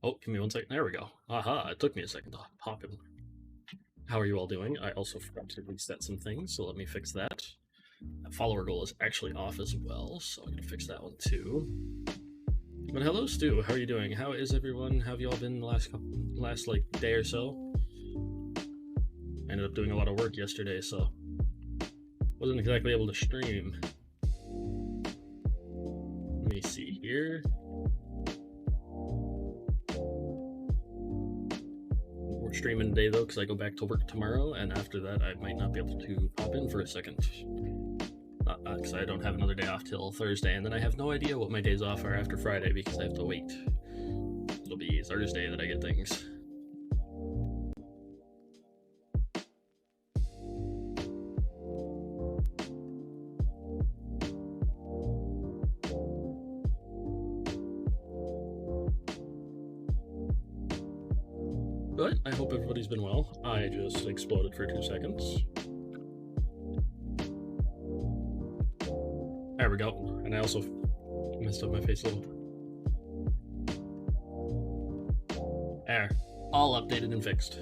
Oh, give me 1 second. There we go. Aha, it took me a second to hop in. How are you all doing? I also forgot to reset some things, so let me fix that. That follower goal is actually off as well, so I'm gonna fix that one too. But hello, Stu. How are you doing? How is everyone? How have you all been the last like day or so? I ended up doing a lot of work yesterday, so wasn't exactly able to stream. Let me see here. We're streaming today though, because I go back to work tomorrow, and after that, I might not be able to pop in for a second. Because I don't have another day off till Thursday, and then I have no idea what my days off are after Friday because I have to wait. It'll be Thursday that I get things. But I hope everybody's been well. I just exploded for 2 seconds. There we go. And I also messed up my face a little. There. All updated and fixed.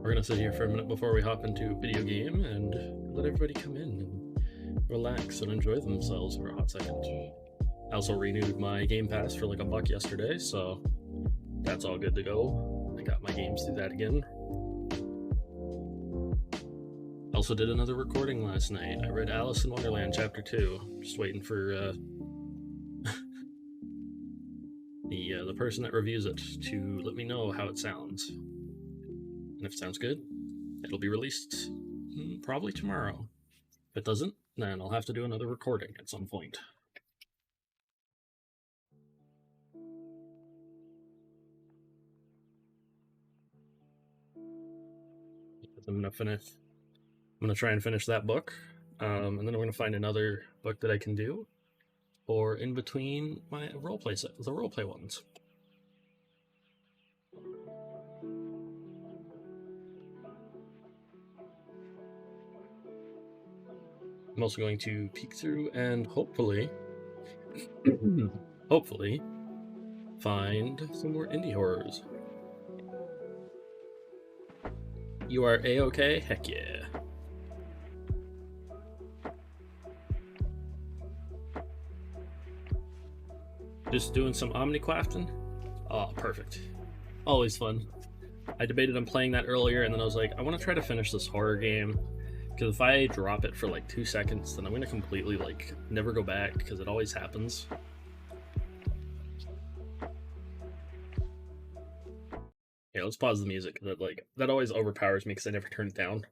We're gonna sit here for a minute before we hop into video game and let everybody come in and relax and enjoy themselves for a hot second. I also renewed my Game Pass for like $1 yesterday, so that's all good to go. I got my games through that again. Also did another recording last night. I read Alice in Wonderland Chapter 2. Just waiting for the person that reviews it to let me know how it sounds. And if it sounds good, it'll be released probably tomorrow. If it doesn't, then I'll have to do another recording at some point. I'm gonna try and finish that book, and then I'm gonna find another book that I can do, or in between my the roleplay ones. I'm also going to peek through and hopefully find some more indie horrors. You are A-okay? Heck yeah. Just doing some Omnicrafting? Oh, perfect. Always fun. I debated on playing that earlier, and then I was like, I want to try to finish this horror game, because if I drop it for like 2 seconds, then I'm going to completely like never go back, because it always happens. Yeah, let's pause the music. That always overpowers me because I never turn it down.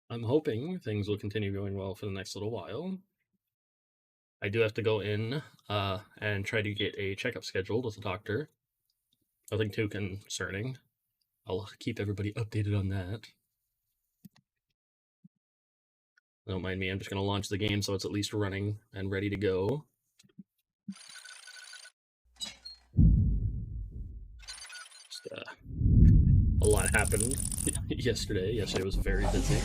I'm hoping things will continue going well for the next little while. I do have to go in and try to get a checkup scheduled with a doctor. Nothing too concerning. I'll keep everybody updated on that. Don't mind me, I'm just going to launch the game so it's at least running and ready to go. A lot happened yesterday. Yesterday was very busy.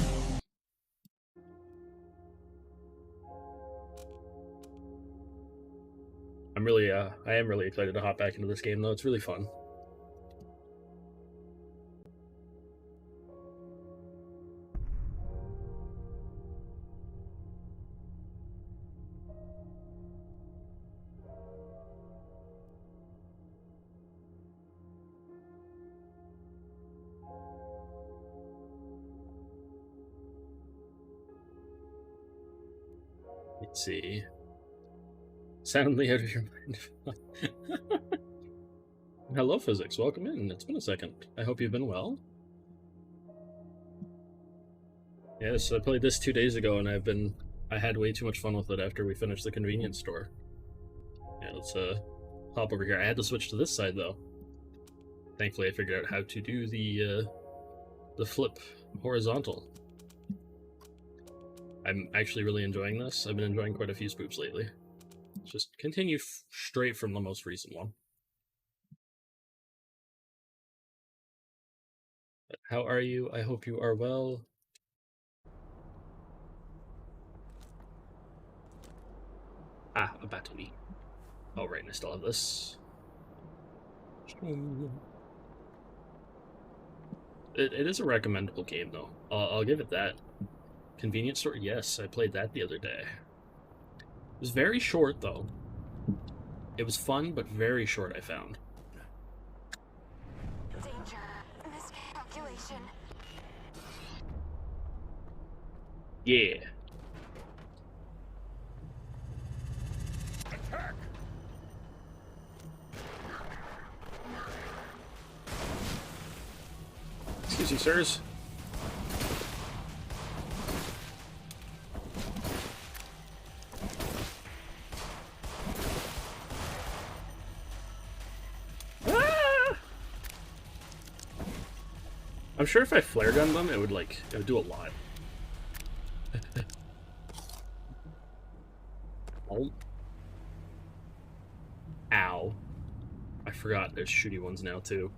I am really excited to hop back into this game though. It's really fun. Let's see. Soundly out of your mind. Hello, Physics. Welcome in. It's been a second. I hope you've been well. Yes, I played this 2 days ago, and I had way too much fun with it after we finished the convenience store. Yeah, let's hop over here. I had to switch to this side though. Thankfully, I figured out how to do the flip horizontal. I'm actually really enjoying this. I've been enjoying quite a few spoops lately. Let's just continue straight from the most recent one. How are you? I hope you are well. Ah, a battery. Oh, right, and I still have this. It is a recommendable game, though. I'll give it that. Convenience store? Yes, I played that the other day. It was very short, though. It was fun, but very short, I found. Danger. Miscalculation. Yeah. Attack! Excuse me, sirs. Ah! I'm sure if I flare gunned them, it would do a lot. Oh. Ow. I forgot there's shooty ones now, too.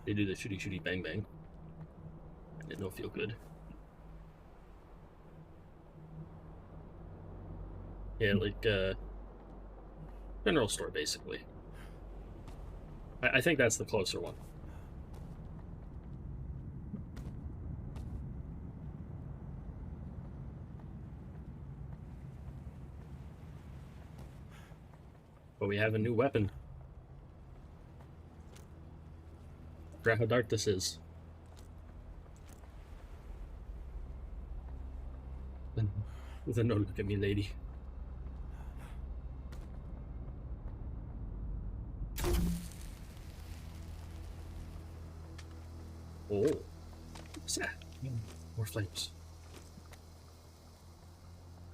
They do the shooty shooty bang bang. It don't feel good. Yeah, like, general store, basically. I think that's the closer one. But we have a new weapon. Forgot how dark this is. Then no, look at me, lady. Oh. What's that? More flames.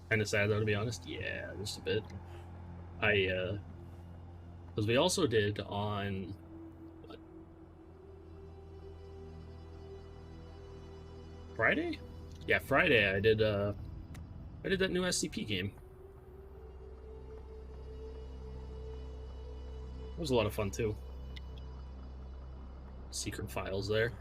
Kinda sad though, to be honest. Yeah, just a bit. Because we also did on... what? Friday? Yeah, Friday I did that new SCP game. It was a lot of fun too. Secret files there.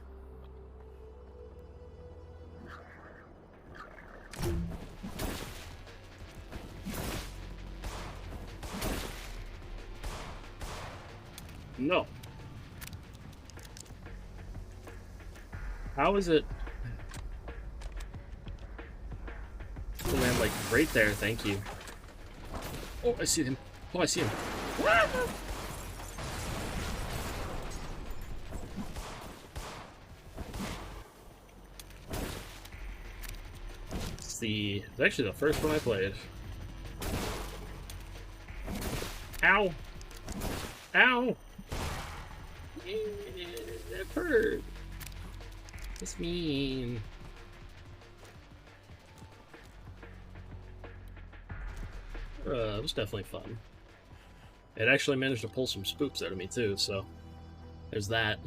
No. How is it? Oh man, like right there, thank you. Oh, I see him. Oh, I see him. It's actually the first one I played. Ow! Ow! That hurt. That's mean. It was definitely fun. It actually managed to pull some spooks out of me too, so there's that.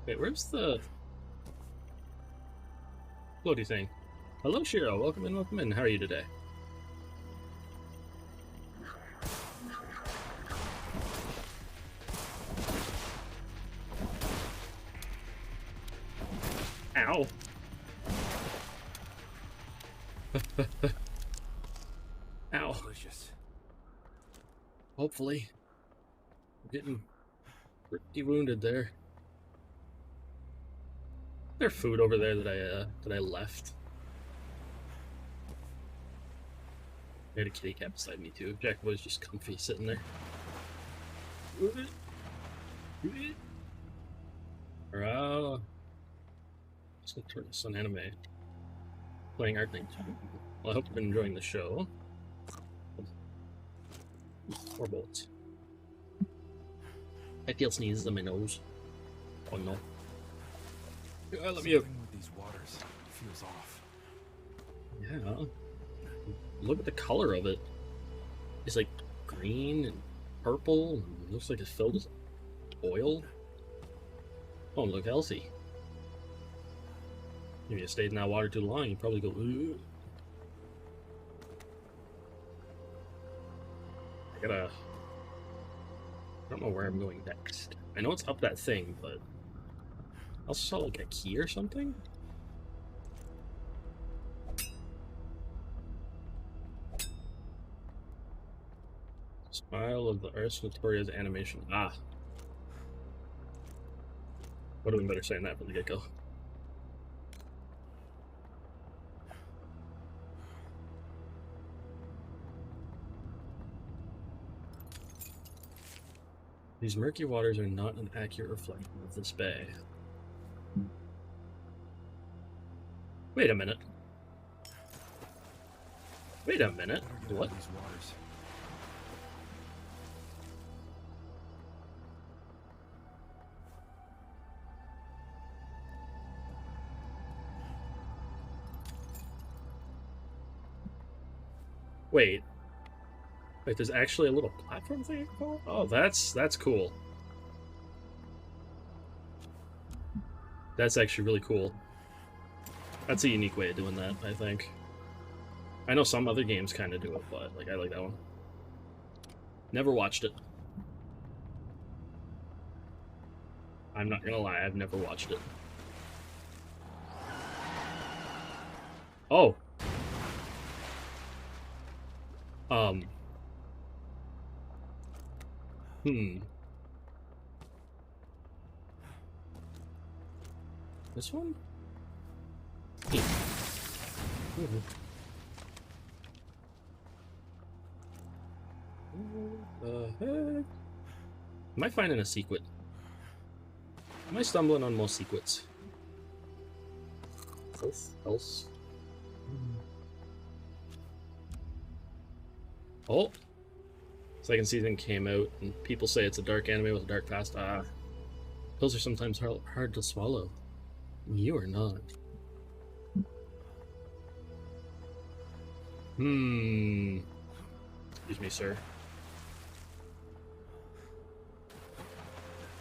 Wait, where's the floaty thing? Hello, Shiro. Welcome in, welcome in. How are you today? Ow. Ow. Delicious. Hopefully. I'm getting pretty wounded there. There's food over there that I left. I had a kitty cat beside me too. Jack was just comfy sitting there. Just gonna turn this on anime. Playing art thing. Well, I hope you've been enjoying the show. More bullets. I feel sneezes in my nose. Oh no. I love you. Something with these waters feels off. Yeah. Look at the color of it. It's like green and purple. And it looks like it's filled with oil. Oh, look healthy. If you stayed in that water too long, you'd probably go, ugh. I I don't know where I'm going next. I know it's up that thing, but I also saw like a key or something. Smile of the Ars Notoria's animation. Ah. Would have been better saying that from the get-go. These murky waters are not an accurate reflection of this bay. Wait a minute. Wait a minute. Better get out What? of these waters. Wait. Like, there's actually a little platform thing? You can follow? Oh, that's cool. That's actually really cool. That's a unique way of doing that, I think. I know some other games kind of do it, but like I like that one. Never watched it. I'm not gonna lie, I've never watched it. Oh. This one? Heck? Am I finding a secret? Am I stumbling on more secrets? Else? Oh! Second season came out, and people say it's a dark anime with a dark past. Ah. Pills are sometimes hard to swallow. You are not. Excuse me, sir.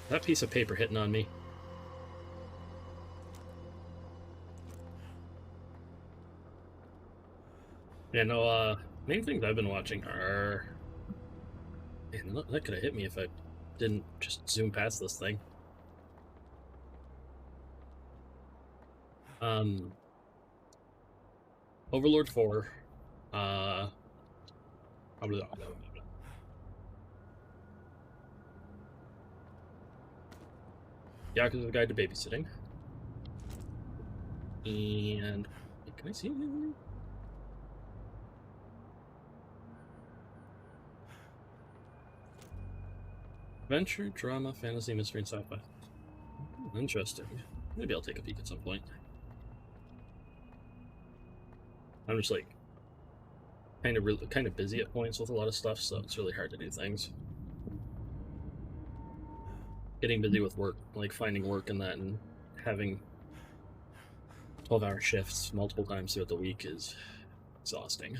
That piece of paper hitting on me. Yeah, no, main things I've been watching are... Man, that could have hit me if I didn't just zoom past this thing. Overlord 4. Yakuza's Guide to Babysitting. And... Can I see anything? Adventure, drama, fantasy, mystery, and sci-fi. Interesting. Maybe I'll take a peek at some point. I'm just like kind of busy at points with a lot of stuff, so it's really hard to do things. Getting busy with work, like finding work and that, and having 12-hour shifts multiple times throughout the week is exhausting.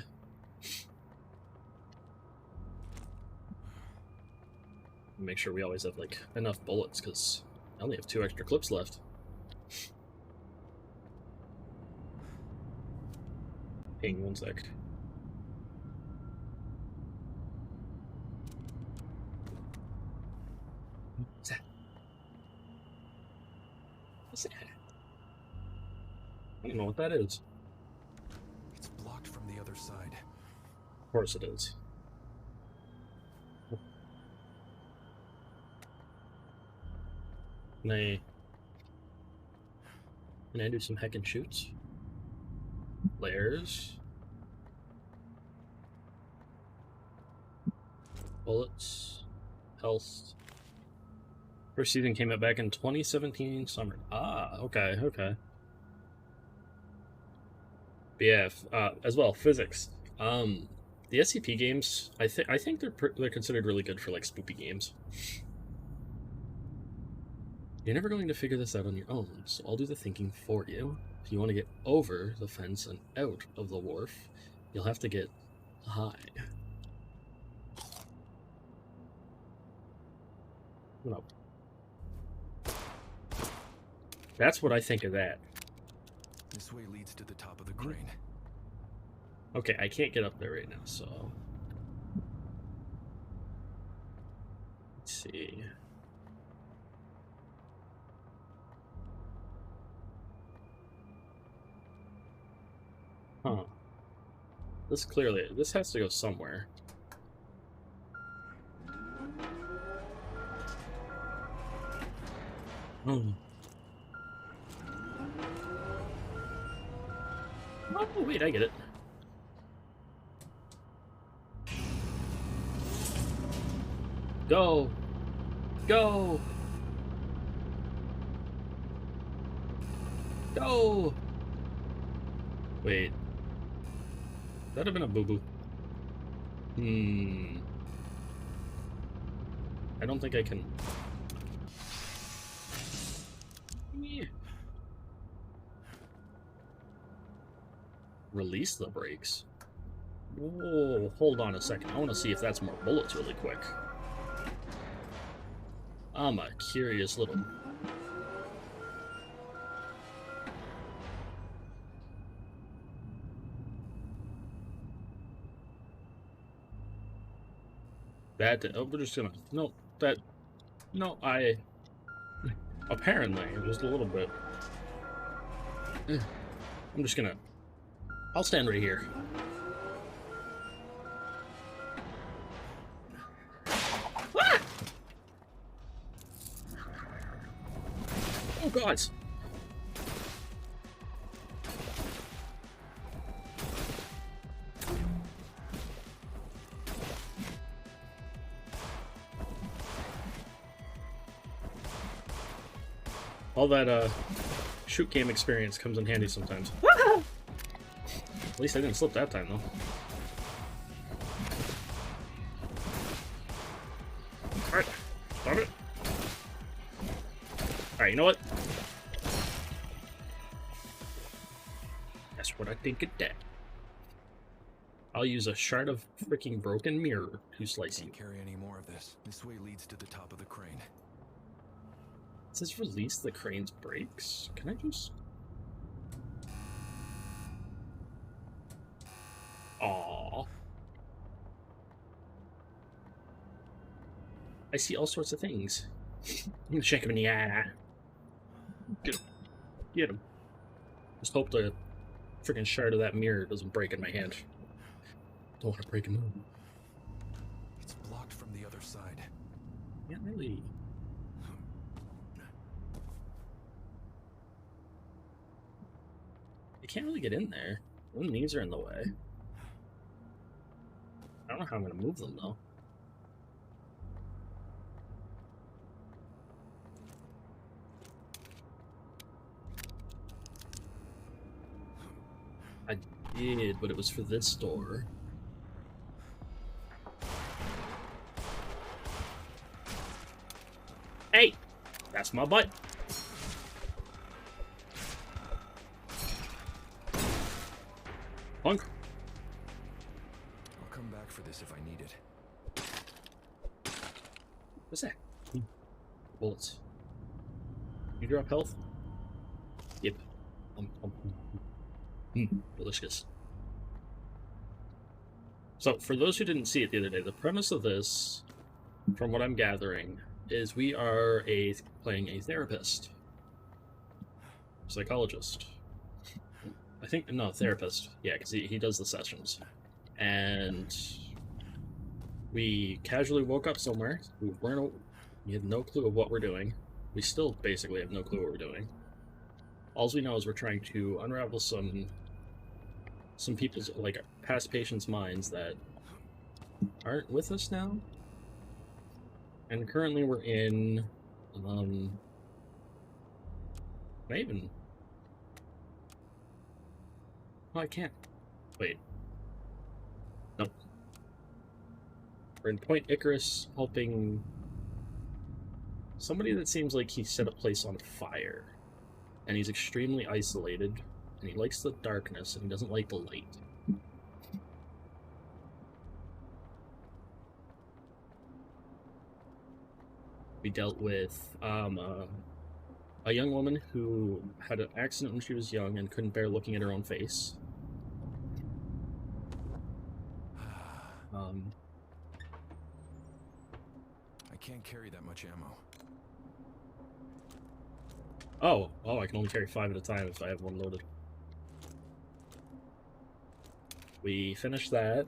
Make sure we always have like enough bullets, because I only have 2 extra clips left. Hang 1 sec. What's that? What's that? I don't know what that is. It's blocked from the other side. Of course it is. Can I do some heckin' shoots? Layers. Bullets. Health. First season came out back in 2017 summer. Ah, okay. But yeah, as well, physics. The SCP games, I think they're considered really good for like spoopy games. You're never going to figure this out on your own, so I'll do the thinking for you. If you want to get over the fence and out of the wharf, you'll have to get high. No. That's what I think of that. This way leads to the top of the crane. Okay, I can't get up there right now, so... Let's see. Huh. This has to go somewhere. Oh. Oh, wait, I get it. Go! Go! Go! Wait. That'd have been a boo-boo. I don't think I can... Yeah. Release the brakes? Whoa, hold on a second. I want to see if that's more bullets really quick. I'm a curious little... we're just gonna... No, that... No, apparently, just a little bit. I'm just gonna... I'll stand right here. Ah! Oh, God! All that, shoot game experience comes in handy sometimes. At least I didn't slip that time, though. Alright, stop it. Alright, you know what? That's what I think of that. I'll use a shard of freaking broken mirror to slice you. Can't carry any more of this. This way leads to the top of the crane. It says release the crane's brakes. Can I just... Aww. I see all sorts of things. I'm gonna shake him in the eye. Get him. Get him. Just hope the freaking shard of that mirror doesn't break in my hand. Don't want to break him. It's blocked from the other side. Can't really... I can't really get in there. The knees are in the way. I don't know how I'm gonna move them though. I did, but it was for this door. Hey! That's my butt. Punk. I'll come back for this if I need it. What's that? Bullets. You drop health? Yep. Delicious. So, for those who didn't see it the other day, the premise of this, from what I'm gathering, is we are playing a therapist. Psychologist. I think, no, therapist. Yeah, because he does the sessions. And we casually woke up somewhere. We had no clue of what we're doing. We still basically have no clue what we're doing. All we know is we're trying to unravel some people's, like, past patients' minds that aren't with us now. And currently we're in, can I even... Oh, I can't. Wait. Nope. We're in Point Icarus helping somebody that seems like he set a place on fire. And he's extremely isolated. And he likes the darkness and he doesn't like the light. We dealt with a young woman who had an accident when she was young and couldn't bear looking at her own face. I can't carry that much ammo. Oh, I can only carry 5 at a time if I have one loaded. We finish that.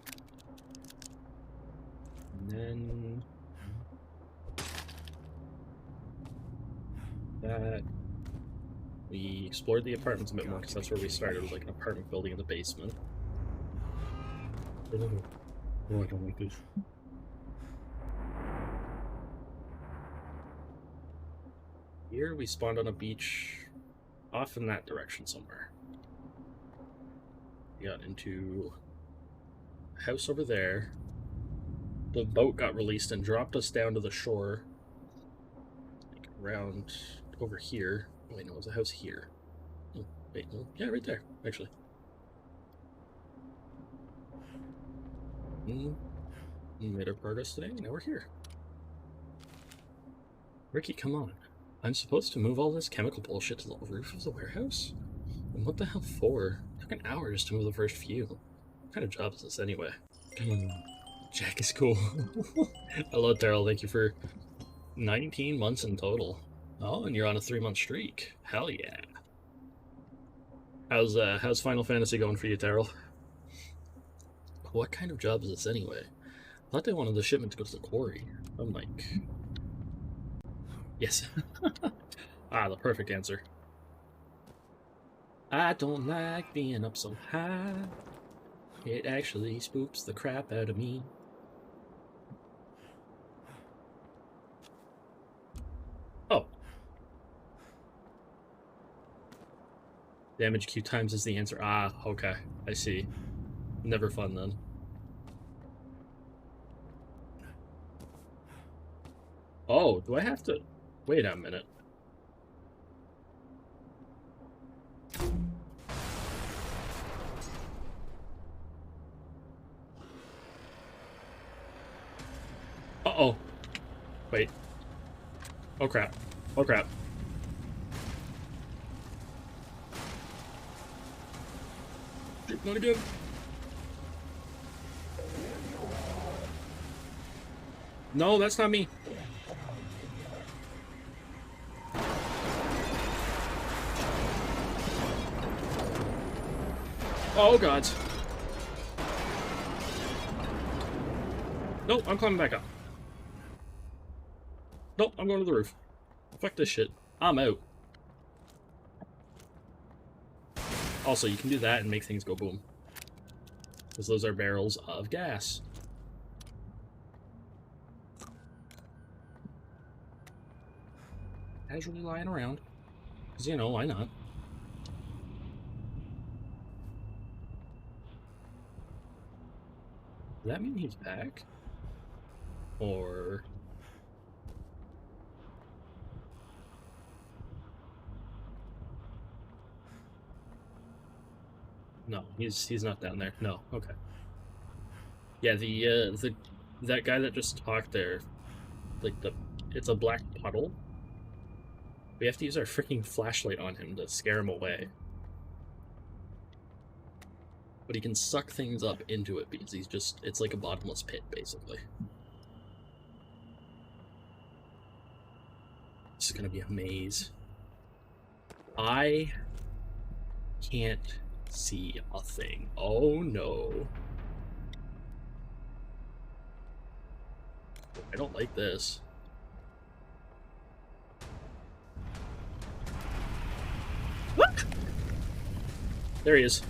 And then... that. We explored the apartments a bit more, because that's where we started, with like an apartment building in the basement. Oh, I don't like this. Here we spawned on a beach off in that direction somewhere. We got into a house over there. The boat got released and dropped us down to the shore. Like around over here. Oh, wait, no, it was a house here. Oh, wait, no. Yeah, right there, actually. We made our progress today, now we're here. Ricky, come on. I'm supposed to move all this chemical bullshit to the roof of the warehouse? And what the hell for? It took an hour just to move the first few. What kind of job is this anyway? Jack is cool. Hello, Daryl. Thank you for 19 months in total. Oh, and you're on a 3-month streak. Hell yeah. How's Final Fantasy going for you, Daryl? What kind of job is this anyway? I thought they wanted the shipment to go to the quarry. I'm like... Yes. The perfect answer. I don't like being up so high. It actually spooks the crap out of me. Oh. Damage Q times is the answer. Okay. I see. Never fun then. Oh, do I have to... Wait a minute. Uh-oh. Wait. Oh crap. Oh crap. Not again. No, that's not me. Oh god. Nope, I'm climbing back up. Nope, I'm going to the roof. Fuck this shit. I'm out. Also, you can do that and make things go boom. Because those are barrels of gas. Casually lying around. Because, you know, why not? Does that mean he's back? Or... No, he's not down there. No, okay. Yeah, that guy that just talked there, like it's a black puddle. We have to use our freaking flashlight on him to scare him away. But he can suck things up into it because it's like a bottomless pit, basically. This is gonna be a maze. I can't see a thing. Oh no. I don't like this. What? There he is.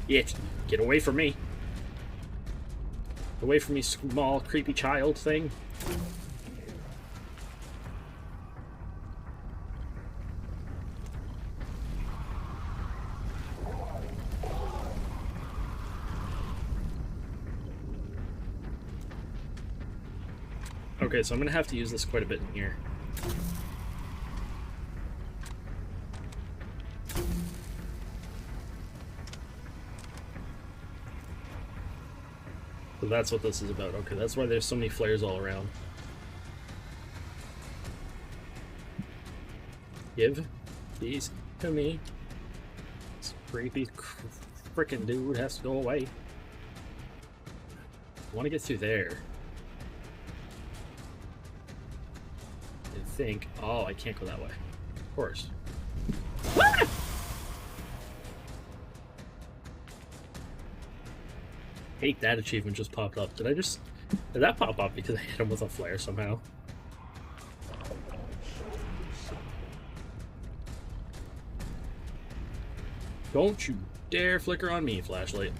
Yeah, get away from me. Away from me, small, creepy child thing. Okay, so I'm gonna have to use this quite a bit in here. So that's what this is about. Okay, that's why there's so many flares all around. Give these to me. This creepy frickin' dude has to go away. I want to get through there. I think. Oh, I can't go that way. Of course. Ah! Hate that achievement just popped up. Did that pop up because I hit him with a flare somehow? Don't you dare flicker on me, flashlight.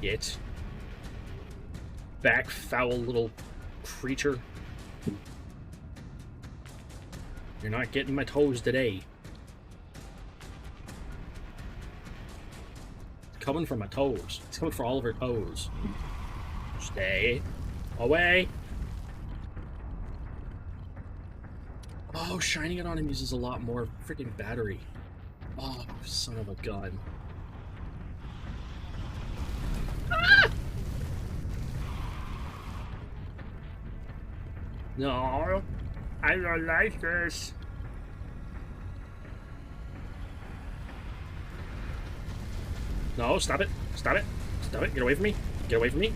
Get back, foul little creature. You're not getting my toes today. It's coming for my toes. It's coming for all of her toes. Stay away. Oh, shining it on him uses a lot more freaking battery. Oh, son of a gun. Ah! No, I don't like this. No, stop it. Stop it. Stop it. Get away from me. Get away from me.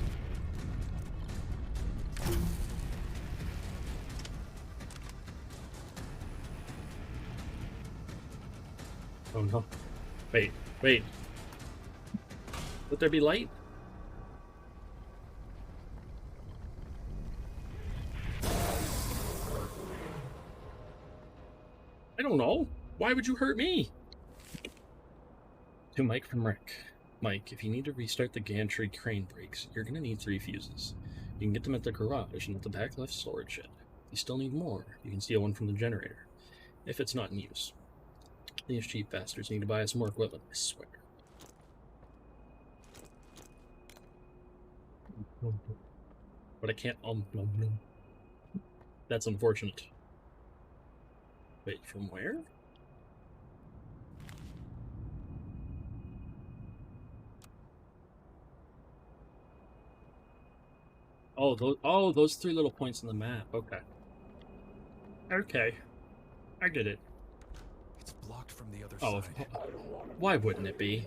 Oh no. Wait, wait. Would there be light? I don't know. Why would you hurt me? To Mike from Rick. Mike, if you need to restart the gantry crane brakes, you're gonna need 3 fuses. You can get them at the garage and at the back left storage shed. If you still need more, you can steal one from the generator, if it's not in use. These cheap bastards need to buy us more equipment, I swear. But I can't, That's unfortunate. Wait, from where? Oh, those 3 little points on the map. Okay. Okay. I get it. It's blocked from the other Oh, side. why wouldn't it be?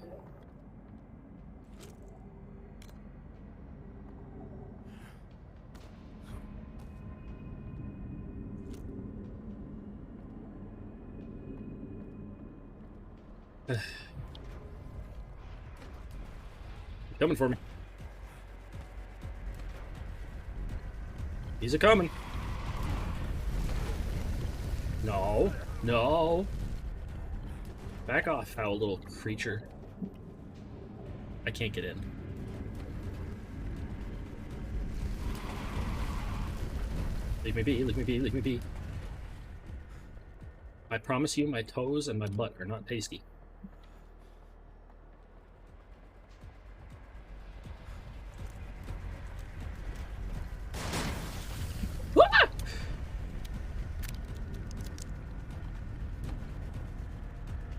Coming for me. He's a-coming. No. No. Back off, foul little creature. I can't get in. Leave me be, leave me be, leave me be. I promise you my toes and my butt are not tasty. Ah!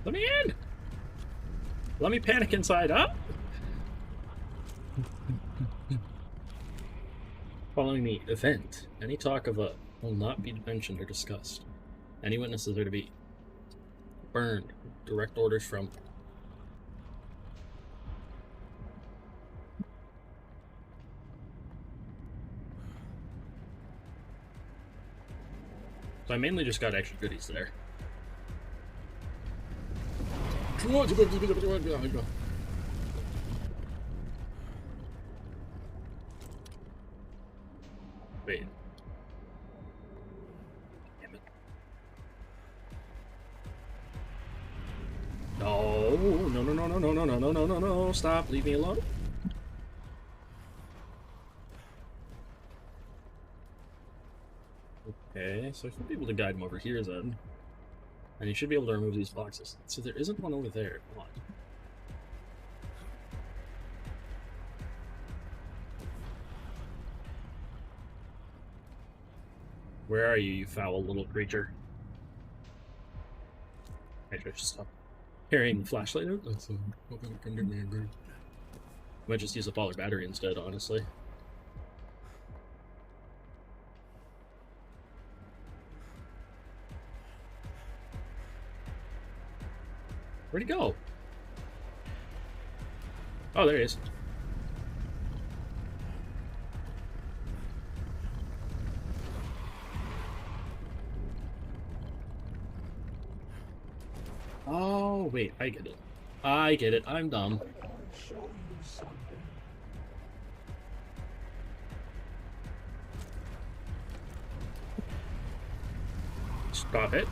Let me in! Let me panic inside, huh? Following the event, any talk of a will not be mentioned or discussed. Any witnesses are to be burned. Direct orders from. So I mainly just got extra goodies there. Wait. Damn it. No, no, no, no, no, no, no, no, no, no, no, no, stop, leave me alone. Okay, so I should be able to guide him over here then. And you should be able to remove these boxes. So there isn't one over there. Come on. Where are you, you foul little creature? I should just stop carrying the flashlight out. That's might just use up all our battery instead, honestly. Where'd he go? Oh, there he is. Oh, wait, I get it. I get it. I'm dumb. Stop it.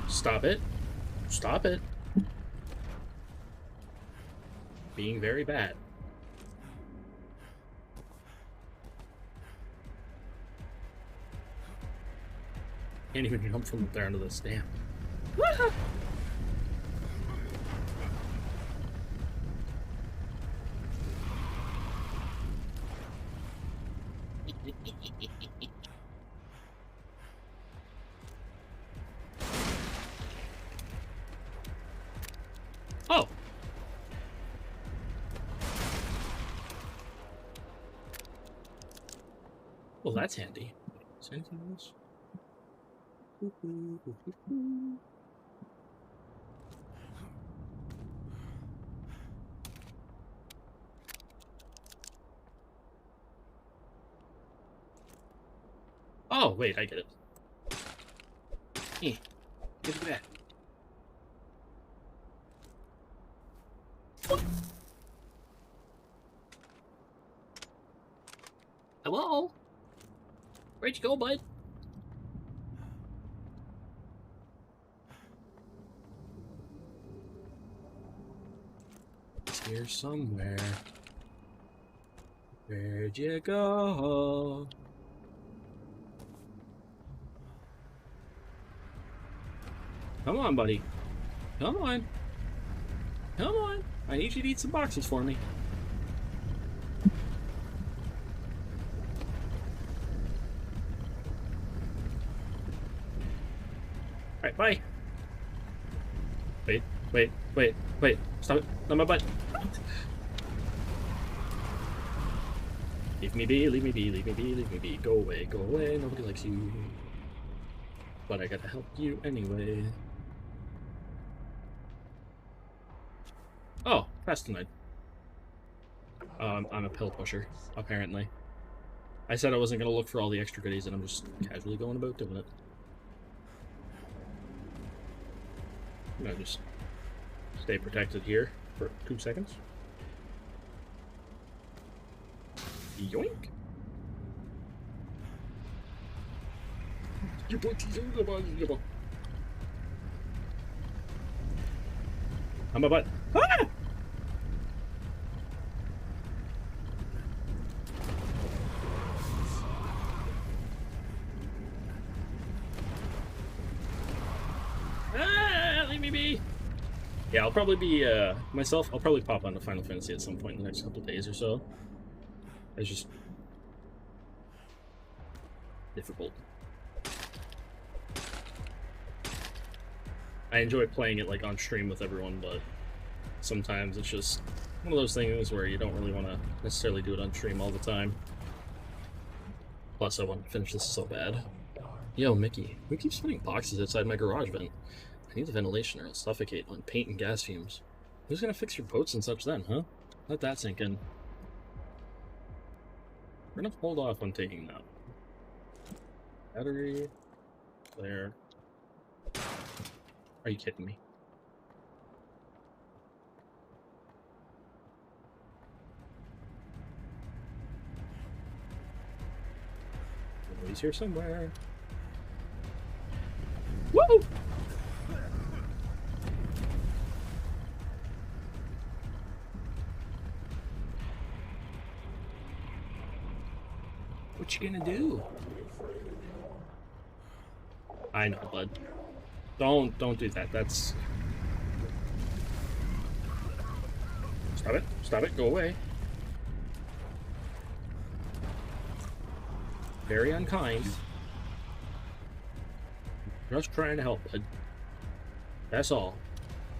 Stop it. Stop it. Being very bad. Can't even jump from up there into this dam. Oh! Well, that's handy. Is there anything else? Oh, wait, I get it. Hey, get it back. Hello? Where'd you go, bud? It's here somewhere. Where'd you go? Come on, buddy. Come on. Come on. I need you to eat some boxes for me. Alright, bye. Wait. Stop it. Not my butt. Leave me be, leave me be, leave me be, leave me be. Go away, nobody likes you. But I gotta help you anyway. Oh, fast tonight. I'm a pill pusher, apparently. I said I wasn't gonna look for all the extra goodies, and I'm just casually going about doing it. I'm gonna just stay protected here for 2 seconds. Yoink! I'm a butt. Ah! Leave me be. Yeah, I'll probably be myself. I'll probably pop onto Final Fantasy at some point in the next couple days or so. It's just difficult. I enjoy playing it like on stream with everyone, but sometimes it's just one of those things where you don't really want to necessarily do it on stream all the time. Plus, I want to finish this so bad. Yo, Mickey, who keeps putting boxes outside my garage vent? I need the ventilation or I'll suffocate on paint and gas fumes. Who's gonna fix your boats and such then, huh? Let that sink in. We're gonna hold off on taking that. Battery. There. Are you kidding me? He's here somewhere. Woo! What you gonna do? I know, bud. Don't do that. That's... Stop it. Stop it. Go away. Very unkind. Just trying to help, bud. That's all.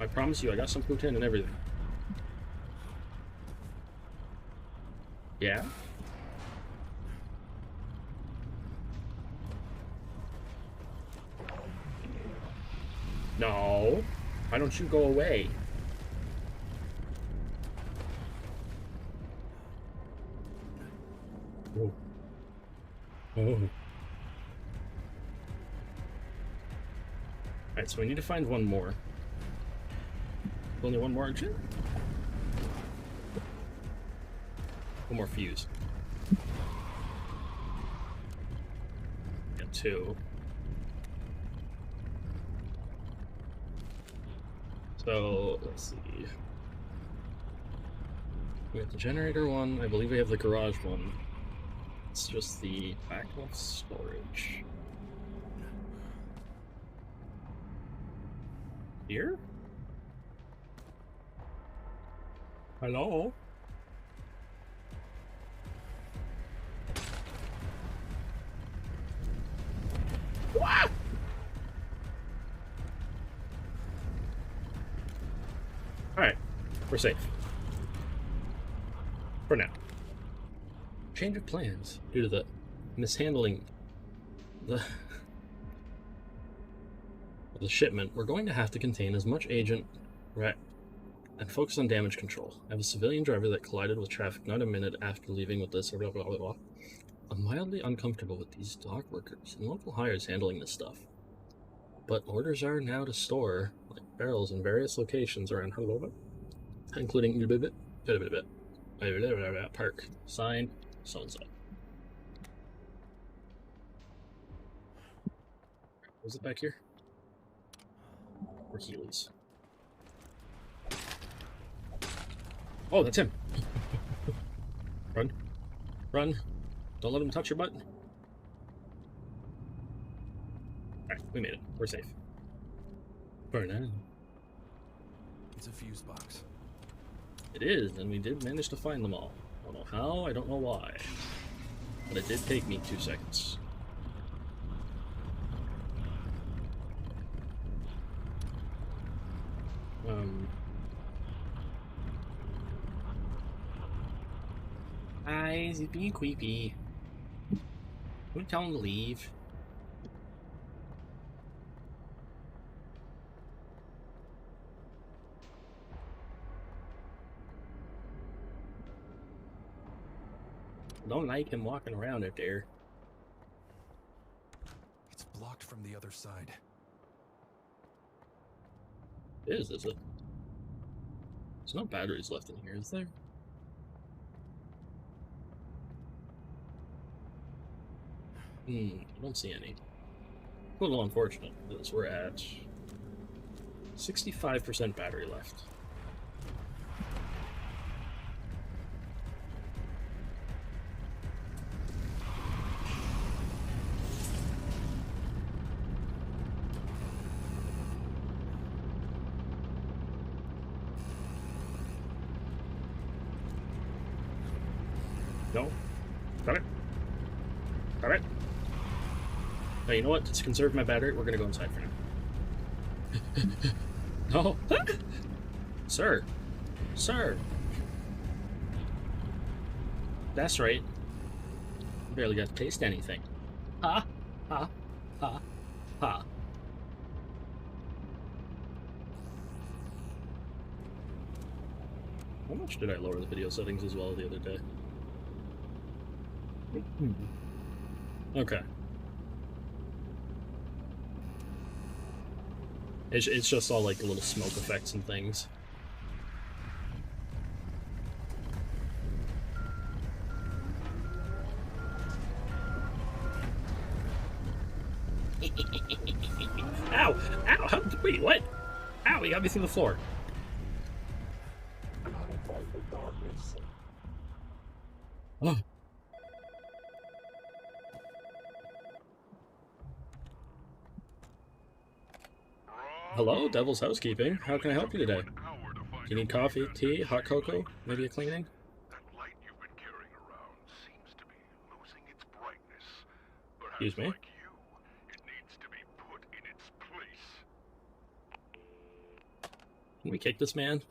I promise you, I got some poutine and everything. Yeah? No. Why don't you go away? Oh. Oh. Alright, so we need to find one more. Only one more engine? One more fuse. Got two. So, let's see. We have the generator one. I believe we have the garage one. It's just the backup storage. Here? Hello? What? Alright, we're safe. For now. Change of plans due to the mishandling the shipment. We're going to have to contain as much agent rat and focus on damage control. I have a civilian driver that collided with traffic not a minute after leaving with this. Blah, blah, blah, blah. I'm mildly uncomfortable with these dock workers and local hires handling this stuff. But orders are now to store like barrels in various locations around Harlova, including park. Signed, so-and-so. Was it back here? Or Healy's? Oh, that's him! Run. Run. Don't let him touch your butt. Alright, we made it. We're safe. For now. It's a fuse box. It is, and we did manage to find them all. I don't know how, I don't know why. But it did take me 2 seconds. Guys, he's being creepy. Don't tell him to leave. Don't like him walking around out there. It's blocked from the other side. It is it? There's no batteries left in here, is there? I don't see any. A little unfortunate, because we're at 65% battery left. No? Got it? Got it? Now, you know what? To conserve my battery, we're gonna go inside for now. No! Sir! Sir! That's right. Barely got to taste anything. Ha! Ha! Ha! Ha! How much did I lower the video settings as well the other day? Okay. It's just all like little smoke effects and things. Ow! Ow! How, wait, what? Ow, you got me through the floor. Oh. Hello, Devil's Housekeeping. How can I help you today? Do you need coffee, tea, hot cocoa, maybe a cleaning? That light you've been carrying around seems to be losing its brightness. Perhaps Excuse me? like you, it needs to be put in its place. Can we kick this man?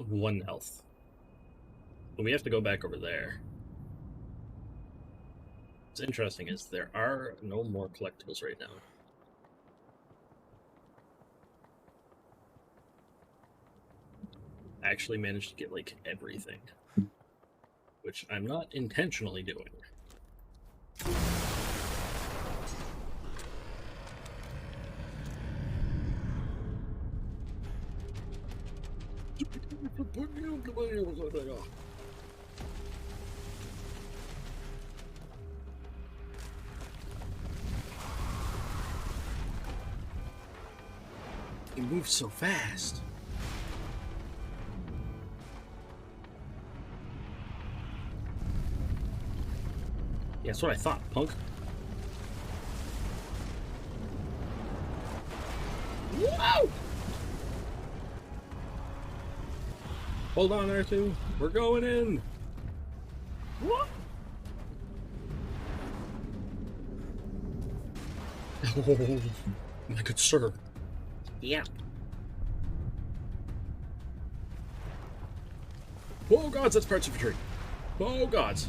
One health. But we have to go back over there. What's interesting is there are no more collectibles right now. I actually managed to get like everything, which I'm not intentionally doing. He moves so fast. Yeah, that's what I thought, punk. Whoa! Hold on, R2. We're going in. What? Oh, my good sir. Yeah. Oh gods, that's parts of a tree. Oh gods.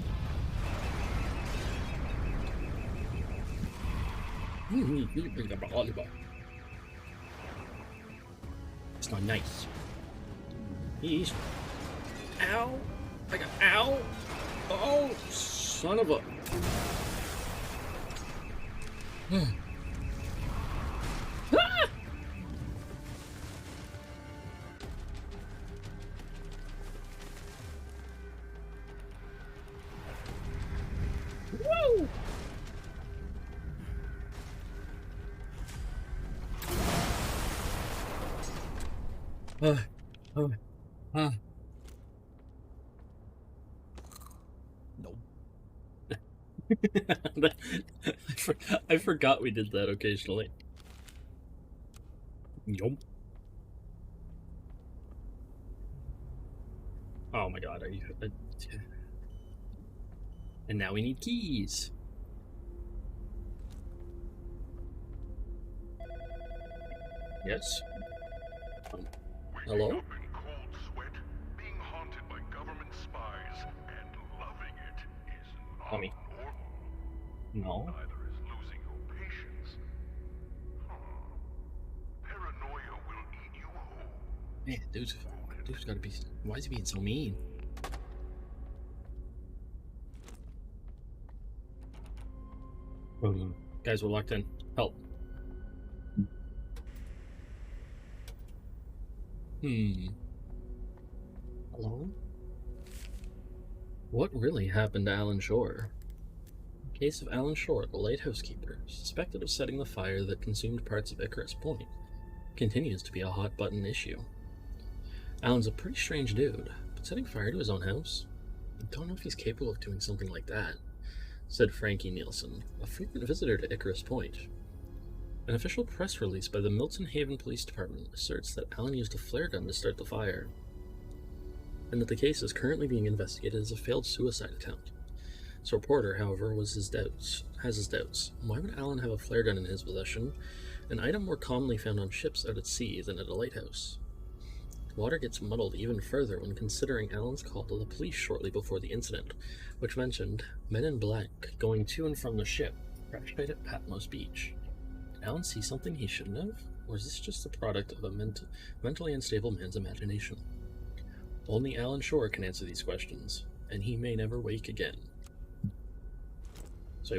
It's not nice. He's. Ow! I got. Ow! Oh, son of a. Ah! Woo! Nope. I forgot we did that occasionally. Nope. Oh my god, are you... And now we need keys. Yes. Hello? Waking up in cold sweat, being haunted by government spies, and loving it is not Tommy. normal. No. Neither is losing your patience. Paranoia will eat you whole. Man, dude's gotta be... Why is he being so mean? Guys, we're locked in. Help. Hello? What really happened to Alan Shore? The case of Alan Shore, the lighthouse keeper, suspected of setting the fire that consumed parts of Icarus Point, continues to be a hot-button issue. Alan's a pretty strange dude, but setting fire to his own house? I don't know if he's capable of doing something like that, said Frankie Nielsen, a frequent visitor to Icarus Point. An official press release by the Milton Haven Police Department asserts that Alan used a flare gun to start the fire, and that the case is currently being investigated as a failed suicide attempt. So reporter, however, has his doubts. Why would Alan have a flare gun in his possession, an item more commonly found on ships out at sea than at a lighthouse? Water gets muddled even further when considering Alan's call to the police shortly before the incident, which mentioned men in black going to and from the ship crashed right at Patmos Beach. Did Alan see something he shouldn't have, or is this just the product of a mentally unstable man's imagination? Only Alan Shore can answer these questions, and he may never wake again. So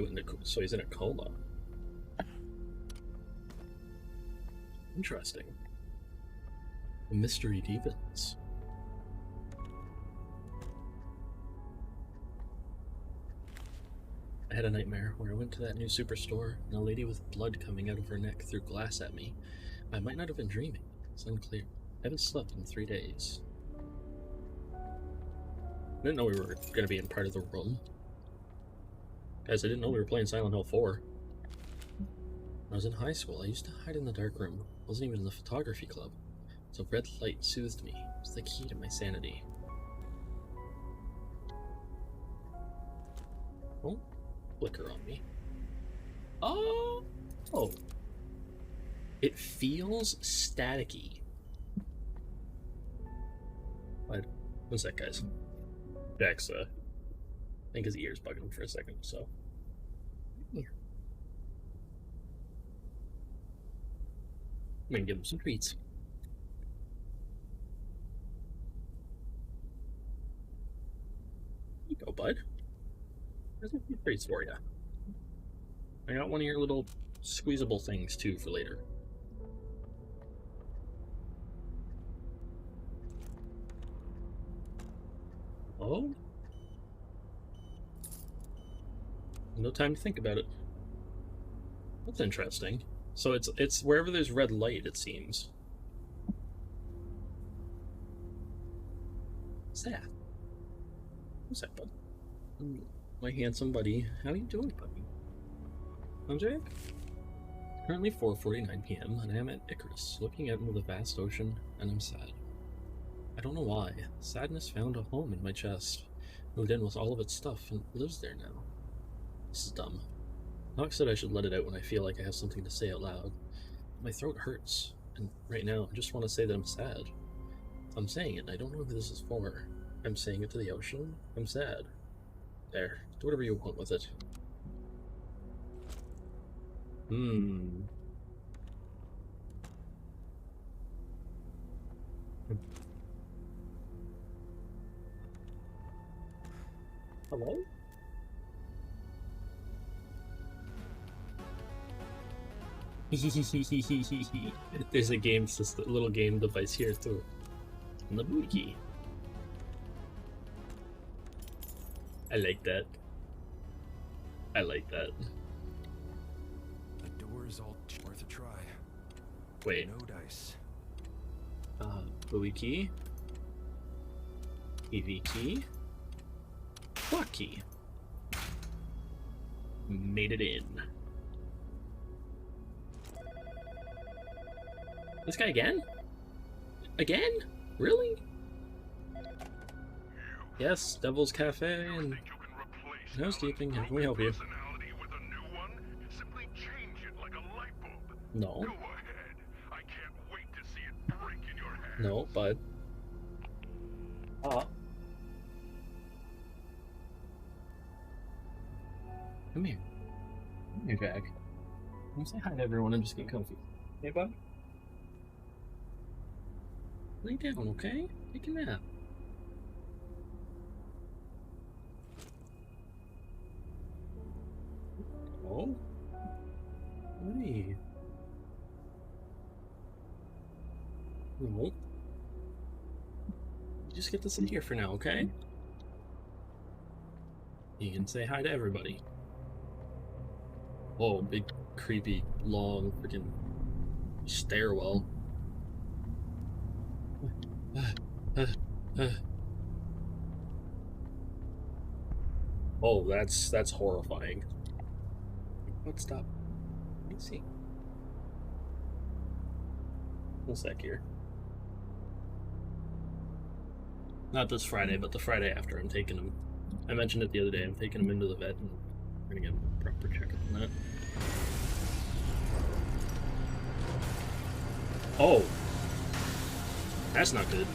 he's in a coma. Interesting. The mystery deepens. I had a nightmare where I went to that new superstore and a lady with blood coming out of her neck threw glass at me. I might not have been dreaming. It's unclear. I haven't slept in 3 days. I didn't know we were going to be in part of the room. Guys, I didn't know we were playing Silent Hill 4. When I was in high school, I used to hide in the dark room. I wasn't even in the photography club. So red light soothed me. It was the key to my sanity. Oh, flicker on me. Oh, Oh. It feels staticky. What? One sec, guys. Jack's, I think his ear's bugging him for a second, so. Yeah. I'm gonna give him some treats. Here you go, bud. There's a few treats for you. I got one of your little squeezable things, too, for later. Oh? No time to think about it. That's interesting. So it's wherever there's red light, it seems. What's that? What's that, bud? My handsome buddy. How you doing, buddy? I'm Jack. Currently 4:49 p.m. and I am at Icarus, looking out into the vast ocean, and I'm sad. I don't know why. Sadness found a home in my chest, moved in with all of its stuff, and lives there now. This is dumb. Doc said I should let it out when I feel like I have something to say out loud. My throat hurts, and right now I just want to say that I'm sad. I'm saying it, and I don't know who this is for. I'm saying it to the ocean. I'm sad. There, do whatever you want with it. Hello? There's a game system, little game device here too. And the booty key. I like that. I like that. The door is all worth a try. Wait. No dice. Booty key. EV key. Block key. Made it in. This guy again? Again? Really? Yes, Devil's Cafe and housekeeping. How can we help you? No. Go ahead. I can't wait to see it break in your hands. No, bud. Come here. Come here, Jack. Come say hi to everyone and just get comfy. Hey, bud? Lay down, okay? Take a nap. Oh? Hey. No. You just get to sit here for now, okay? You can say hi to everybody. Whoa, big, creepy, long, freaking stairwell. Oh, that's horrifying. Let's stop. Let's see. One sec here. Not this Friday, but the Friday after. I'm taking him. I mentioned it the other day. I'm taking him into the vet and we're gonna get a proper checkup on that. Oh, that's not good.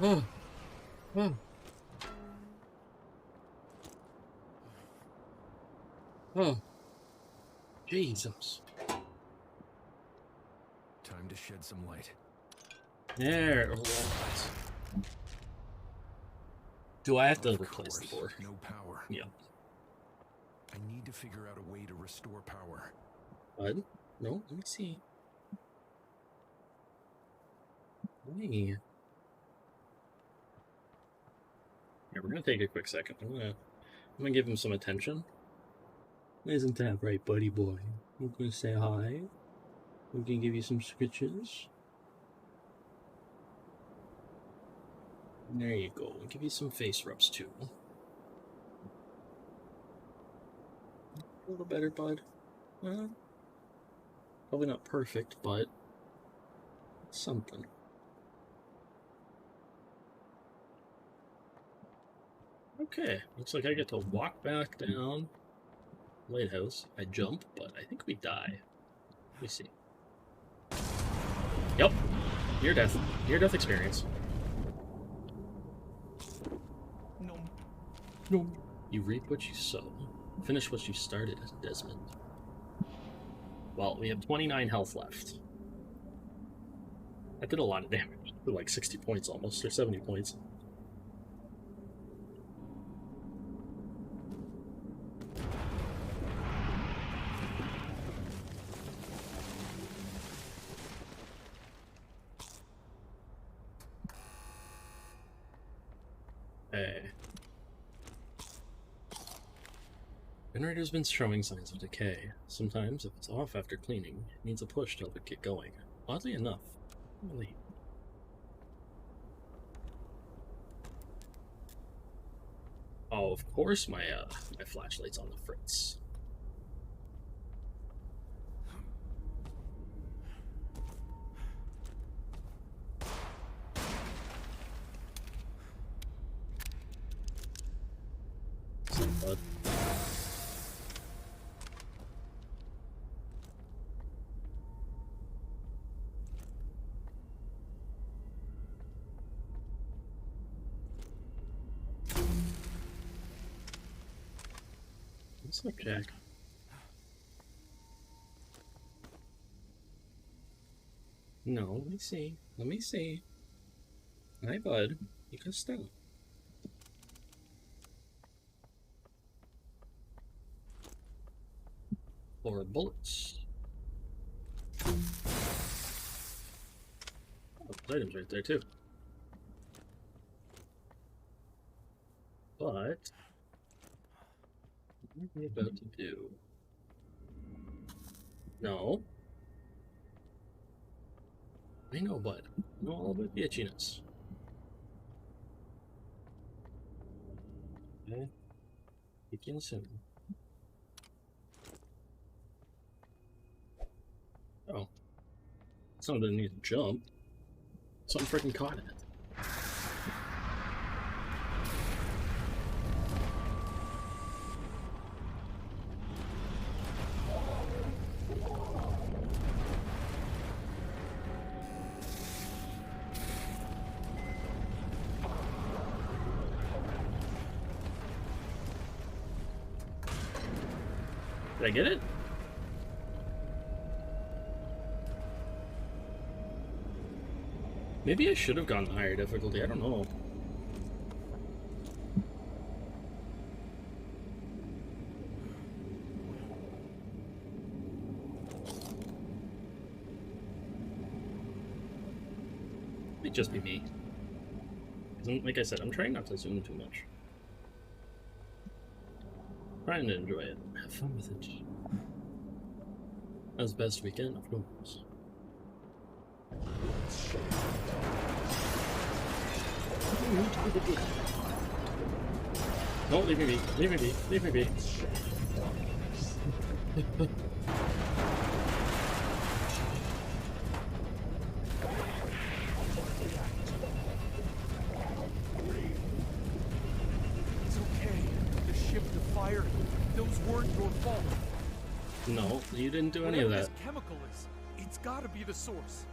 Oh. Oh. Oh. Jesus. Time to shed some light. There. Do I have to Of replace the course, door? no power. Yeah. I need to figure out a way to restore power. Bud? No, let me see. Hey. Yeah, we're gonna take a quick second. I'm gonna give him some attention. Isn't that right, buddy boy? I'm gonna say hi. I'm gonna give you some scritches. There you go. I'll give you some face rubs too. A little better, bud. Probably not perfect, but something. Okay, looks like I get to walk back down Lighthouse. I jump, but I think we die. Let me see. Yep. Near death. Near death experience. No. You reap what you sow. Finish what you started, Desmond. Well, we have 29 health left. That did a lot of damage. Did like 60 points almost, or 70 points. Hey. Generator's been showing signs of decay. Sometimes, if it's off after cleaning, it needs a push to help it get going. Oddly enough. Really. Oh, of course my flashlight's on the fritz. Bud. What's up, Jack? No, let me see. Let me see. Hi, bud. You can stop. Or bullets. Oh, there's items right there, too. But what are we about to do? No. I know, bud. I know all about the itchiness. Okay. Begin soon. Oh. Someone didn't need to jump. Something freaking caught in it. Did I get it? Maybe I should have gone higher difficulty, I don't know. Might just be me. Like I said, I'm trying not to zoom too much. Trying to enjoy it. Have fun with it. As best we can, of course. No, leave me be. Leave me be. Leave me be. It's okay. The shift to fire. Those weren't your fault. No, you didn't do any of Whatever that. this chemical is, it's gotta be the source.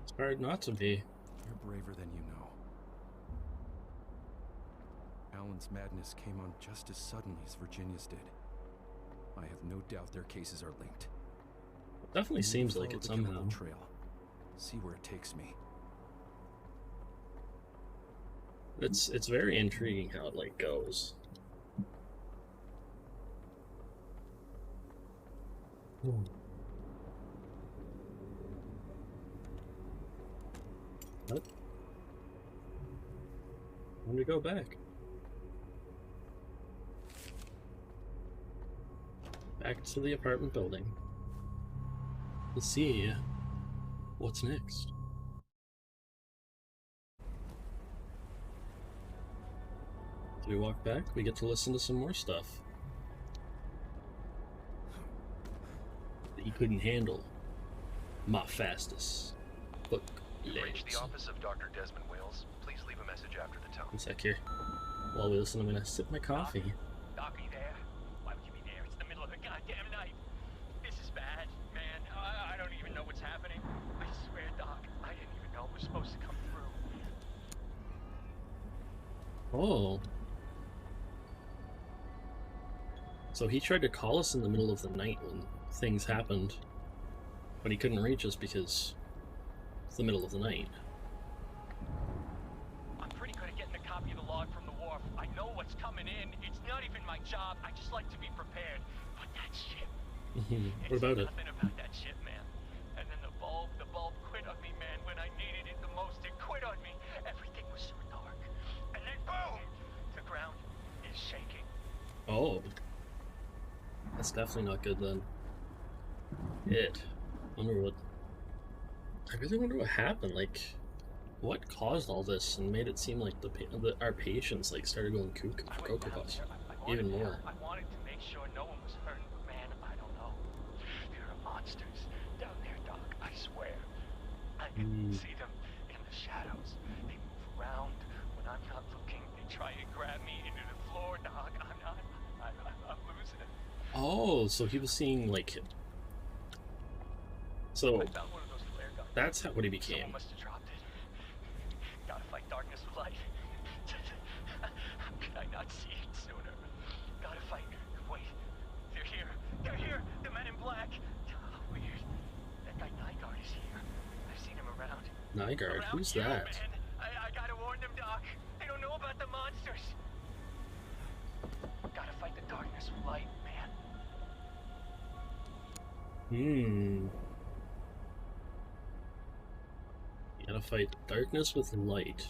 It's hard not to be. You're braver than you know. Alan's madness came on just as suddenly as Virginia's did. I have no doubt their cases are linked. Definitely seems like Follow it the somehow. chemical trail. See where it takes me. It's very intriguing how it like goes. What? When we go back? Back to the apartment building. Let's see what's next. As we walk back, we get to listen to some more stuff that you couldn't handle. My fastest. Look, You've reached the office of Dr. Desmond Wales. Please leave a message after the tone. One sec here. While we listen, I'm gonna sip my coffee. Doc, are you there? Why would you be there? It's the middle of the goddamn night. This is bad, man. I don't even know what's happening. I swear, Doc, I didn't even know it was supposed to come through. Oh. So he tried to call us in the middle of the night when things happened, but he couldn't reach us because it's the middle of the night. I'm pretty good at getting a copy of the log from the wharf. I know what's coming in. It's not even my job. I just like to be prepared. But that ship. What about it? Nothing about that ship, man. And then the bulb quit on me, man. When I needed it the most, it quit on me. Everything was so dark. And then boom! The ground is shaking. Oh. That's definitely not good then. I really wonder what happened. Like, what caused all this and made it seem like our patients like started going cocoa puffs even more. I wanted to make sure no one was hurt, but man, I don't know. There are monsters down there, Doc. I swear. I can see them in the shadows. They move around when I'm not looking. They try to grab me into the floor, Doc. I'm losing it. Oh, so he was seeing like. So I found one of those flare guns. that's what he became. Someone must have dropped it. Gotta fight darkness with light. How could I not see it sooner? Gotta fight. Wait. They're here. They're here. The men in black. Weird. That guy Nygaard is here. I've seen him around. Nygaard? Around Who's you, that? Man. I gotta warn them, Doc. They don't know about the monsters. Gotta fight the darkness with light, man. You gotta fight darkness with light.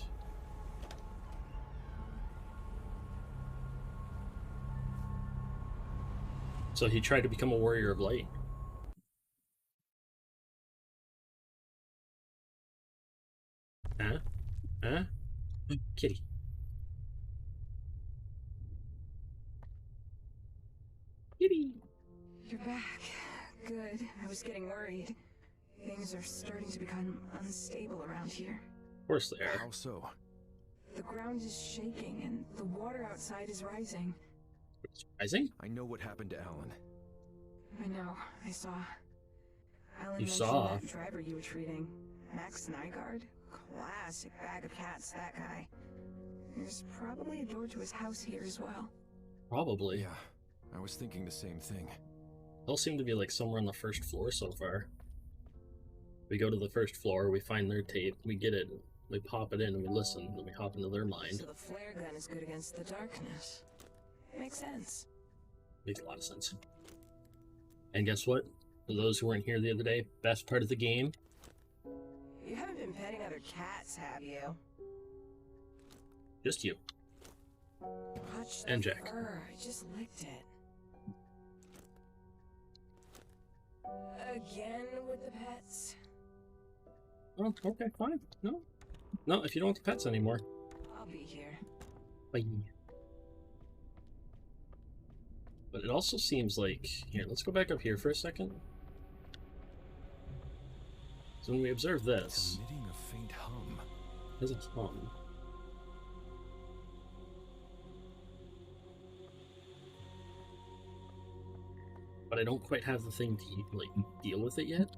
So he tried to become a warrior of light. Huh? Huh? Kitty. Kitty. You're back. Good. I was getting worried. Things are starting to become unstable around here. Of course they are. How so? The ground is shaking and the water outside is rising. It's rising? I know what happened to Alan. I know. I saw. Alan You mentioned saw? that driver you were treating. Max Nygaard? Classic bag of cats, that guy. There's probably a door to his house here as well. Probably. Yeah, I was thinking the same thing. They'll seem to be like somewhere on the first floor so far. We go to the first floor, we find their tape, we get it, we pop it in and we listen, then we hop into their mind. So the flare gun is good against the darkness. Makes sense. Makes a lot of sense. And guess what? For those who weren't here the other day, best part of the game, You haven't been petting other cats, have you? just you. Touch And the Jack. fur. I just licked it. Again with the pets? Oh, okay, fine. No, if you don't want the pets anymore. I'll be here. Bye. But it also seems like... Here, let's go back up here for a second. So when we observe this, Emitting a faint hum. there's a hum. But I don't quite have the thing to like deal with it yet.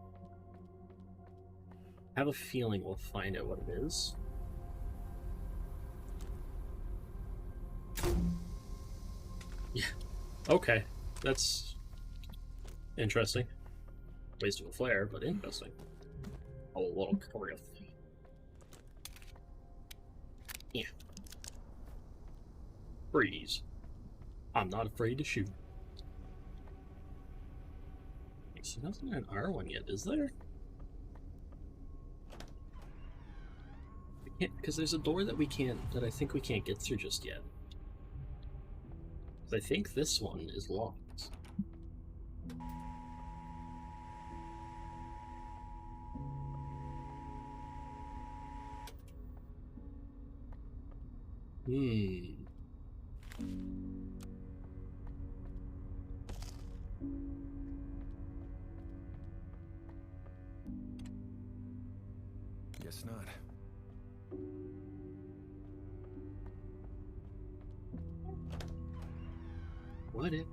I have a feeling we'll find out what it is. Yeah. Okay. That's interesting. Waste of a flare, but interesting. Oh, a little Korith. Yeah. Freeze. I'm not afraid to shoot. So nothing an R1 yet, is there? We can't, because there's a door that I think we can't get through just yet. I think this one is locked. Guess not. What if?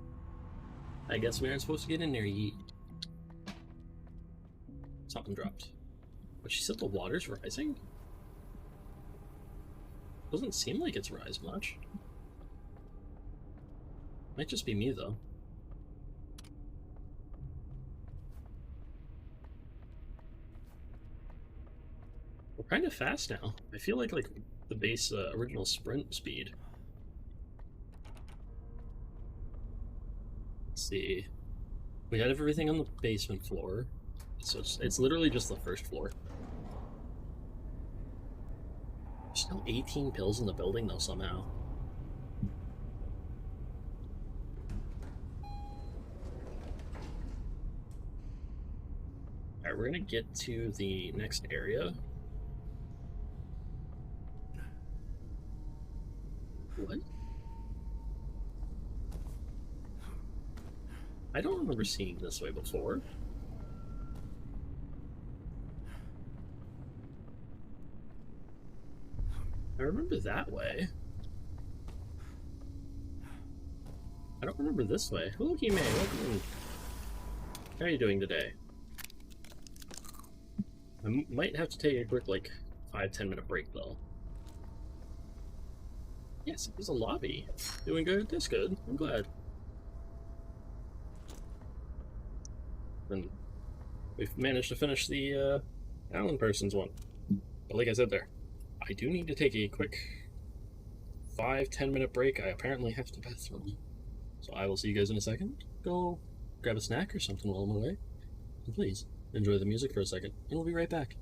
I guess we aren't supposed to get in there yet. Something dropped. But she said the water's rising? Doesn't seem like it's rise much. Might just be me though. We're kind of fast now. I feel like the base original sprint speed. Let's see. We had everything on the basement floor, so it's literally just the first floor. There's still 18 pills in the building though somehow. Alright, we're gonna get to the next area. What? I don't remember seeing this way before. I remember that way. I don't remember this way. Hello, Kime. Welcome in. How are you doing today? I might have to take a quick, like, 5-10 minute break, though. Yes, there's a lobby. Doing good? That's good. I'm glad. And we've managed to finish the Allen Parsons one. But like I said there, I do need to take a quick 5-10 minute break. I apparently have to bathroom. So I will see you guys in a second. Go grab a snack or something while I'm away. And please, enjoy the music for a second, and we'll be right back.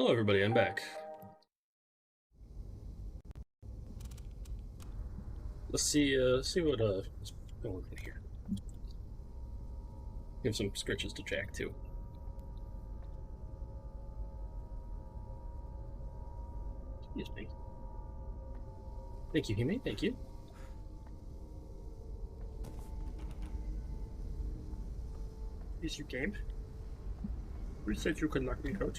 Hello, everybody. I'm back. Let's see what is going on here. Give some scritches to Jack too. Excuse me. Thank you, Hime. Thank you. Is your game? We said you could knock me out.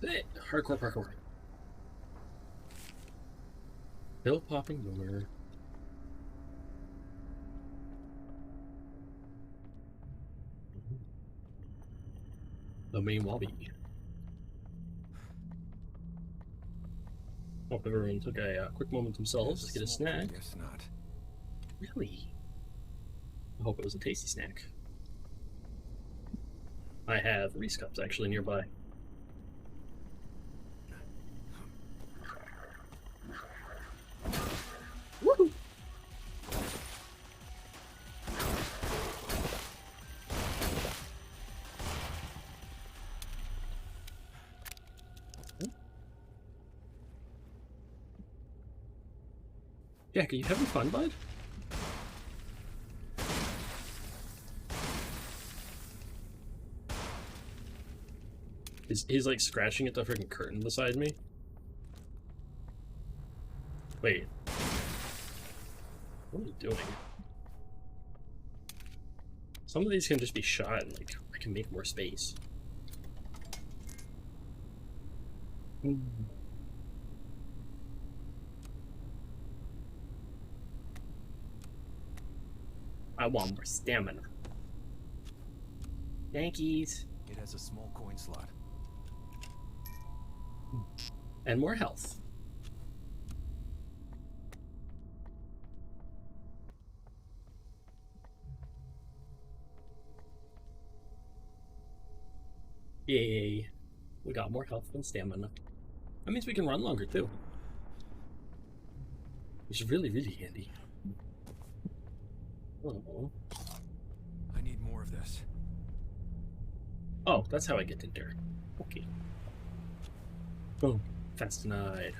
Hey, hardcore parkour. Hill popping boomer. The main lobby. Hope everyone took a quick moment themselves to get a snack. Guess not. Really? I hope it was a tasty snack. I have Reese cups actually nearby. Woohoo! Jack, are you having fun, bud? He's like scratching at the freaking curtain beside me. Wait. What are you doing? Some of these can just be shot and like I can make more space. I want more stamina. Yankees. It has a small coin slot. And more health. Yay. We got more health and stamina. That means we can run longer too. Which is really, really handy. Oh. I need more of this. Oh, that's how I get in there. Okay. Boom. Fast denied.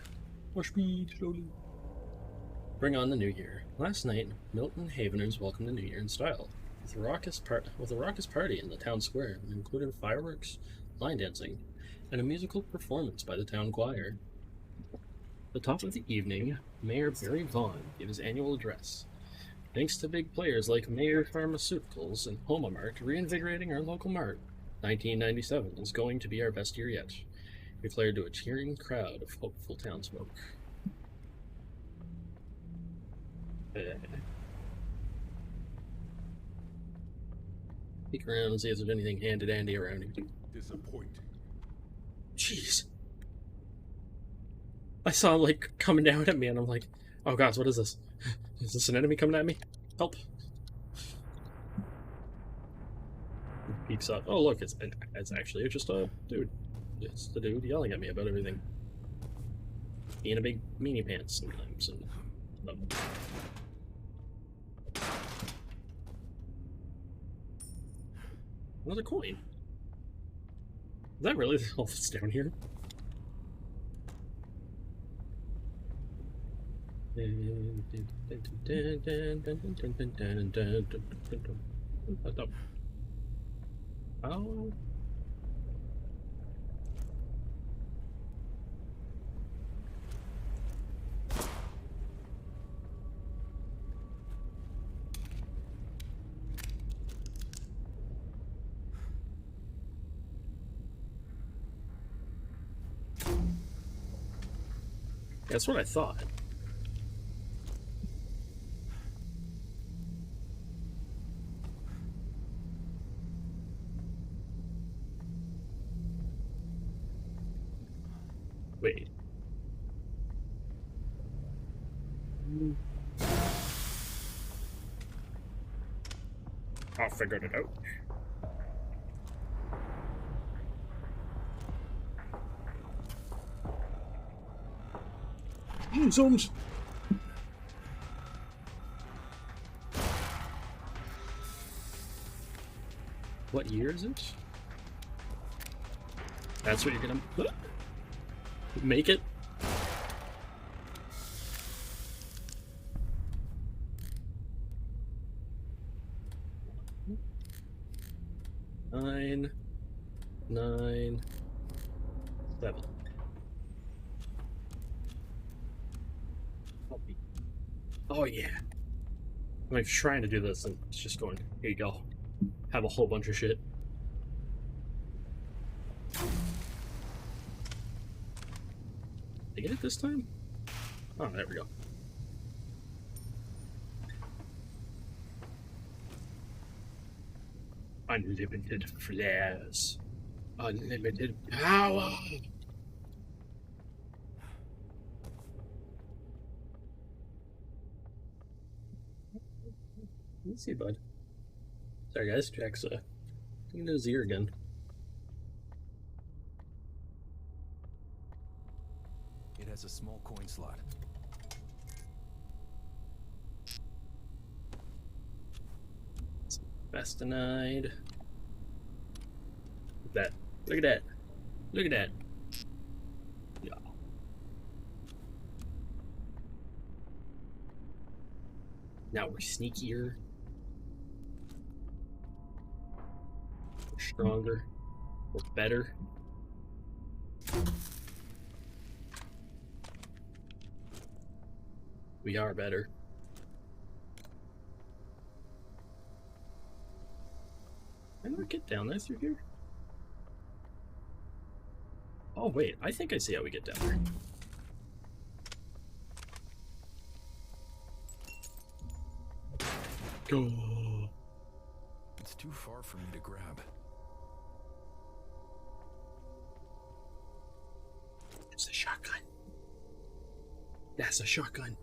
More speed, slowly. Bring on the new year. Last night, Milton Haveners welcomed the new year in style, with a raucous party in the town square that included fireworks, line dancing, and a musical performance by the town choir. At the top of the evening, Mayor Barry Vaughn gave his annual address. Thanks to big players like Mayer Pharmaceuticals and HomaMart reinvigorating our local mart, 1997 is going to be our best year yet, declared to a cheering crowd of hopeful townsfolk. Peek around and see if there's anything handy-dandy around here. Disappointing. Jeez. I saw him, like, coming down at me, and I'm like, oh gosh, what is this? Is this an enemy coming at me? Help. Peeks up. Oh, look, it's actually just a dude. It's the dude yelling at me about everything. Being a big meanie pants sometimes. And, Another coin. Is that really all that's down here? Oh. That's what I thought. Wait. I figured it out. Zooms. What year is it? That's what you're gonna make it? Nine, 7. Oh yeah. I'm like trying to do this and it's just going, here you go. Have a whole bunch of shit. Did I get it this time? Oh, there we go. Unlimited flares. Unlimited power. Let's see, bud. Sorry, guys. Jack's in his ear again. It has a small coin slot. Bastinide. Look at that. Look at that. Look at that. Yeah. Now we're sneakier. We're stronger. We're better. We are better. Can I get down there through here? Oh wait, I think I see how we get down there. Go. It's too far for me to grab. It's a shotgun. That's a shotgun.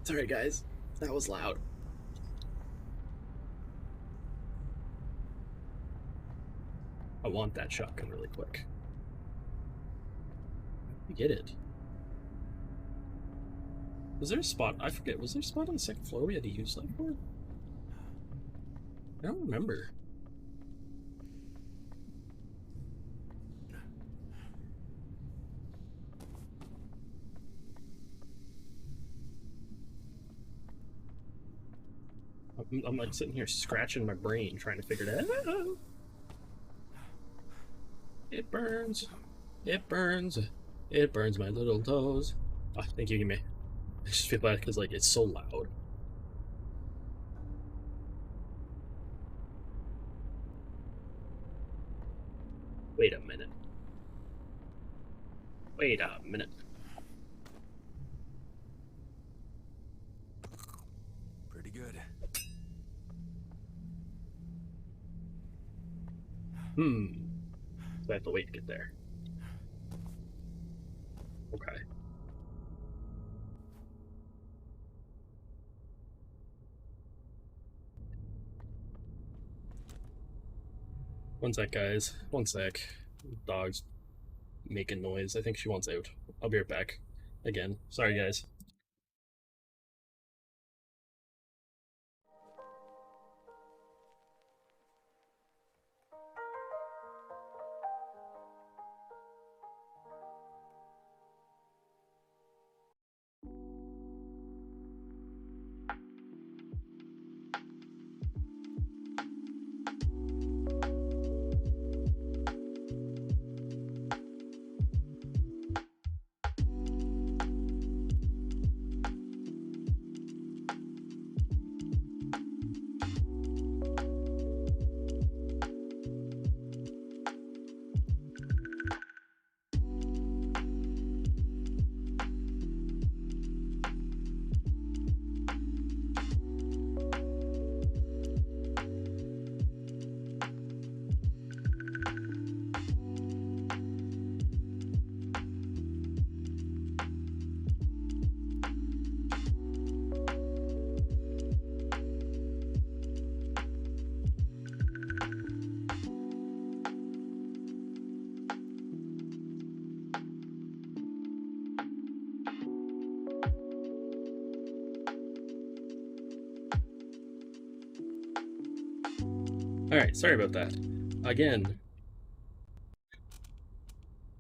Sorry guys, that was loud. I want that shotgun really quick. You get it. Was there a spot? I forget. Was there a spot on the second floor we had to use that for? I don't remember. I'm like sitting here scratching my brain trying to figure it out. It burns. It burns. It burns my little toes. Oh, thank you, Gimme. I just feel bad because like it's so loud. Wait a minute. Wait a minute. Pretty good. So I have to wait to get there. Okay. One sec, guys. One sec. Dog's making noise. I think she wants out. I'll be right back. Again. Sorry, guys. Alright, sorry about that. Again.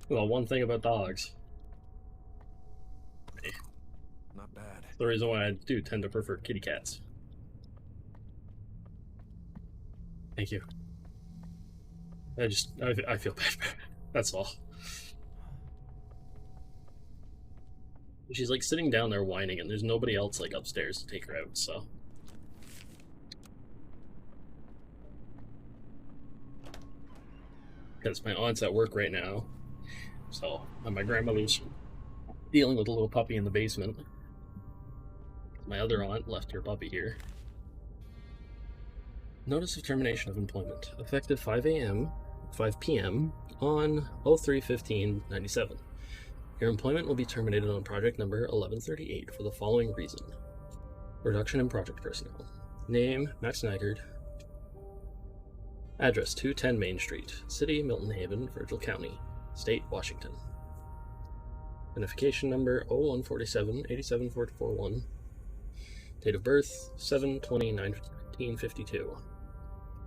Well, one thing about dogs. Not bad. The reason why I do tend to prefer kitty cats. Thank you. I feel bad. That's all. She's like sitting down there whining, and there's nobody else like upstairs to take her out, so. Because my aunt's at work right now, so, and my grandmother's dealing with a little puppy in the basement. My other aunt left her puppy here. Notice of termination of employment, effective 5 p.m. on 03/15/97. Your employment will be terminated on project number 1138 for the following reason. Reduction in project personnel. Name, Max Nygaard. Address, 210 Main Street. City, Milton Haven, Virgil County. State, Washington. Identification number 0147-87441. Date of birth, 7/29/1952.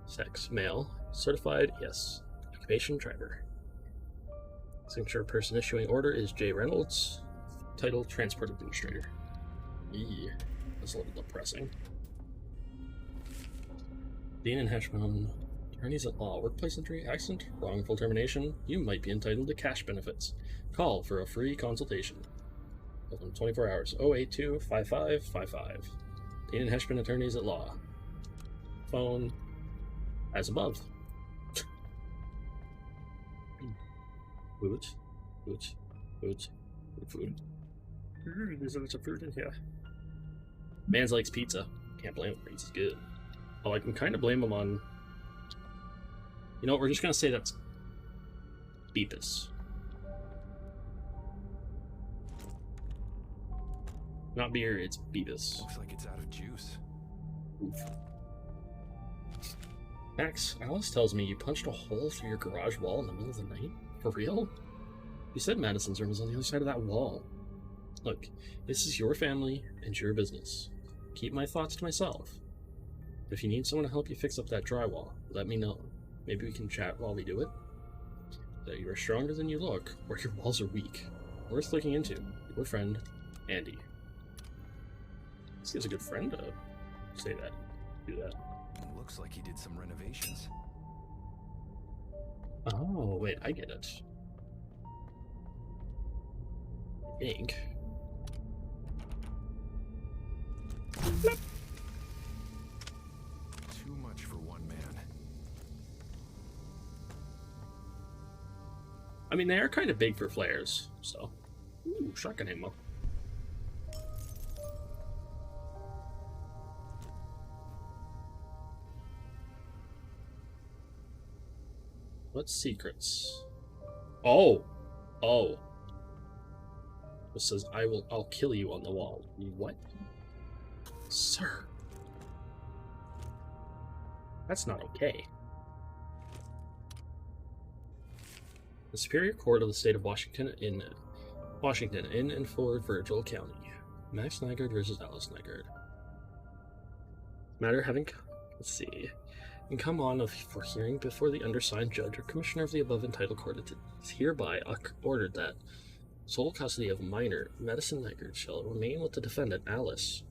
Sex, male. Certified, yes. Occupation, driver. Signature person issuing order is J. Reynolds. Title, Transport Administrator. Eee, that's a little depressing. Dean and Heshman, attorneys at law, workplace injury, accident, wrongful termination. You might be entitled to cash benefits. Call for a free consultation. Open 24 hours. 082-5555. Dean and Heshman, attorneys at law. Phone as above. Food. There's a bunch of food in here. Mans likes pizza. Can't blame him. Pizza's good. Oh, I can kind of blame him on... You know what, we're just gonna say that's... Beepus. Not beer, it's Beepus. Looks like it's out of juice. Oof. Max, Alice tells me you punched a hole through your garage wall in the middle of the night? For real? You said Madison's room was on the other side of that wall. Look, this is your family and your business. Keep my thoughts to myself. If you need someone to help you fix up that drywall, let me know. Maybe we can chat while we do it. That you are stronger than you look, or your walls are weak. Worth looking into. Your friend, Andy. This is a good friend to say that. Do that. Looks like he did some renovations. Oh, wait, I get it. I think. Too much for one man. I mean, they are kind of big for flares, so. Ooh, shotgun ammo. What secrets? Oh! Oh. It says, I'll kill you on the wall. What? Sir. That's not okay. The Superior Court of the State of Washington in and for Virgil County. Max Nygaard versus Alice Nygaard. Matter having, let's see, and come on for hearing before the undersigned judge or commissioner of the above entitled court. It is hereby ordered that sole custody of minor Madison Nygaard shall remain with the defendant Alice.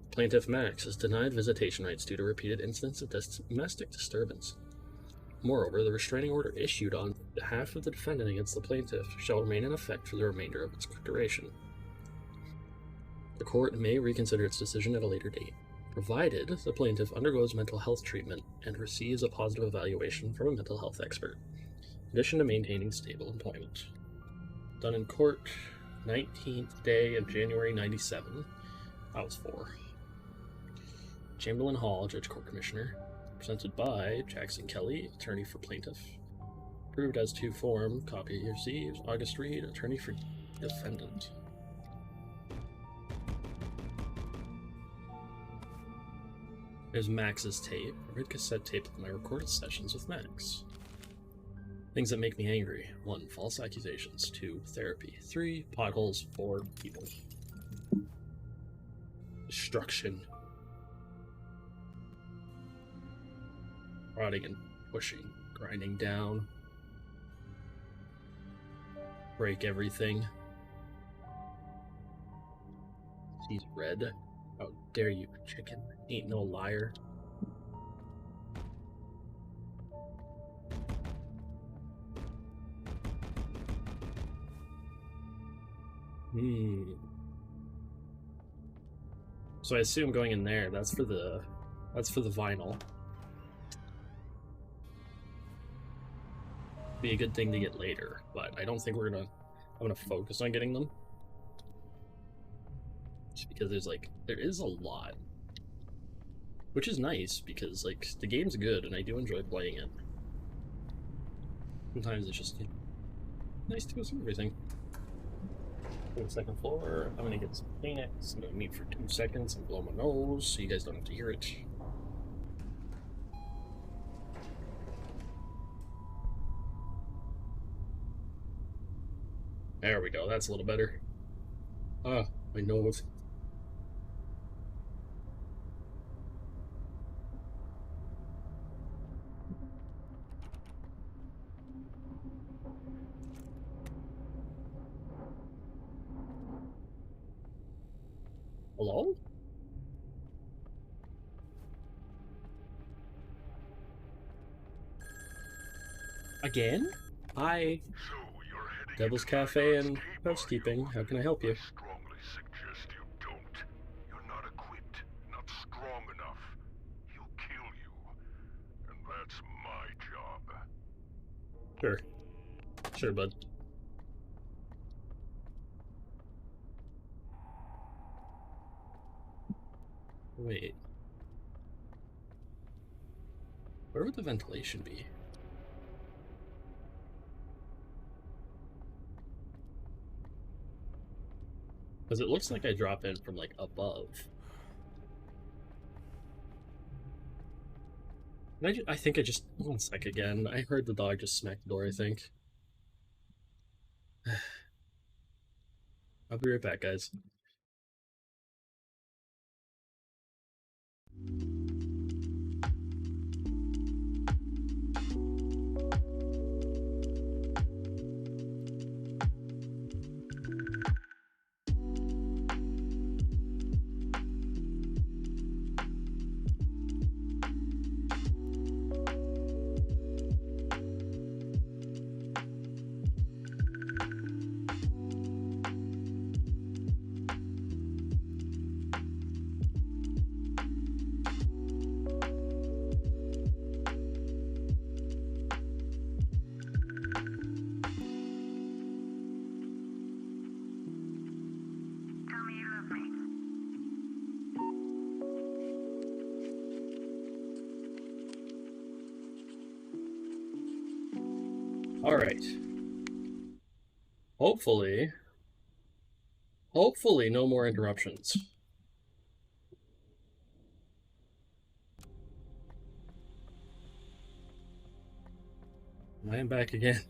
Plaintiff Max is denied visitation rights due to repeated incidents of domestic disturbance. Moreover, the restraining order issued on behalf of the defendant against the plaintiff shall remain in effect for the remainder of its duration. The court may reconsider its decision at a later date, provided the plaintiff undergoes mental health treatment and receives a positive evaluation from a mental health expert, in addition to maintaining stable employment. Done in court, 19th day of January 97. I was 4. Chamberlain Hall, Judge Court Commissioner. Presented by Jackson Kelly, attorney for plaintiff. Approved as to form. Copy received. August Reed, attorney for defendant. There's Max's tape. A red cassette tape of my recorded sessions with Max. Things that make me angry. 1. False accusations. 2. Therapy. 3. Potholes. 4. People. Destruction. prodding and pushing, grinding down. Break everything. He's red. How dare you, chicken? Ain't no liar. So I assume going in there, that's for the vinyl. Be a good thing to get later, but I don't think I'm gonna focus on getting them. Just because there is a lot. Which is nice because the game's good and I do enjoy playing it. Sometimes it's just nice to go through everything. On the second floor, I'm gonna get some Kleenex. I'm gonna mute for 2 seconds and blow my nose so you guys don't have to hear it. There we go, that's a little better. Ah, my nose. Hello? Again? Hi. So you're heading Devil's into that Cafe and escape, are you? housekeeping. How can I help you? I strongly suggest you don't. You're not equipped, not strong enough. He'll kill you. And that's my job. Sure. Sure, bud. Wait. Where would the ventilation be? Because it looks like I drop in from above. And I think I just... 1 sec again. I heard the dog just smack the door, I think. I'll be right back, guys. Alright. Hopefully no more interruptions. I am back again.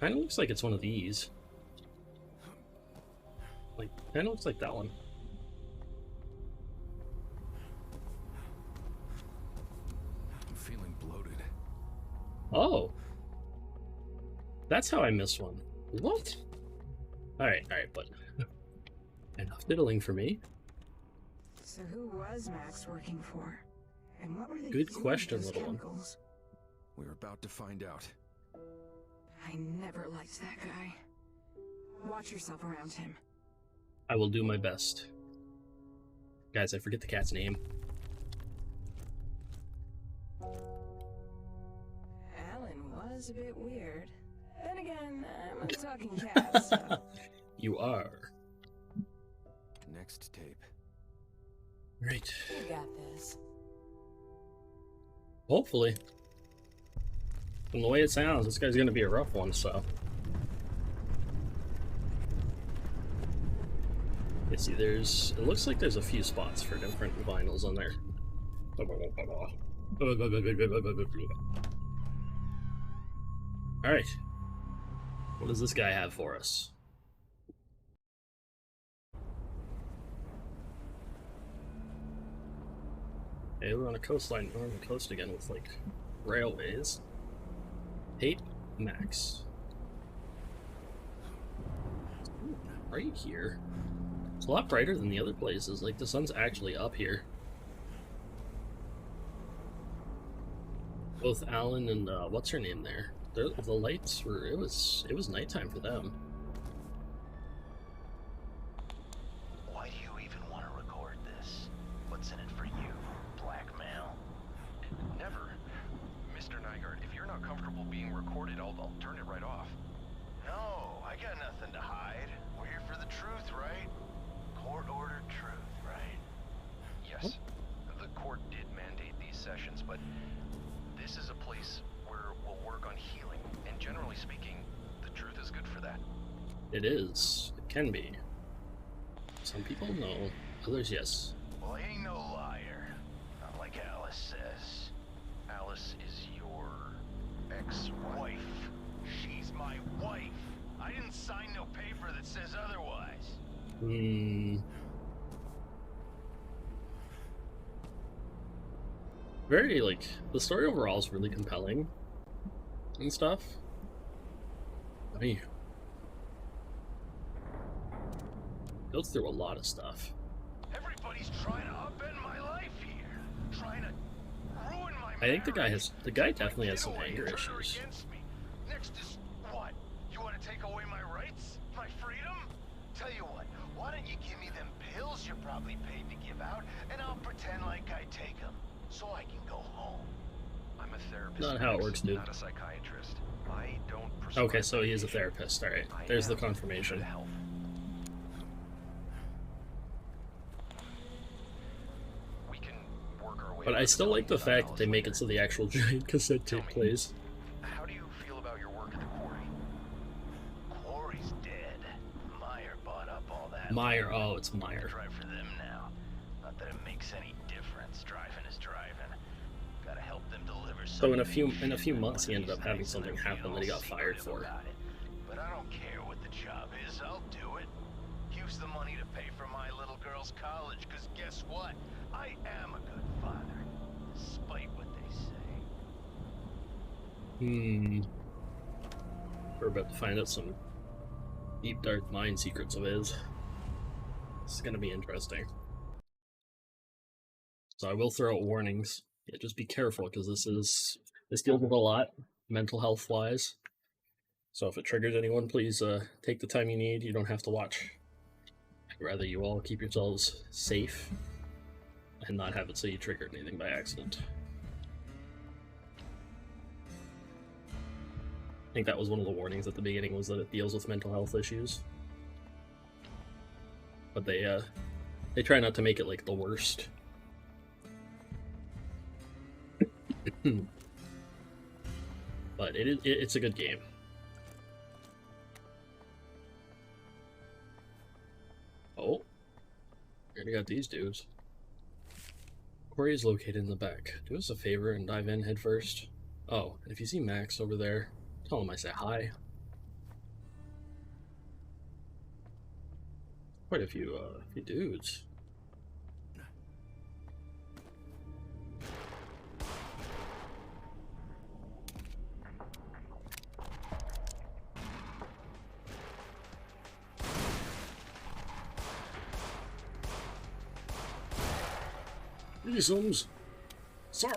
Kinda looks like it's one of these. Kinda looks like that one. Oh. That's how I miss one. What? Alright, but enough diddling for me. So who was Max working for? And what were they Good doing question, with those little one. chemicals? We're about to find out. I never liked that guy. Watch yourself around him. I will do my best. Guys, I forget the cat's name. Alan was a bit weird. Then again, I'm a talking cat, so... You are. Next tape. Right. You got this. Hopefully. From the way it sounds, this guy's gonna be a rough one, so. You see, it looks like there's a few spots for different vinyls on there. Alright. What does this guy have for us? Hey, we're on a coastline, we're on the coast again with, like, railways. Hate Max. Ooh, right here. It's a lot brighter than the other places, like, the sun's actually up here. Both Alan and, what's her name there? The lights were, it was nighttime for them. Why do you even want to record this? What's in it for you? Blackmail? Never. Mr. Nygaard, if you're not comfortable being recorded, I'll turn it right off. No, I got nothing to hide. We're here for the truth, right? Court-ordered truth, right? Yes. The court did mandate these sessions, but this is a place where we'll work on healing, and generally speaking, the truth is good for that. It is. It can be. Some people no, others yes. Well, I ain't no liar. Not like Alice says. Alice is your Ex-wife. She's my wife. I didn't sign no paper that says otherwise. Very, like, the story overall is really compelling and stuff. I mean, goes through a lot of stuff. Everybody's trying to upend my life here. Trying to ruin my I think the marriage. guy definitely has Get some away, anger turn her issues. against me. Next is what? You want to take away my rights? My freedom? Tell you what, why don't you give me them pills you're probably paid to give out, and I'll pretend like I take them, so I can go home. I'm a therapist. Not how it Max, works, dude. Not a psychiatrist. I don't prescribe Okay, so he is a medication. therapist. Alright, I there's the am confirmation. good health. We can work our way But I through still like the million fact that they dollars make later. it so the actual giant cassette Tell tape me. plays. How do you feel about your work at the quarry? Quarry's dead. Meyer bought up all that. Meyer, oh, it's I Meyer. drive for them now. Not that it makes any difference. Driving is driving. Gotta help them deliver. So in a few something months he ended up having nice, something and I happen feel that he got all fired secretive for. about it. But I don't care what the job is. I'll do it. Use the money to pay for my little girl's college. Cause guess what? I am a good father, despite what they say. We're about to find out some deep dark mind secrets of his. This is gonna be interesting. So I will throw out warnings. Yeah, just be careful because this deals with a lot, mental health wise. So if it triggers anyone, please take the time you need. You don't have to watch. I'd rather you all keep yourselves safe and not have it so you triggered anything by accident. I think that was one of the warnings at the beginning, was that it deals with mental health issues. But they try not to make it like the worst. But it's a good game. Oh, we already got these dudes. Quarry is located in the back. Do us a favor and dive in head first. Oh, and if you see Max over there, tell him I say hi. Quite a few dudes. Reasons. Sir.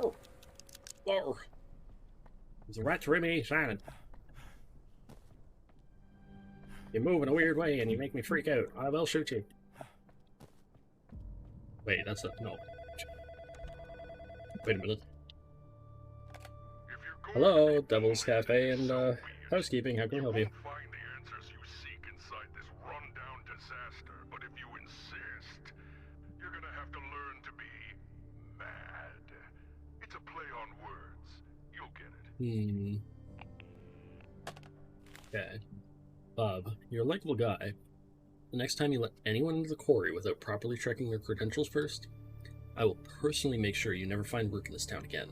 Sir. There's a rat Remy shining. You move in a weird way and you make me freak out. I will shoot you. Wait, that's a no. Wait a minute. Hello, Devil's Cafe and housekeeping. How can I help you? Find the answers you seek inside this rundown disaster, but if you insist, you're gonna have to learn to be mad. It's a play on words. You'll get it. Okay. Bob, you're a likable guy. The next time you let anyone into the quarry without properly checking their credentials first, I will personally make sure you never find work in this town again.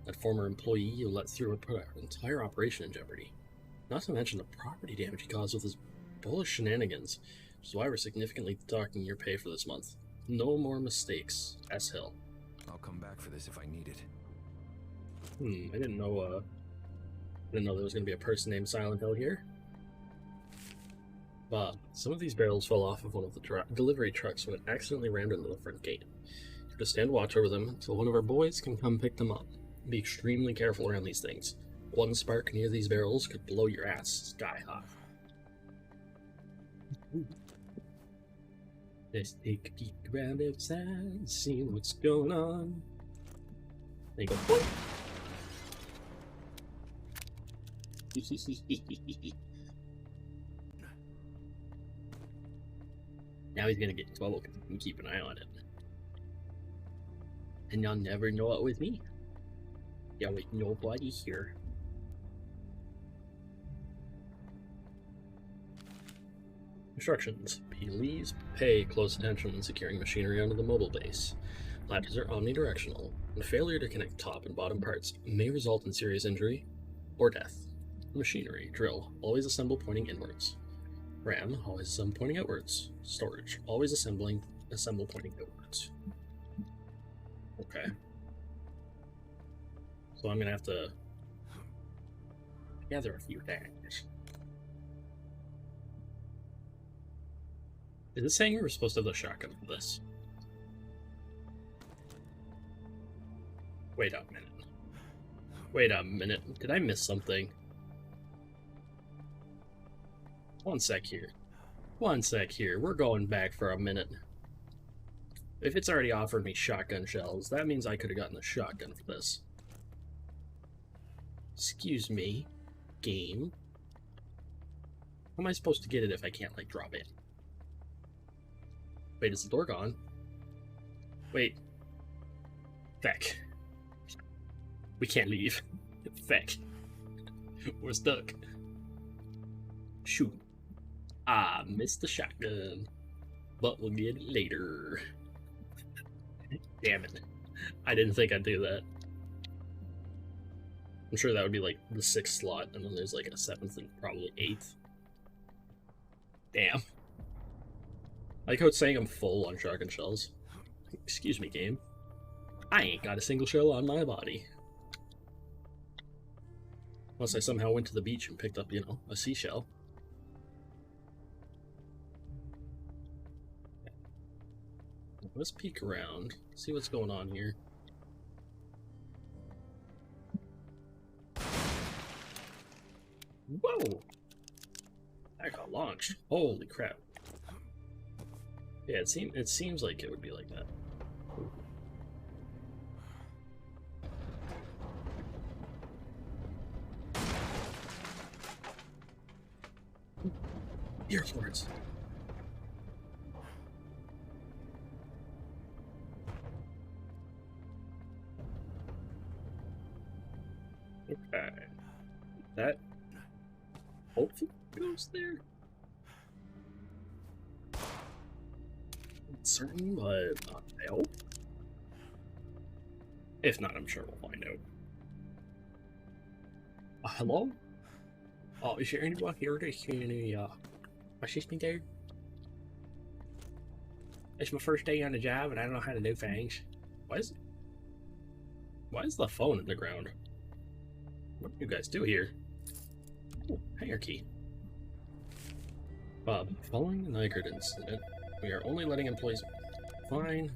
That former employee you let through would put our entire operation in jeopardy. Not to mention the property damage he caused with his bullish shenanigans, which is why we're significantly docking your pay for this month. No more mistakes. S. Hill. I'll come back for this if I need it. I didn't know there was gonna be a person named Silent Hill here. But some of these barrels fell off of one of the delivery trucks when it accidentally rammed into the front gate. You have to stand watch over them until one of our boys can come pick them up. Be extremely careful around these things. One spark near these barrels could blow your ass sky high. Let's take a peek around outside and see what's going on. There you go. Boop. Now he's gonna get in trouble because you can keep an eye on it. And you'll never know it was me. Yeah, with nobody here. Instructions. Please pay close attention when securing machinery onto the mobile base. Latches are omnidirectional, and failure to connect top and bottom parts may result in serious injury or death. Machinery. Drill. Always assemble pointing inwards. RAM. Always assemble pointing outwards. Storage. Always assemble pointing outwards. Okay. So I'm gonna have to gather a few things. Is this saying we're supposed to have the shotgun for this? Wait a minute. Wait a minute. Did I miss something? One sec here. One sec here. We're going back for a minute. If it's already offered me shotgun shells, that means I could have gotten the shotgun for this. Excuse me, game. How am I supposed to get it if I can't, like, drop it? Wait, is the door gone? Wait. Feck. We can't leave. Feck. We're stuck. Shoot. Ah, missed the shotgun. But we'll get it later. Damn it. I didn't think I'd do that. I'm sure that would be like the 6th slot, and then there's like a 7th and probably 8th. Damn. I like how it's saying I'm full on shotgun shells. Excuse me, game. I ain't got a single shell on my body. Unless I somehow went to the beach and picked up, you know, a seashell. Let's peek around, see what's going on here. Whoa! That got launched. Holy crap. Yeah, it seems like it would be like that. Dear lords. Okay. That hopefully goes there. Not certain, but I hope. If not, I'm sure we'll find out. Hello? Oh, is there anyone here that can assist me there? It's my first day on the job and I don't know how to do things. Why is the phone in the ground? What do you guys do here? Oh, hangar key. Bob, following the Nygaard incident, we are only letting employees... Fine.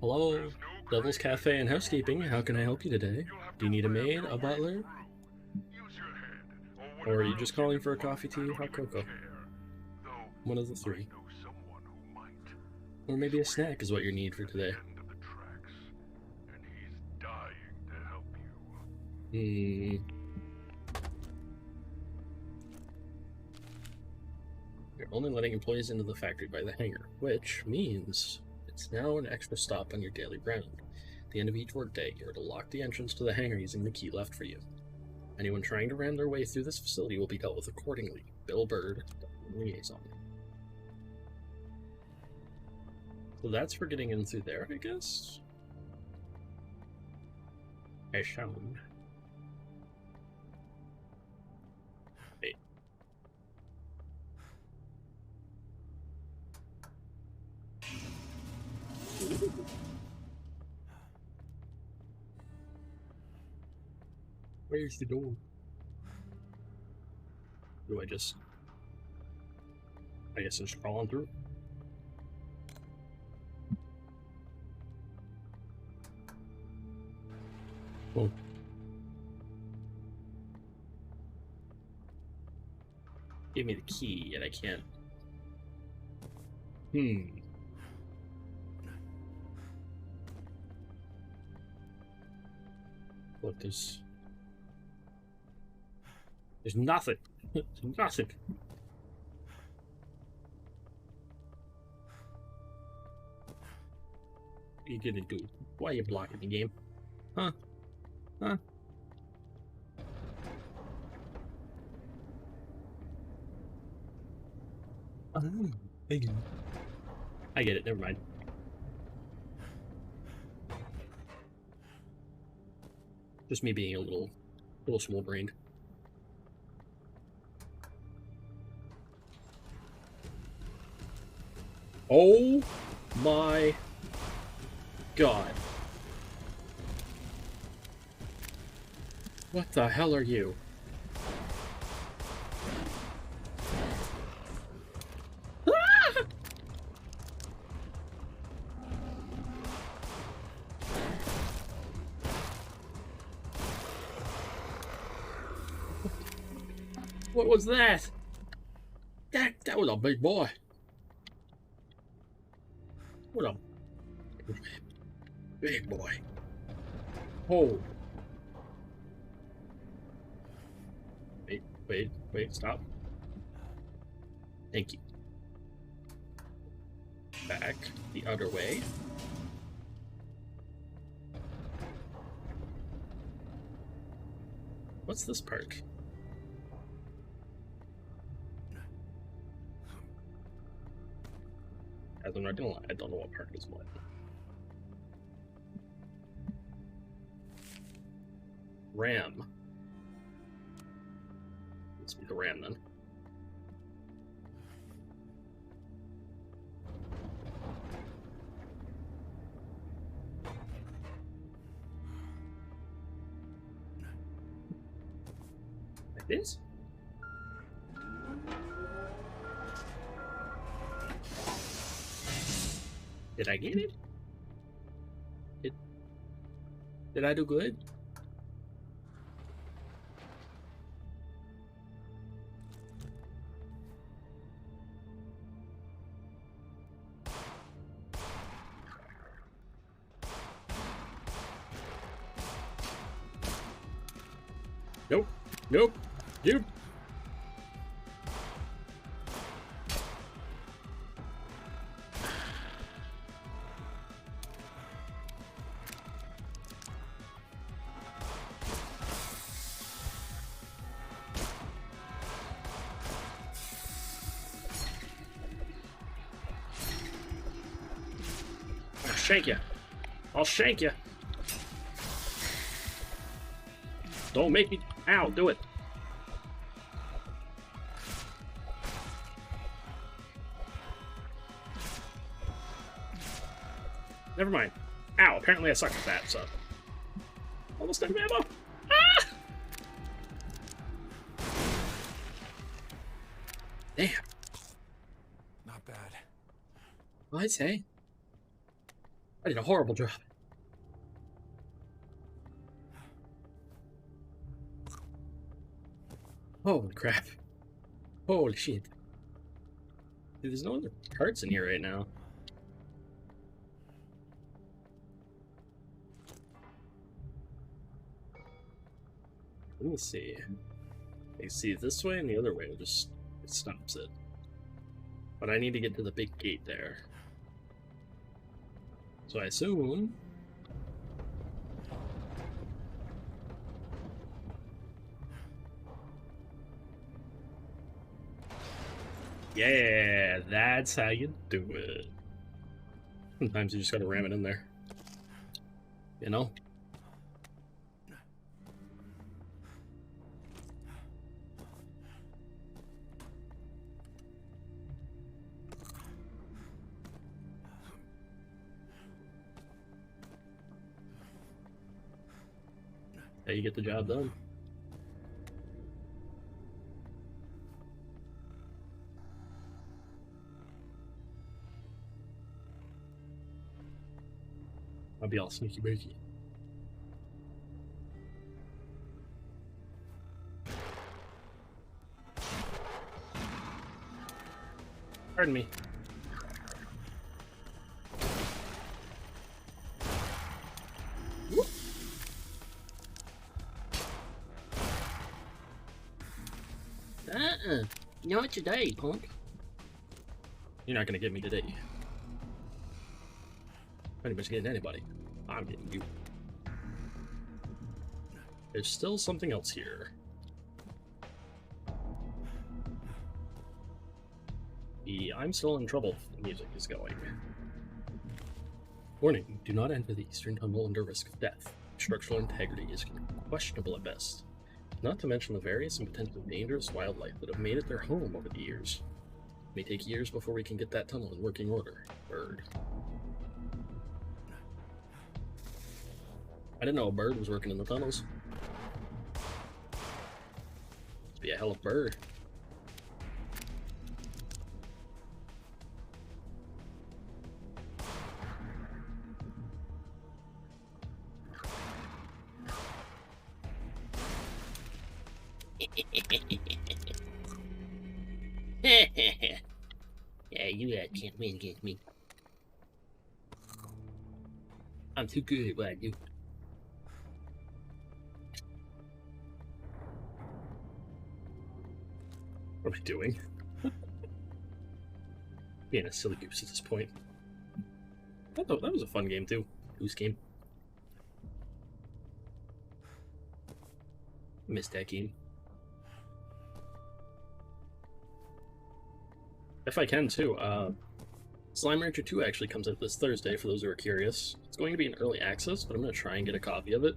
Hello? Devil's Cafe and Housekeeping, how can I help you today? Do you need a maid, a butler? Or are you just calling for a coffee, tea, hot cocoa? One of the three. Or maybe a snack is what you need for today. You're only letting employees into the factory by the hangar, which means it's now an extra stop on your daily round. At the end of each workday, you're to lock the entrance to the hangar using the key left for you. Anyone trying to ram their way through this facility will be dealt with accordingly. Bill Bird, Liaison. So that's for getting in through there, I guess? As shown. Wait. Where's the door? Do I just... I guess I'm just crawling through. Oh. Give me the key, and I can't. Look, there's nothing. There's nothing. What are you gonna do? Why are you blocking the game? Huh? Huh? I get it, never mind. Just me being a little small-brained. Oh my God. What the hell are you? Ah! What was that? That was a big boy. What a big boy. Oh. Wait, stop. Thank you. Back the other way. What's this perk? As I'm not gonna lie, I don't know what perk is what. Ram. Let's be the ram then. Like this? Did I get it? Did I do good? Nope. Nope. Nope. I'll shank you. I'll shank you. Don't make me. Ow, do it. Never mind. Ow, apparently I suck at that, so. Almost out of ammo. Ah! Damn. Not bad. Well, I'd say. I did a horrible job. Holy crap. Holy shit. Dude, there's no other parts in here right now. Let me see. I see this way and the other way, it stops it. But I need to get to the big gate there. So I assume... Yeah, that's how you do it. Sometimes you just gotta ram it in there. You know? How you get the job done. I'll be all sneaky beaky. Pardon me. Not today, punk. You're not gonna get me today. Pretty much getting anybody. I'm getting you. There's still something else here. The I'm still in trouble music is going. Warning, do not enter the Eastern Tunnel under risk of death. Structural integrity is questionable at best. Not to mention the various and potentially dangerous wildlife that have made it their home over the years. It may take years before we can get that tunnel in working order. Bird. I didn't know a bird was working in the tunnels. Must be a hell of a bird. Yeah, you can't win against me. I'm too good at what I do. What am I doing? Being a silly goose at this point. I thought that was a fun game too. Goose game. Missed that game. If I can too, Slime Rancher 2 actually comes out this Thursday for those who are curious. It's going to be in early access, but I'm going to try and get a copy of it.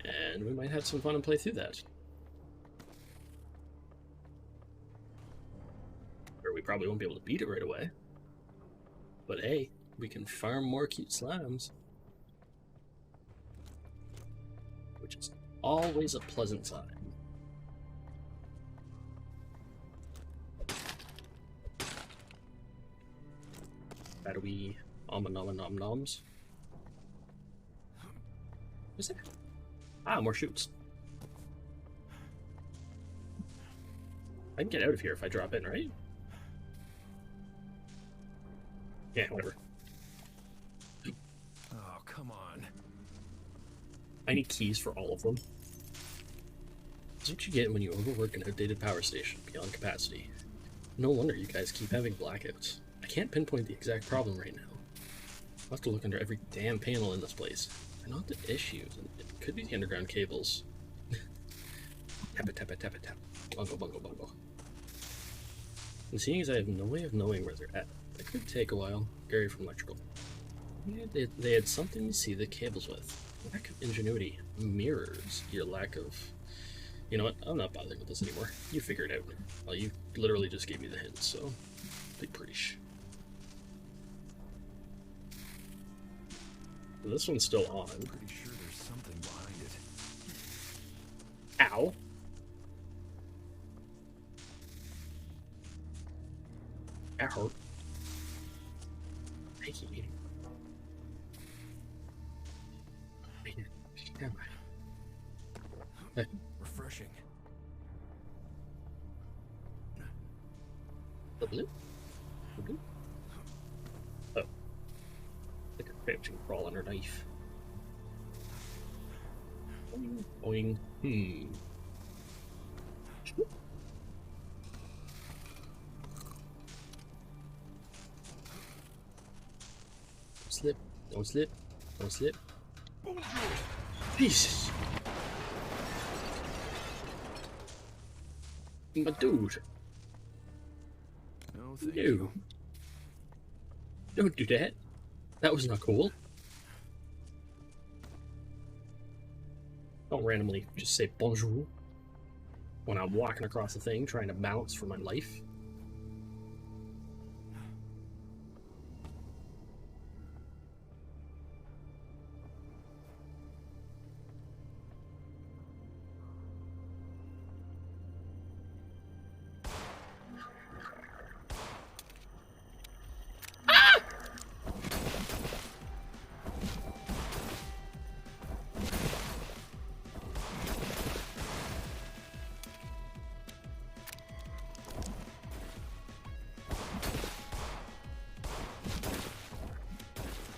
And we might have some fun and play through that. Or we probably won't be able to beat it right away. But hey, we can farm more cute slimes. Which is always a pleasant sign. How do we nom-noms? What's that? Ah, more shoots. I can get out of here if I drop in, right? Yeah, whatever. Oh, come on. I need keys for all of them. That's what you get when you overwork an outdated power station beyond capacity. No wonder you guys keep having blackouts. I can't pinpoint the exact problem right now. I'll have to look under every damn panel in this place. They're not the issues. It could be the underground cables. Tap it, tap it, tap it, tap. Bungo, bungo, bungo. And seeing as I have no way of knowing where they're at, that could take a while. Gary from Electrical. Yeah, they had something to see the cables with. Lack of ingenuity mirrors your lack of... You know what? I'm not bothering with this anymore. You figure it out. Well, you literally just gave me the hint, so... Big preach. This one's still on. I'm pretty sure there's something behind it. Ow. That hurt. I keep eating. Refreshing. The blue? The blue? Oh. Like a crouching crawl underneath. Boing. Boing. Slip. Don't slip. Don't slip. Jesus. But dude. No, thank You. you. Don't do that. That was not cool. Don't randomly just say bonjour when I'm walking across the thing trying to bounce for my life.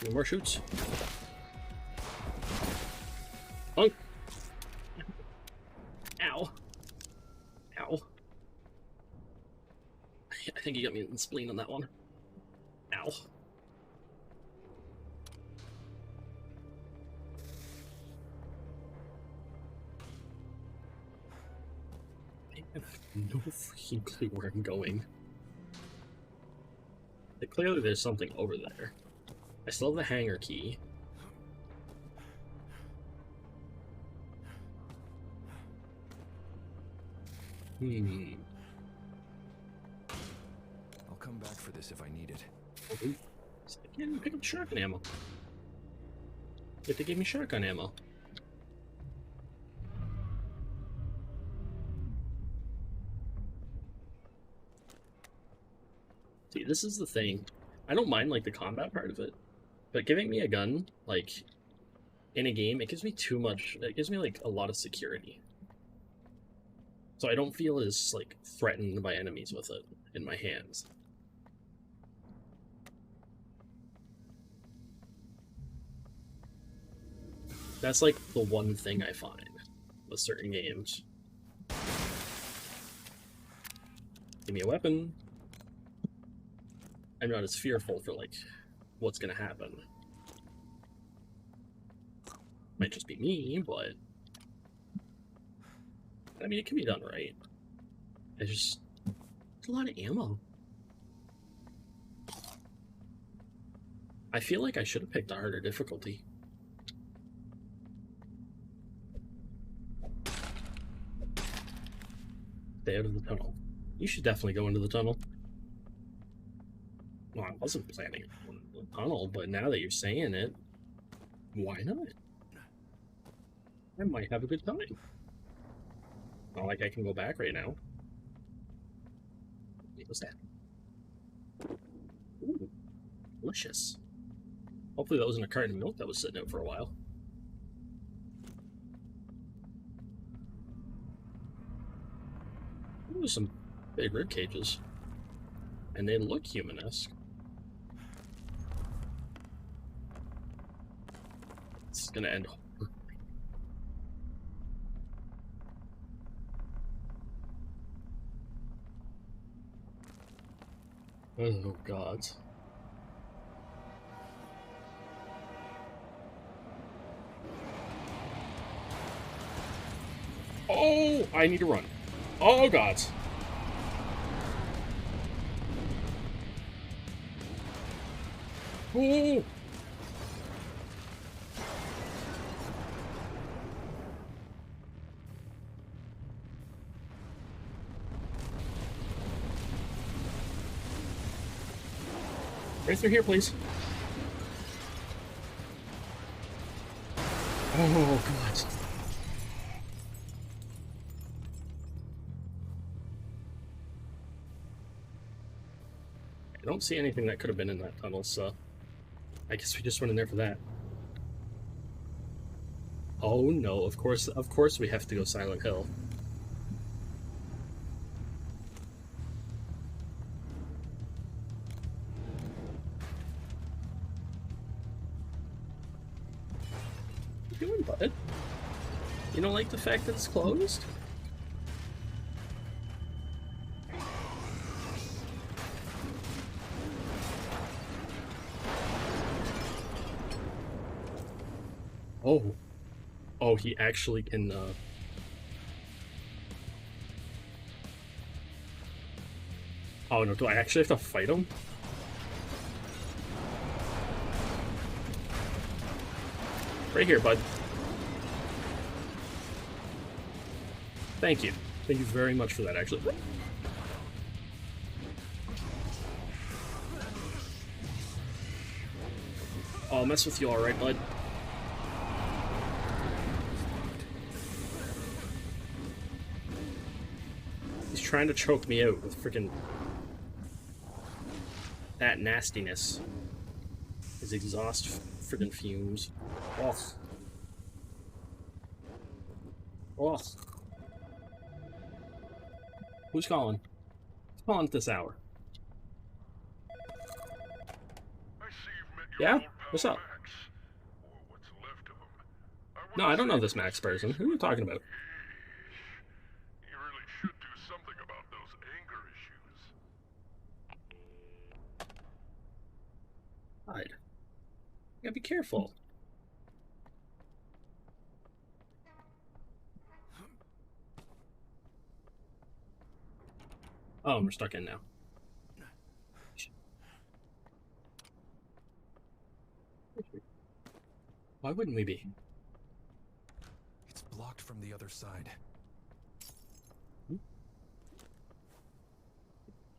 2 more shoots. Bunk. Ow. Ow. I think he got me in the spleen on that one. Ow. I have no freaking clue where I'm going. Like, clearly there's something over there. I still have the hangar key. I'll come back for this if I need it. I can't pick up shotgun ammo. Yet they gave me shotgun ammo. See, this is the thing. I don't mind, like, the combat part of it. But giving me a gun, like, in a game, it gives me too much. It gives me, like, a lot of security. So I don't feel as, like, threatened by enemies with it in my hands. That's, like, the one thing I find with certain games. Give me a weapon. I'm not as fearful for, like, what's gonna happen. Might just be me, but... I mean, it can be done right. It's a lot of ammo. I feel like I should have picked a harder difficulty. Stay out of the tunnel. You should definitely go into the tunnel. Well, I wasn't planning on the tunnel, but now that you're saying it, why not? I might have a good time. Not like I can go back right now. What's that? Ooh, delicious. Hopefully that wasn't a carton of milk that was sitting out for a while. Ooh, some big rib cages. And they look human-esque. This is gonna end horribly. Oh, God. Oh, I need to run. Oh, God. Oh. Right through here, please. Oh, God. I don't see anything that could have been in that tunnel, so I guess we just went in there for that. Oh no, of course we have to go Silent Hill. What are you doing, bud? You don't like the fact that it's closed? Oh. Oh, he actually can, Oh no, do I actually have to fight him? Right here, bud. Thank you. Thank you very much for that, actually. I'll mess with you alright, bud. He's trying to choke me out with freaking that nastiness. His exhaust freaking fumes. Oh. Oh. Who's calling? Who's calling at this hour? I see you've met your Yeah? old What's up? Max, or what's left of him. No, I don't know this Max person. Who are you talking about? You really should do something about those anger issues. Hide. You gotta be careful. Oh, we're stuck in now. Why wouldn't we be? It's blocked from the other side.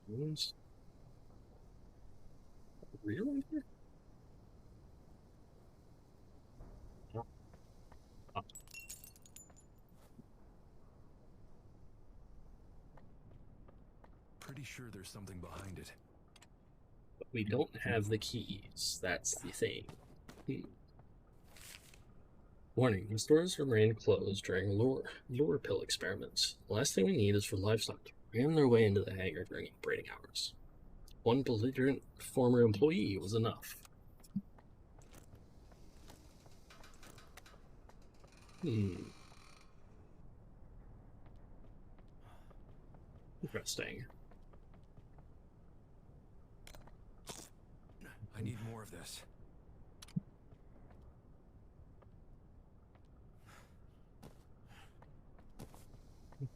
Rooms? Real in here? Oh. Oh. Pretty sure there's something behind it. But we don't have the keys. That's the thing. Warning, the stores remain closed during lure pill experiments. The last thing we need is for livestock to ram their way into the hangar during operating hours. One belligerent former employee was enough. Interesting. I need more of this.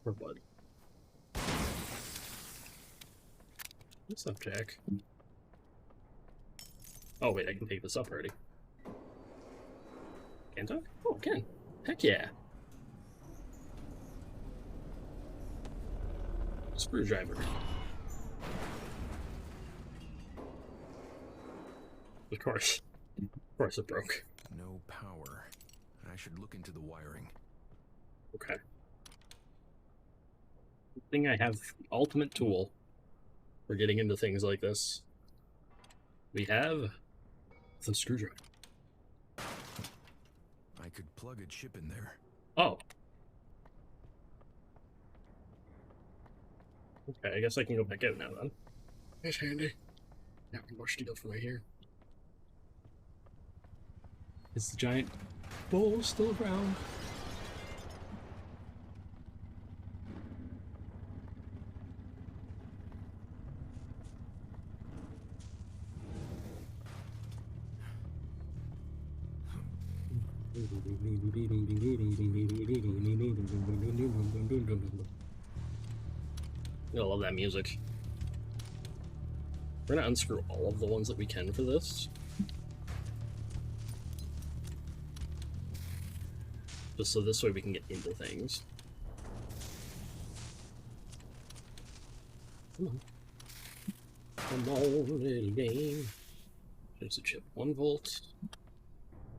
Poor bud. What's up, Jack? Oh wait, I can take this up already. Can't I? Oh, I can. Heck yeah. Screwdriver. Of course. Of course it broke. No power. I should look into the wiring. Okay. Good thing I have the ultimate tool for getting into things like this. We have the screwdriver. I could plug a chip in there. Oh. Okay, I guess I can go back out now then. That's handy. Now I can wash it up from right here. Is the giant bowl still around? I love that music. We're gonna unscrew all of the ones that we can for this. Just so this way we can get into things. Come on. Come on, little game. There's a chip. 1 volt.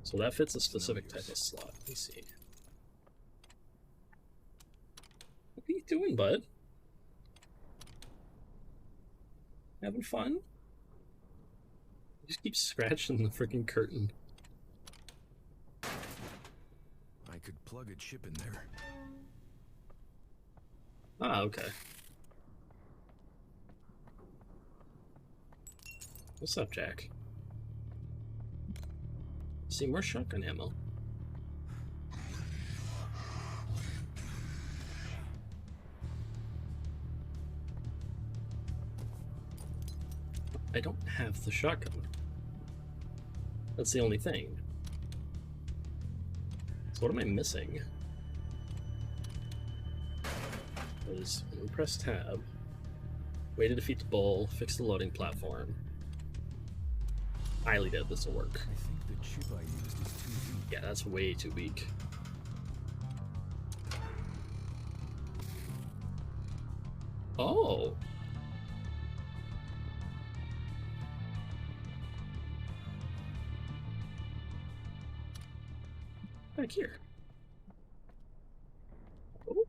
So that fits a specific type of slot. Let me see. What are you doing, bud? Having fun? You just keep scratching the freaking curtain. I could plug a chip in there. Ah, okay. What's up, Jack? See, more shotgun ammo. I don't have the shotgun. That's the only thing. So what am I missing? Is when we press tab, way to defeat the bull, fix the loading platform. Highly doubt this will work. I think the chip I used is too weak. Yeah, that's way too weak. Oh! Back here. Oh.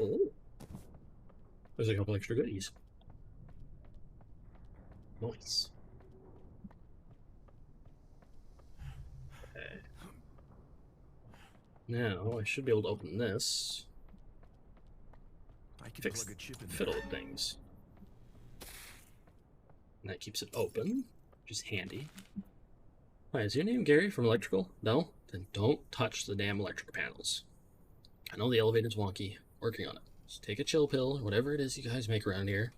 Oh. There's a couple extra goodies. Nice. Okay. Now I should be able to open this. I could Fix plug a chip in fiddle there. with things. And that keeps it open, which is handy. Hi, is your name Gary from electrical? No? Then don't touch the damn electric panels. I know the elevator's wonky. Working on it. Just take a chill pill, or whatever it is you guys make around here.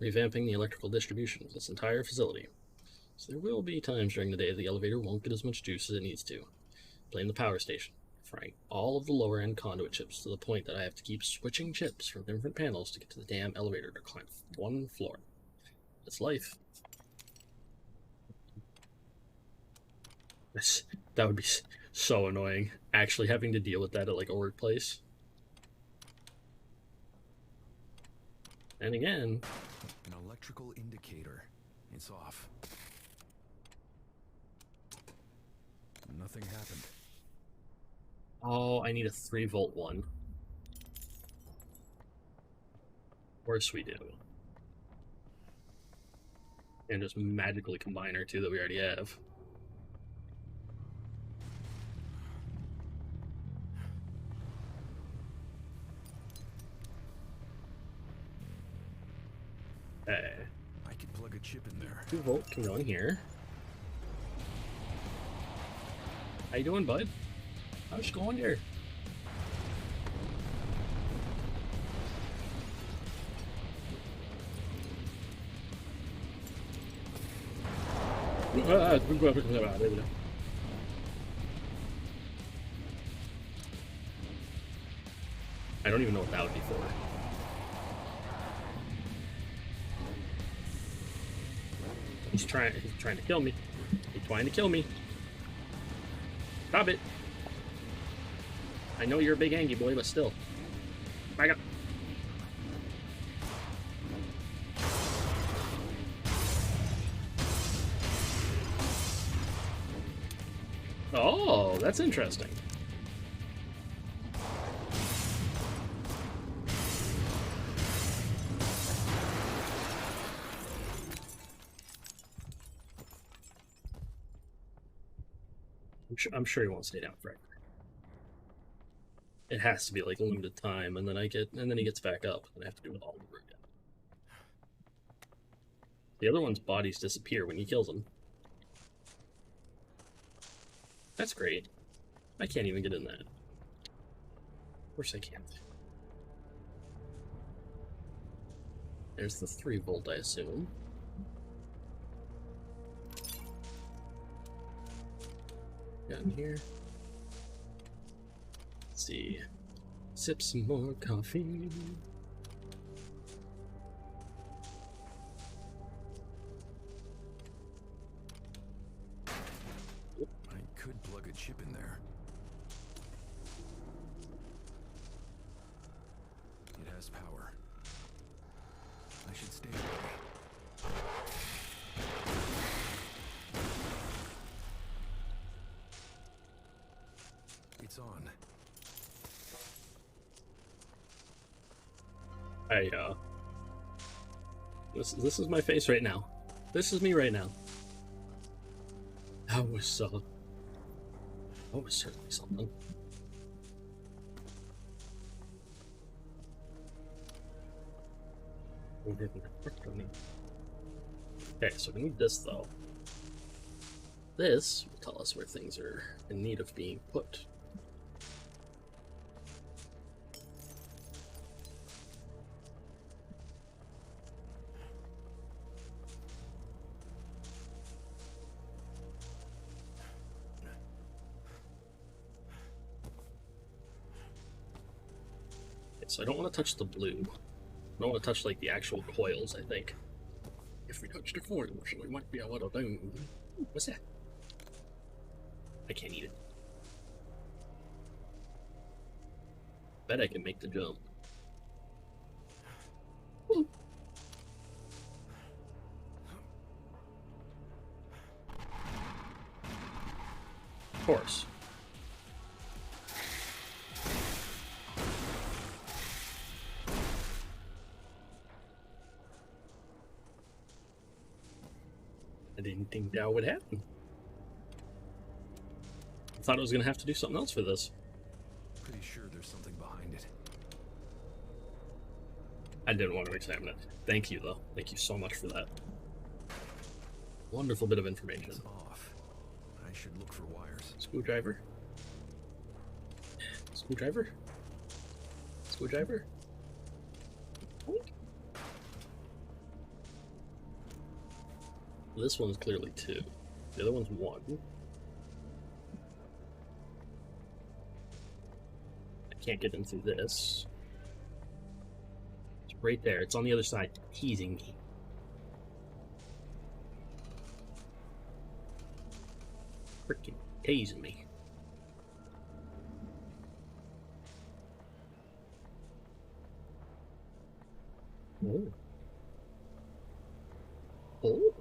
Revamping the electrical distribution of this entire facility. So there will be times during the day the elevator won't get as much juice as it needs to. Blame the power station. Frying all of the lower end conduit chips to the point that I have to keep switching chips from different panels to get to the damn elevator to climb one floor. It's life. That would be so annoying, actually having to deal with that at like a workplace. And again, An electrical indicator. It's off. Nothing happened. oh, I need a 3-volt one. Of course we do. And just magically combine our two that we already have. Okay. I could plug a chip in there. 2-volt can go in here. How you doing, bud? How's it going here? I don't even know what that would be for. He's trying to kill me. He's trying to kill me. Stop it. I know you're a big angry boy, but still. Back up. Oh, that's interesting. I'm sure he won't stay down forever. It has to be like a limited time, and then he gets back up, and I have to do it all over again. The other one's bodies disappear when he kills them. That's great. I can't even get in that. Of course I can't. There's the 3-volt, I assume. Got in here. Let's see. Sip some more coffee. I could plug a chip in there. It has power. I should stay away. It's on. This is my face right now. This is me right now. That was certainly something. Okay, so we need this though. This will tell us where things are in need of being put. So I don't want to touch the blue. I don't want to touch like the actual coils, I think. If we touch the coils, we might be able to do... What's that? I can't eat it. Bet I can make the jump. Woo. Of course. I didn't think that would happen. I thought I was going to have to do something else for this. Pretty sure there's something behind it. I didn't want to examine it. Thank you, though. Thank you so much for that. Wonderful bit of information. It's off. I should look for wires. Screwdriver. Screwdriver. Screwdriver. This one's clearly 2. The other one's 1. I can't get in through this. It's right there. It's on the other side, teasing me. Freaking teasing me. Oh. Oh.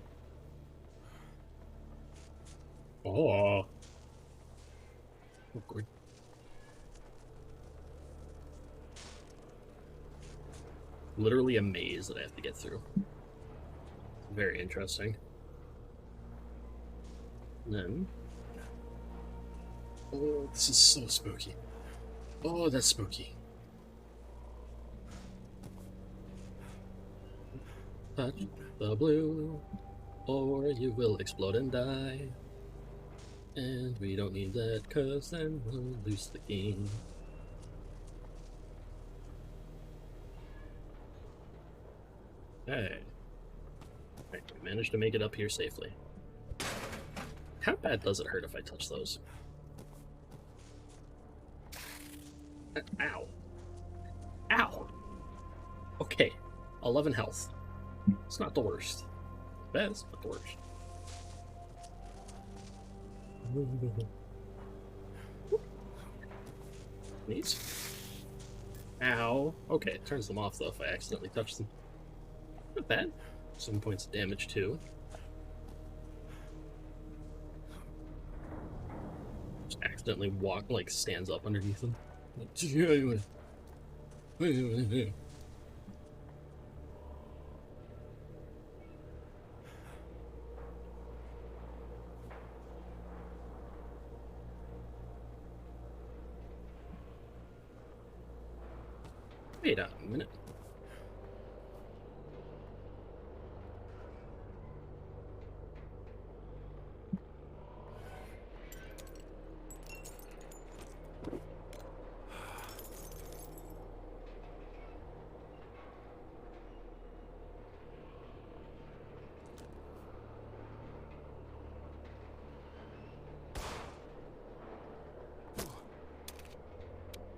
Oh. Awkward. Literally a maze that I have to get through. Very interesting. And then... Oh, this is so spooky. Oh, that's spooky. Touch the blue, or you will explode and die. And we don't need that, cause then we'll lose the game. Hey. Right, we managed to make it up here safely. How bad does it hurt if I touch those? Ow. Ow! Okay, 11 health. It's not the worst. Best, but the worst. These? Ow. Okay, it turns them off though if I accidentally touch them. Not bad. 7 points of damage too. Just accidentally walk, like, stands up underneath them. Wait a minute.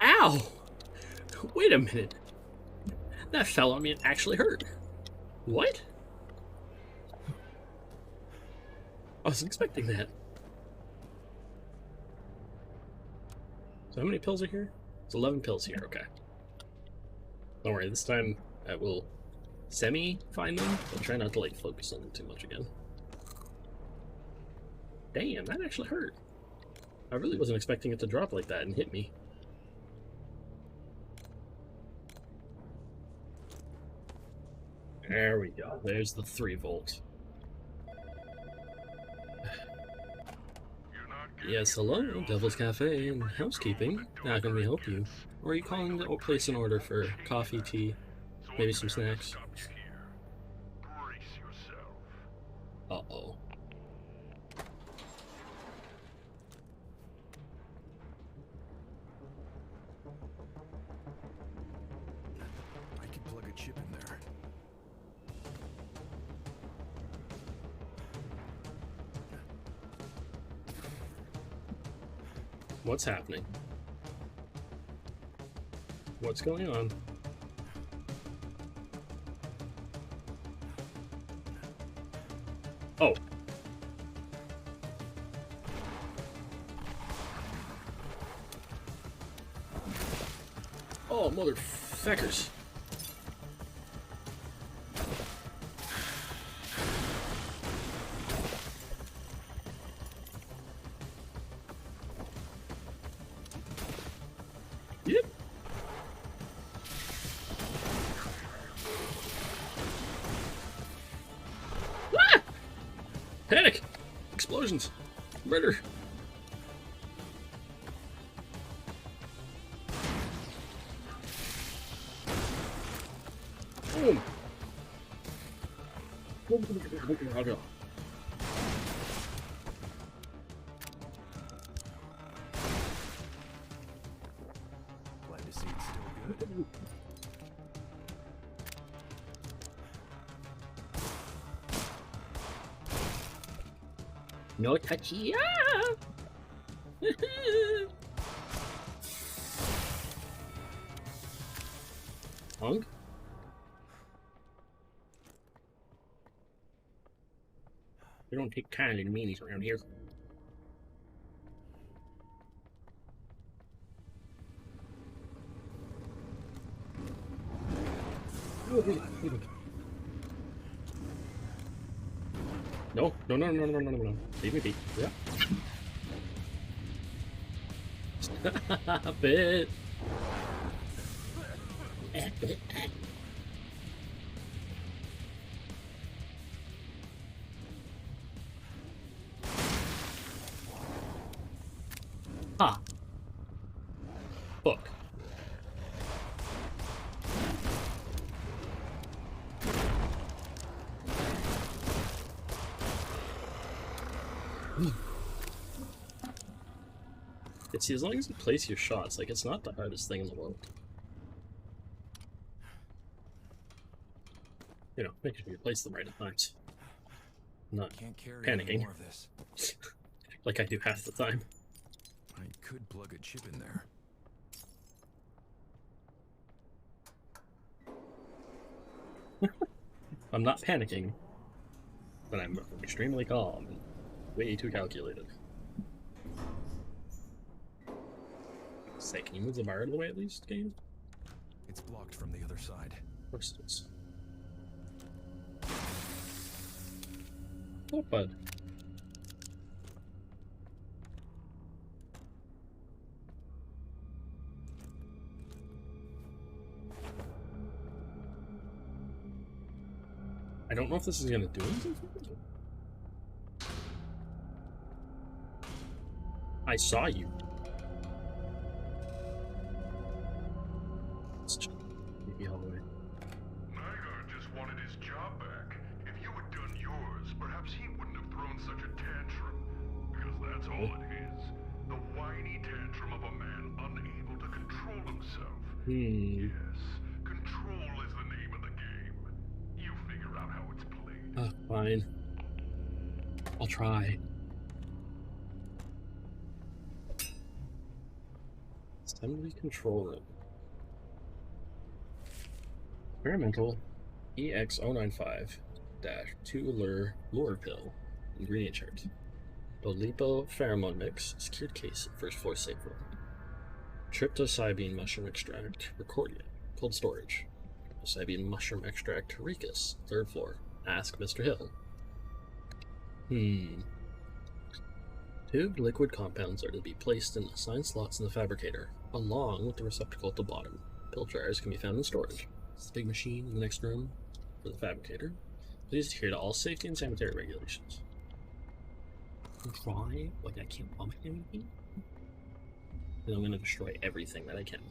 Ow! Wait a minute. That fell on me and actually hurt. What? I wasn't expecting that. So how many pills are here? It's 11 pills here, okay. Don't worry, this time I will semi-find them, but try not to, like, focus on them too much again. Damn, that actually hurt. I really wasn't expecting it to drop like that and hit me. There we go. There's the 3 volt. Yes, hello, Devil's Cafe and housekeeping. How can we help you? Or are you calling to place an order for coffee, tea, maybe some snacks? Uh-oh. I can plug a chip in there. What's happening? What's going on? Oh. Oh, motherfuckers. Yep. Ah! Panic! Explosions! Murder! Boom! No touchy. Punk? We don't take kindly to meanies around here. No, no, no, no, no, no, no, no. Leave me be. Yeah. Stop it. Ah. Book. See, as long as you place your shots, like, it's not the hardest thing in the world. You know, making sure you place them right at times. Not Can't carry any panicking. more of this. Like I do half the time. I could plug a chip in there. I'm not panicking, but I'm extremely calm and way too calculated. Say, can you move the bar out of the way at least, game? It's blocked from the other side. Of course it is. Oh, bud. I don't know if this is gonna do anything for me. I saw you. Let's check. Maybe all the way. Nygaard just wanted his job back. If you had done yours, perhaps he wouldn't have thrown such a tantrum. Because that's all it is. The whiny tantrum of a man unable to control himself. Yes, control is the name of the game. You figure out how it's played. Fine. I'll try. Assembly control room. Experimental EX095-2 lure pill. Ingredient chart. Dolipo pheromone mix. Secured case. First floor safe room. Tryptosibine mushroom extract. Recordia. Cold storage. Tryptosibine mushroom extract. Ricus. Third floor. Ask Mr. Hill. Tubed liquid compounds are to be placed in assigned slots in the fabricator, along with the receptacle at the bottom. Pill jars can be found in storage. It's the big machine in the next room for the fabricator. Please adhere to all safety and sanitary regulations. Try? Like I can't pump anything? Then I'm going to destroy everything that I can.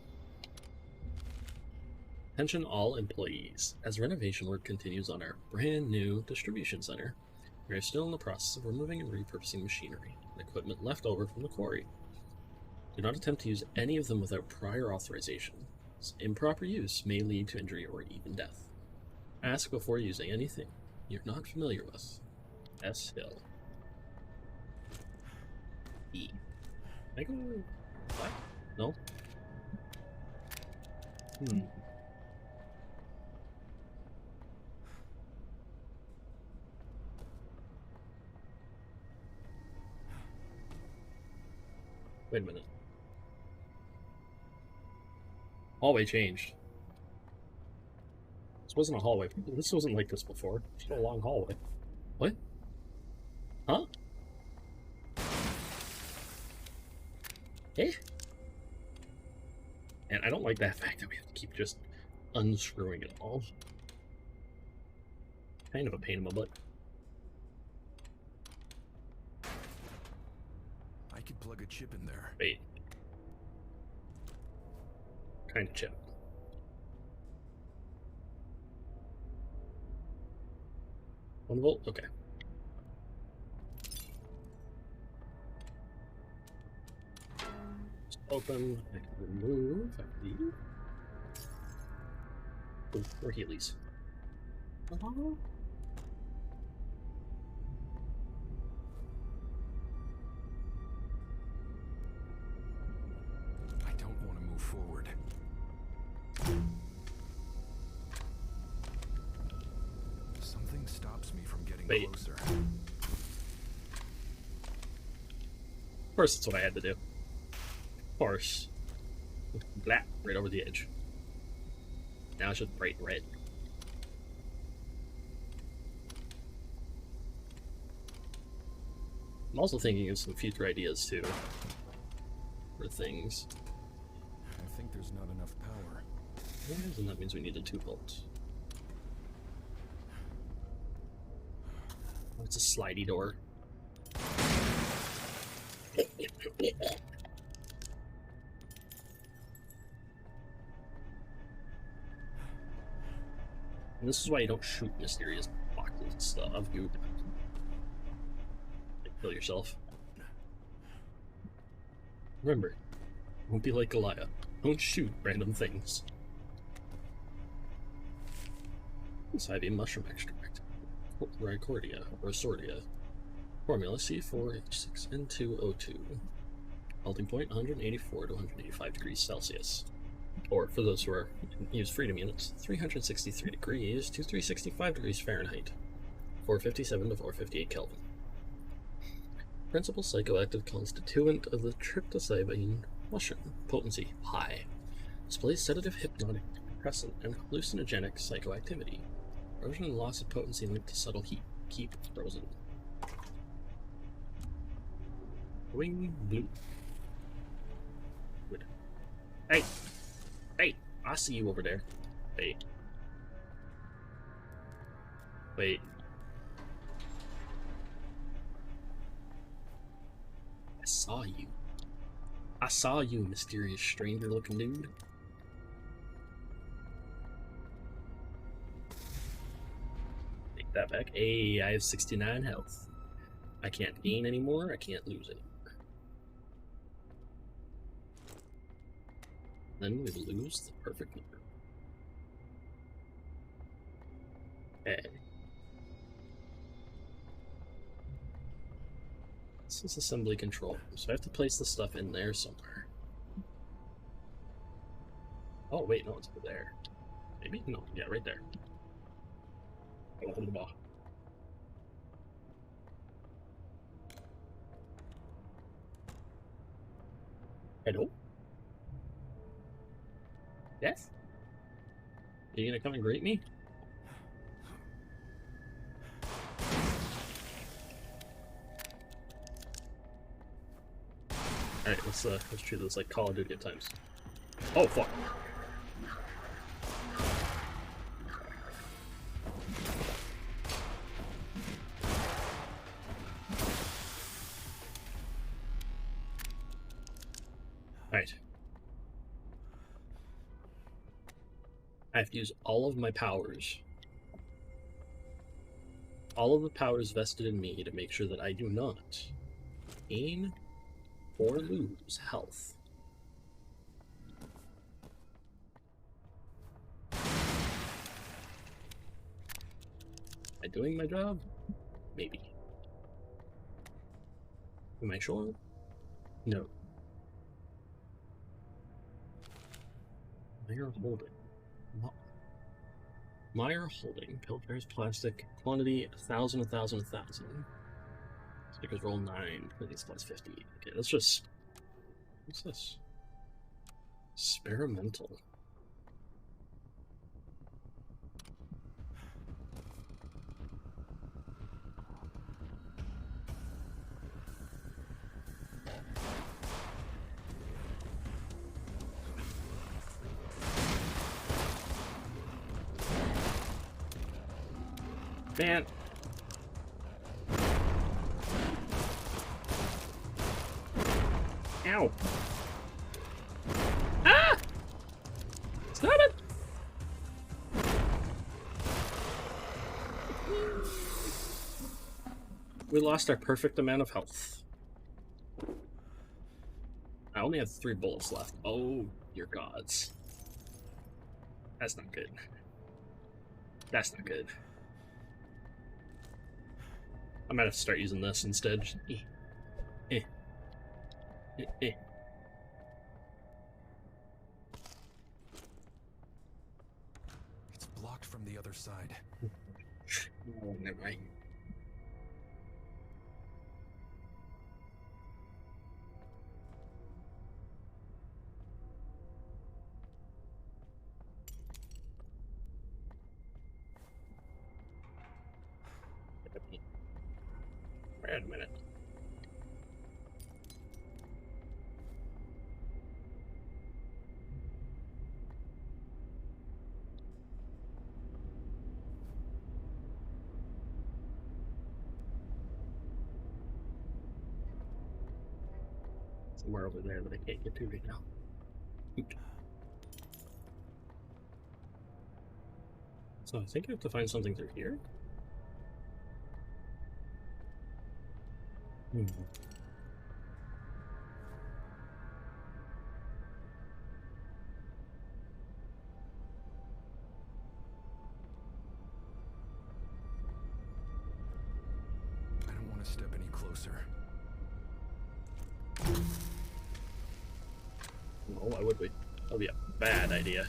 Attention all employees. As renovation work continues on our brand new distribution center, we are still in the process of removing and repurposing machinery and equipment left over from the quarry. Do not attempt to use any of them without prior authorization. Improper use may lead to injury or even death. Ask before using anything you're not familiar with. S. Hill. E. Can I go? What? No? Wait a minute. Hallway changed. This wasn't a hallway. This wasn't like this before. It's a long hallway. What? Huh? Eh? And I don't like that fact that we have to keep just unscrewing it all. Kind of a pain in my butt. I could plug a chip in there. Wait. Kind of chip. One volt? Okay. Just open. I can remove. I can leave. Ooh, we're Heelys. I don't want to move forward. Something stops me from getting closer. Of course, that's what I had to do. Of course. Black, right over the edge. Now it's just bright red. I'm also thinking of some future ideas too. For things. I think there's not enough power. And that means we need a 2 volt. Oh, it's a slidey door. And this is why you don't shoot mysterious boxes and stuff of goop. Kill yourself. Remember, don't be like Goliath. Don't shoot random things. This IV mushroom extract. Rhycordia or Sordia. Formula C4H6N2O2. Melting point 184 to 185 degrees Celsius. Or, for those who use freedom units, 363 degrees to 365 degrees Fahrenheit. 457 to 458 Kelvin. Principal psychoactive constituent of the tryptopsybe mushroom. Potency high. Displays sedative, hypnotic, depressant, and hallucinogenic psychoactivity. Erosion and loss of potency linked to subtle heat. Keep frozen. Wing blue. Good. Hey! Hey! I see you over there. Hey. Wait. I saw you. I saw you, mysterious stranger looking dude. Take that back. Hey, I have 69 health. I can't gain anymore, I can't lose anymore. Then we lose the perfect number. Okay. This is assembly control, so I have to place the stuff in there somewhere. Oh wait, no, it's over there. Maybe? No, yeah, right there. Oh, hold the ball. Hello? Yes? Are you gonna come and greet me? Alright, let's treat this like Call of Duty at times. Oh fuck. Alright. I have to use all of my powers. All of the powers vested in me to make sure that I do not gain or lose health. Am I doing my job? Maybe. Am I sure? No. Meyer Holding. Meyer Holding. Pilfer's plastic. Quantity 1,000, 1,000, 1,000. Stickers roll 9. Please plus 50. Okay, let's just. What's this? Experimental. Man. Ow. Ah! Stop it! We lost our perfect amount of health. I only have 3 bullets left. Oh, your gods. That's not good. That's not good. I might have to start using this instead. It's blocked from the other side. Oh, never mind. Wait a minute. Somewhere over there that I can't get to right now. Oop. So I think I have to find something through here. I don't want to step any closer. No, why would we? That'll be a bad idea.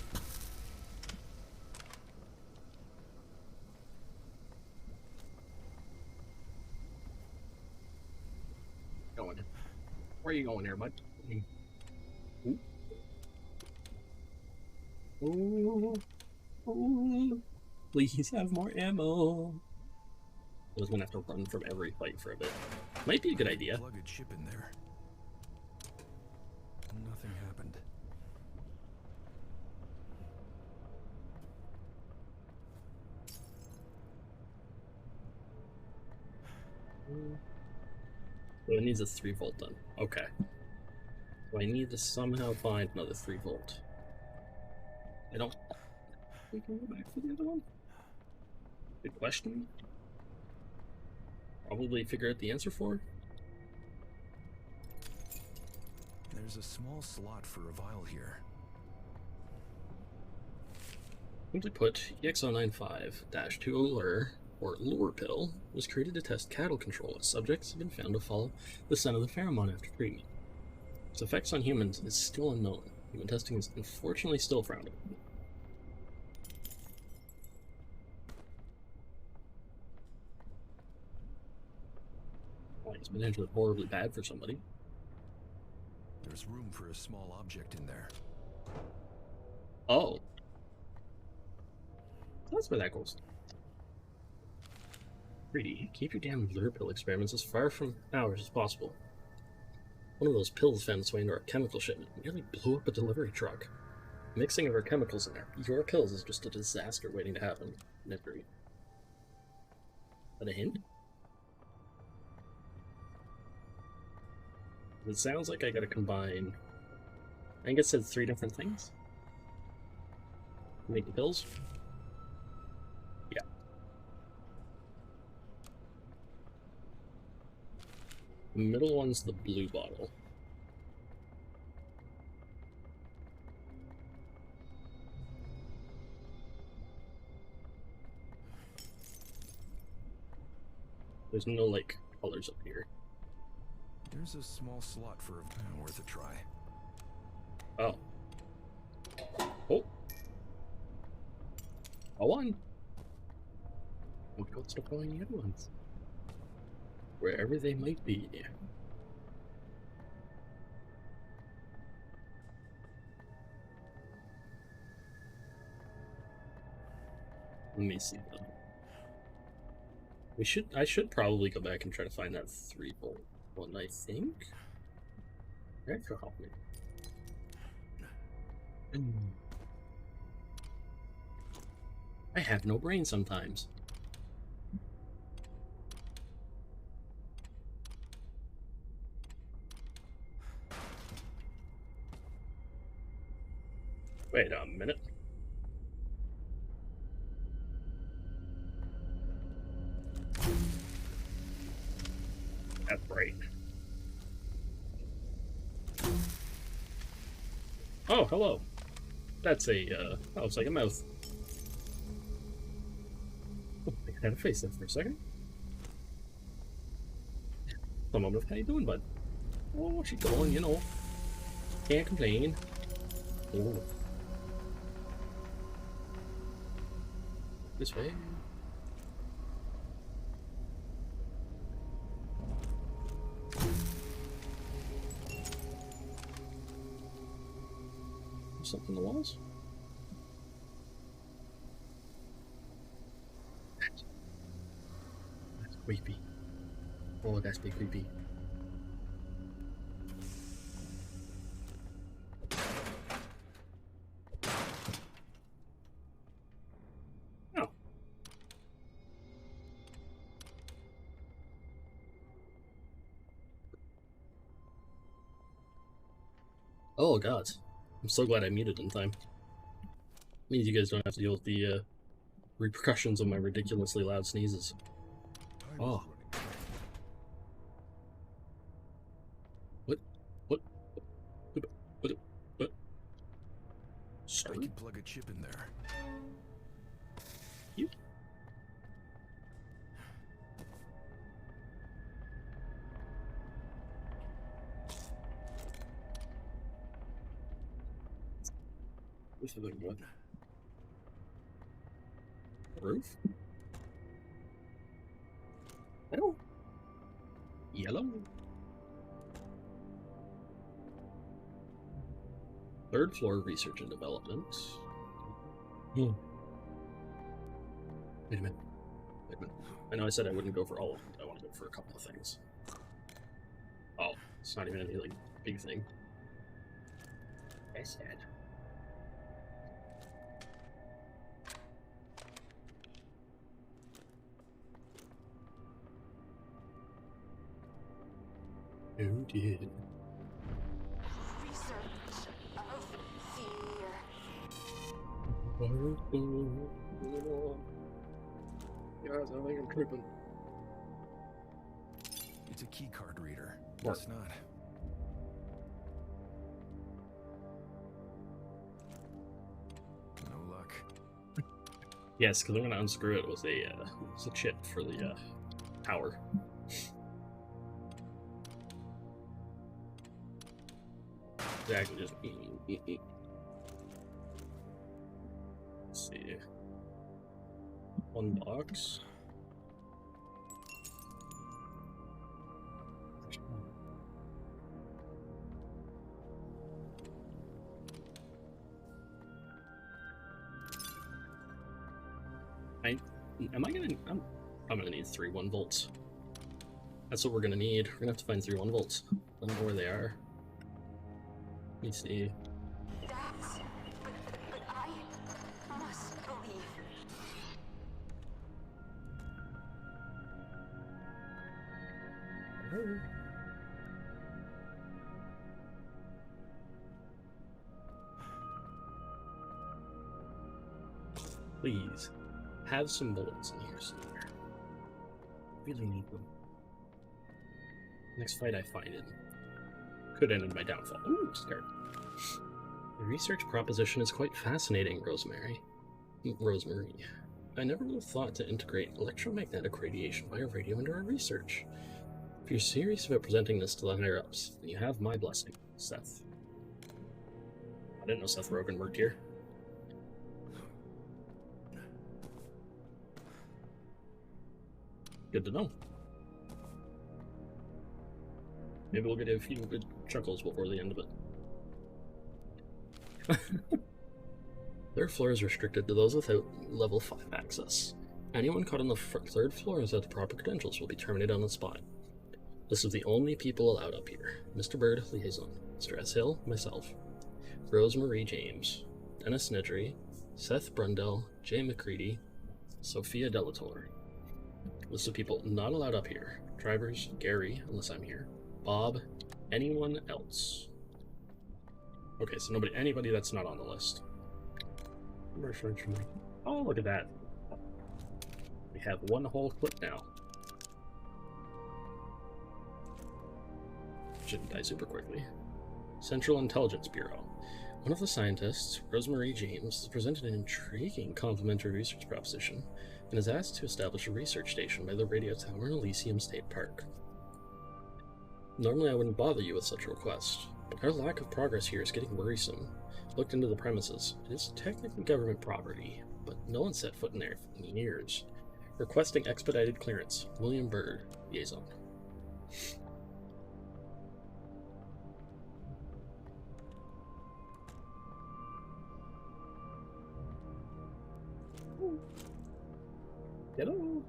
Going in. Where are you going there, bud? Ooh. Ooh. Ooh. Please have more ammo. I was gonna have to run from every fight for a bit. Might be a good idea. Plug a chip in there. Nothing happened. So it needs a 3-volt then. Okay. So I need to somehow find another 3-volt. I don't... We can go back for the other one? Good question. Probably figure out the answer for. There's a small slot for a vial here. Simply put, EX095-2 Allure, or lure pill, was created to test cattle control as subjects have been found to follow the scent of the pheromone after treatment. Its effects on humans is still unknown. Human testing is unfortunately still frowned upon. Well, it's potentially horribly bad for somebody. There's room for a small object in there. Oh. That's where that goes. 3D, keep your damn lure pill experiments as far from ours as possible. One of those pills found its way into our chemical shipment nearly blew up a delivery truck. Mixing of our chemicals in there, your pills is just a disaster waiting to happen. Never. Is that a hint? It sounds like I gotta combine... I think it said 3 different things. Make the pills? Yeah. The middle one's the blue bottle. There's no, like, colors up here. There's a small slot for a worth a try. Oh. Oh. A 1. What's the point in the other ones? Wherever they might be. Let me see though. I should probably go back and try to find that 3-volt one, I think. That could help me. I have no brain sometimes. Wait a minute. That's right. Oh, hello. That's a, that looks like a mouth. Had to face that for a second. The moment of how you doing, bud? Oh, she's going, you know. Can't complain. Oh. This way. Something in the walls? That's creepy. Oh, that's big creepy. Oh. Oh, God. I'm so glad I muted in time. Means you guys don't have to deal with the repercussions of my ridiculously loud sneezes. Oh. What? What? I Sorry? can plug a chip in there. You? This is like what? Roof? Oh. Yellow? Third floor research and development. Wait a minute. Wait a minute. I know I said I wouldn't go for all of them, but I want to go for a couple of things. Oh, it's not even any like big thing. That's sad. Who did? Research of fear. Guys, I think I'm tripping. It's a key card reader. What? It's not. No luck. Yes, because I'm gonna unscrew it with a chip for the power. Exactly, just Let's see. One box. I'm gonna need 3 1-volts. That's what we're gonna need. We're gonna have to find 3 1-volts. I don't know where they are. Let me see. That's... but I must believe. Please, have some bullets in here somewhere. Really need them. Next fight I find it could end in my downfall. Ooh, scared. The research proposition is quite fascinating, Rosemary. I never would have thought to integrate electromagnetic radiation via radio into our research. If you're serious about presenting this to the higher-ups, then you have my blessing, Seth. I didn't know Seth Rogen worked here. Good to know. Maybe we'll get a few good chuckles before the end of it. Third floor is restricted to those without level 5 access. Anyone caught on the third floor without the proper credentials will be terminated on the spot. This is the only people allowed up here. Mr. Bird, liaison. Mr. S. Hill, myself. Rosemary James. Dennis Nedry. Seth Brundell. Jay McCready. Sophia Delatorre. List of people not allowed up here. Drivers, Gary, unless I'm here. Bob, anyone else. Okay, so anybody that's not on the list. Oh, look at that. We have one whole clip now. Shouldn't die super quickly. Central Intelligence Bureau. One of the scientists, Rosemary James, has presented an intriguing complementary research proposition and is asked to establish a research station by the radio tower in Elysium State Park. Normally I wouldn't bother you with such a request, but our lack of progress here is getting worrisome. Looked into the premises. It is technically government property, but no one set foot in there in years. Requesting expedited clearance. William Byrd, liaison. Hello.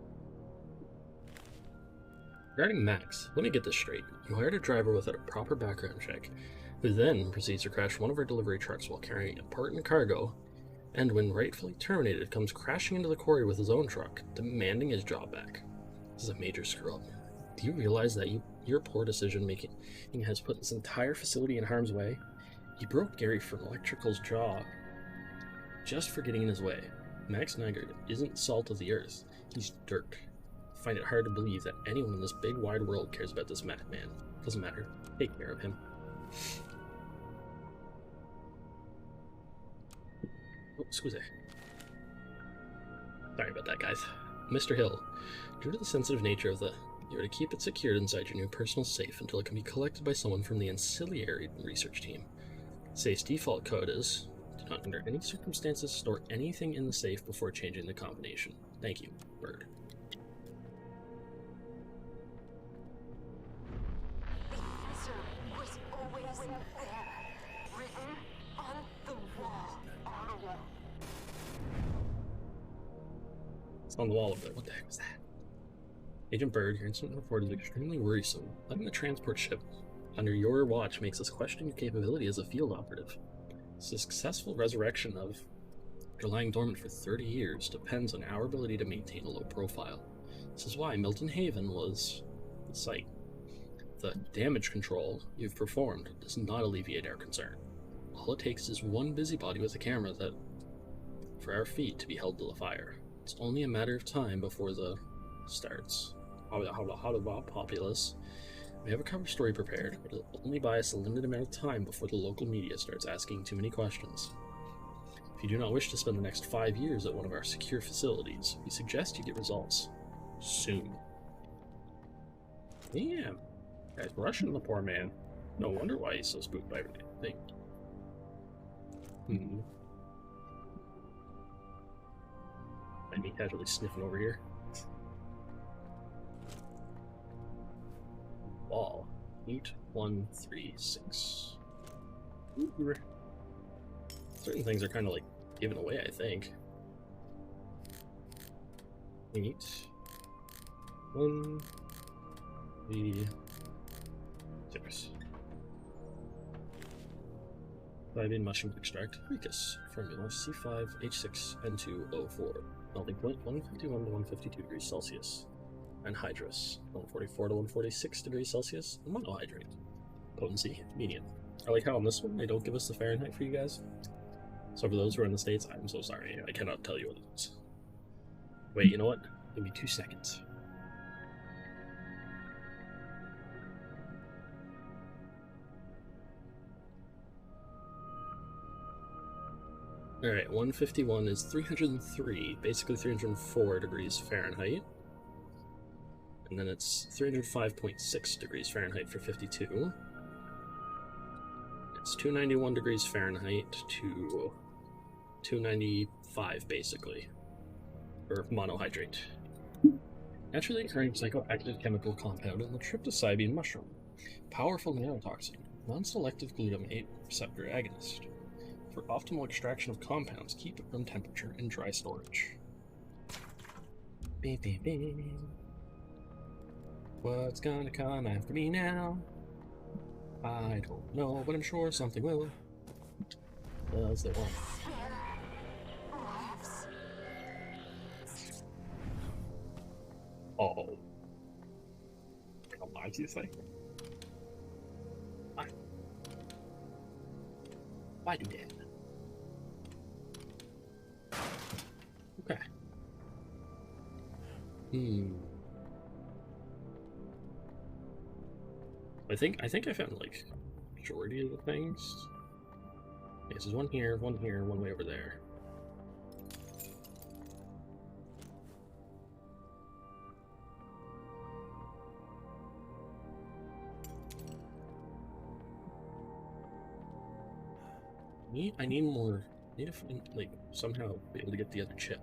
Regarding Max, let me get this straight. You hired a driver without a proper background check, who then proceeds to crash one of our delivery trucks while carrying important cargo, and when rightfully terminated, comes crashing into the quarry with his own truck, demanding his job back. This is a major screw-up. Do you realize that your poor decision-making has put this entire facility in harm's way? You broke Gary from Electrical's jaw just for getting in his way. Max Nygaard isn't salt of the earth. He's dirt. I find it hard to believe that anyone in this big wide world cares about this madman. Doesn't matter. Take care of him. Oh, excuse me. Sorry about that, guys. Mr. Hill, due to the sensitive nature of you are to keep it secured inside your new personal safe until it can be collected by someone from the ancillary research team. Safe's default code is, do not under any circumstances store anything in the safe before changing the combination. Thank you, Byrd. The answer was always there, written on the wall. On the wall. It's on the wall over there. What the heck was that? Agent Byrd, your incident report is extremely worrisome. Letting the transport ship under your watch makes us question your capability as a field operative. Successful resurrection of after lying dormant for 30 years depends on our ability to maintain a low profile. This is why Milton Haven was the site. The damage control you've performed does not alleviate our concern. All it takes is one busybody with a camera for our feet to be held to the fire. It's only a matter of time before the starts. How populace. We have a cover story prepared, but it'll only buy us a limited amount of time before the local media starts asking too many questions. If you do not wish to spend the next 5 years at one of our secure facilities, we suggest you get results soon. Damn, guy's rushing the poor man. No wonder why he's so spooked by everything. And me casually sniffing over here. Wall 8136. Certain things are kind of like given away, I think. 8136. Soybean mushroom extract, Ricus, formula C5H6N2O4, melting point 151 to 152 degrees Celsius. Anhydrous, 144 to 146 degrees Celsius, and monohydrate. Potency, medium. I like how on this one they don't give us the Fahrenheit for you guys. So for those who are in the States, I'm so sorry, I cannot tell you what it is. Wait, you know what? Give me 2 seconds. Alright, 151 is 303, basically 304 degrees Fahrenheit. And then it's 305.6 degrees Fahrenheit for 52. It's 291 degrees Fahrenheit to 295, basically, for monohydrate. Naturally occurring psychoactive chemical compound in the tryptopsybean mushroom. Powerful neurotoxin, non-selective glutamate receptor agonist. For optimal extraction of compounds, keep at room temperature in dry storage. Beep, beep, beep. What's gonna come after me now? I don't know, but I'm sure something will. Does they want? Oh. How much do you say? Why? Why do that? Okay. I think I found like majority of the things. Okay, so there's one here, one way over there. I need more. I need to find, like, somehow be able to get the other chip.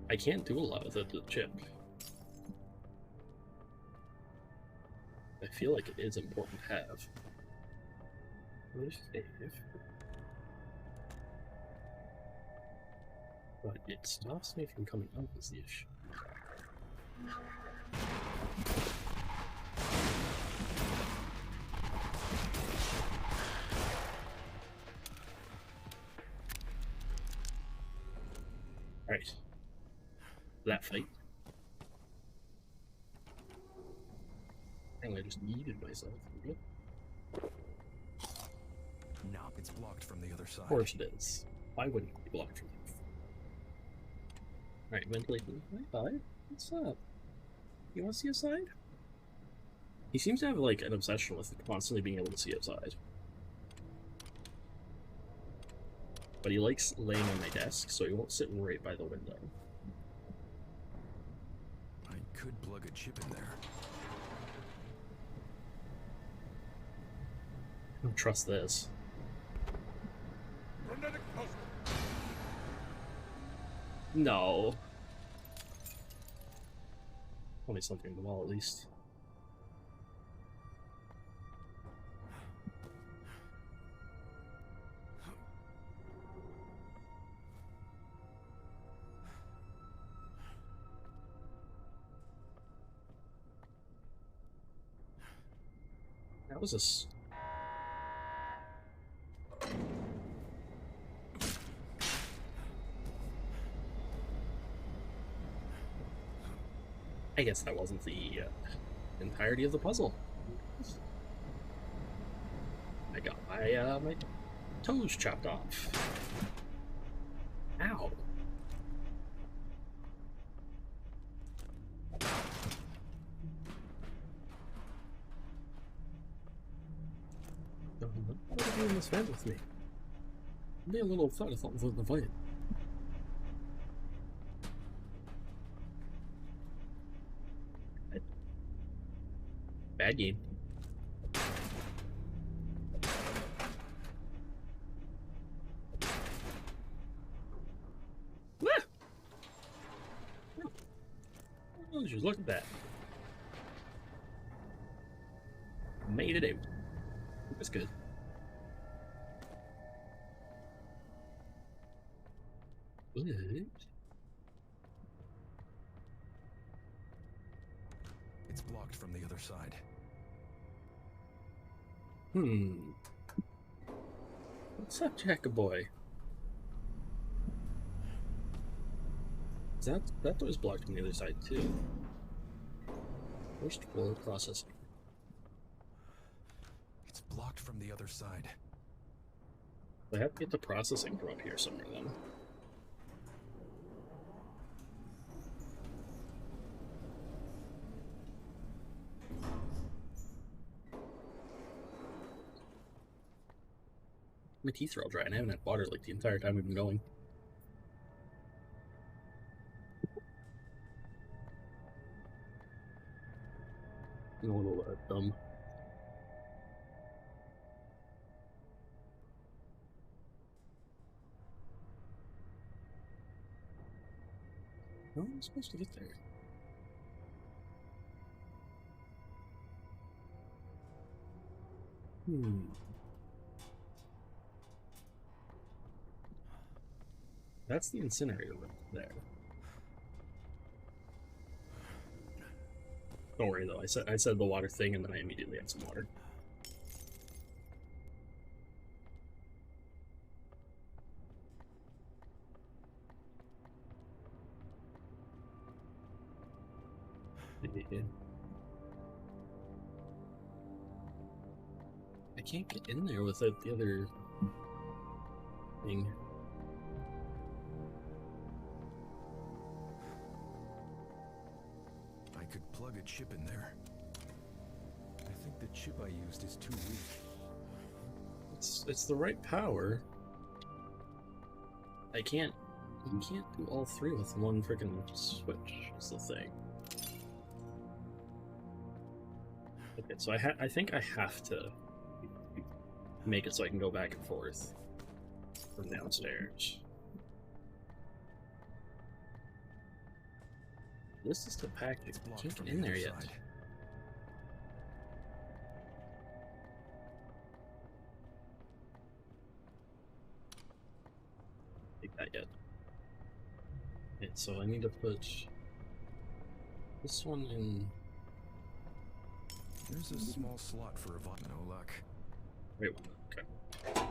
I can't do a lot with the chip. I feel like it is important to have. Where's Dave? But it stops me from coming up is the issue. Alright. That fight. I just yeeted myself. Nope, it's blocked from the other side. Of course it is. Why wouldn't it be blocked from you? Alright, ventilation. Hi, bud. What's up? You want to see outside? He seems to have, like, an obsession with constantly being able to see outside. But he likes laying on my desk, so he won't sit right by the window. I could plug a chip in there. I don't trust this. No. Tell me something on the wall, at least. That was a... I guess that wasn't the entirety of the puzzle. I got my toes chopped off. Ow. What are you doing this vent with me? I'd be a little upset if something wasn't invited. Bad game. Ah! Oh, just look at that. Made it out. That's good. What? It's blocked from the other side. What's up, Jackaboy? That door's blocked from the other side too. First floor processing. It's blocked from the other side. I have to get the processing from up here somewhere then. My teeth are all dry and I haven't had water like the entire time we've been going. I'm a little dumb. How am I supposed to get there? That's the incinerator right there. Don't worry though, I said the water thing and then I immediately had some water. I can't get in there without the other thing. I could plug a chip in there. I think the chip I used is too weak. Let's it's the right power. I can't. You can't do all three with one freaking switch. Is the thing. Okay, so I think I have to make it so I can go back and forth from downstairs. This is the package. It's I blocked can't from get the in there other yet. side. Take that yet. Okay, so I need to put this one in. There's a small slot for a no luck. Wait one. Okay.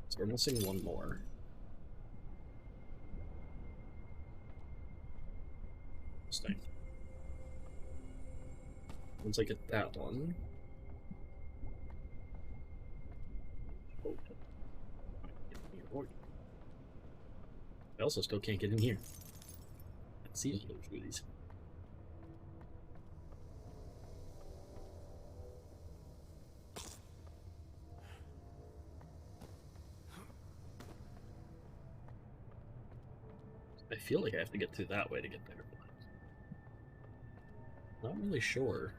So we're missing one more. Stay. Once I get that one. Oh. I also still can't get in here. Let's see all those goodies. I feel like I have to get through that way to get there. Not really sure.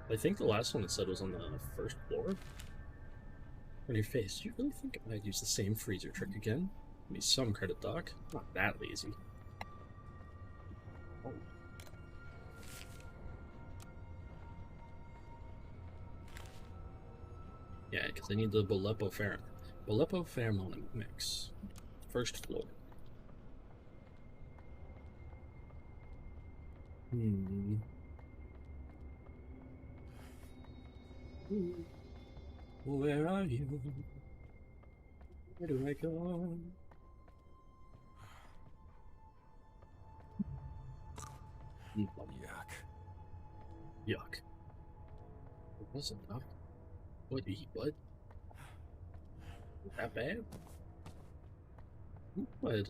I think the last one it said was on the first floor. On your face, do you really think I'd use the same freezer trick again? Give me some credit, Doc. I'm not that lazy. Oh. Yeah, because I need the Bolepo pheromone mix. First floor. Where are you? Where do I go? Yuck. Yuck. It wasn't enough. What? What? That bad? What?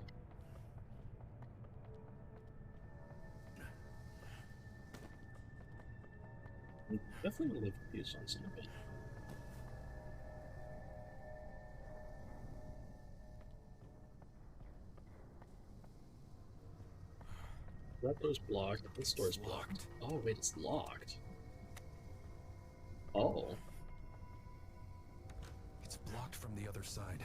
Definitely live confused on some of it. That door's blocked. This door's blocked. Oh wait, it's locked. Oh. It's blocked from the other side.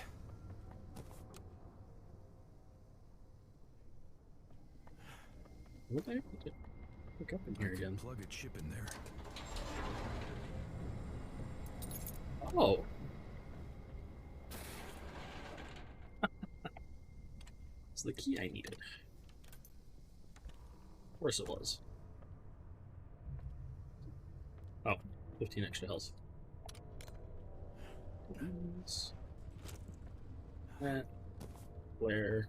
What the heck? Look up in here again. Plug a chip in there. Oh. It's the key I needed. Of course it was. Oh, 15 extra health. That. Where?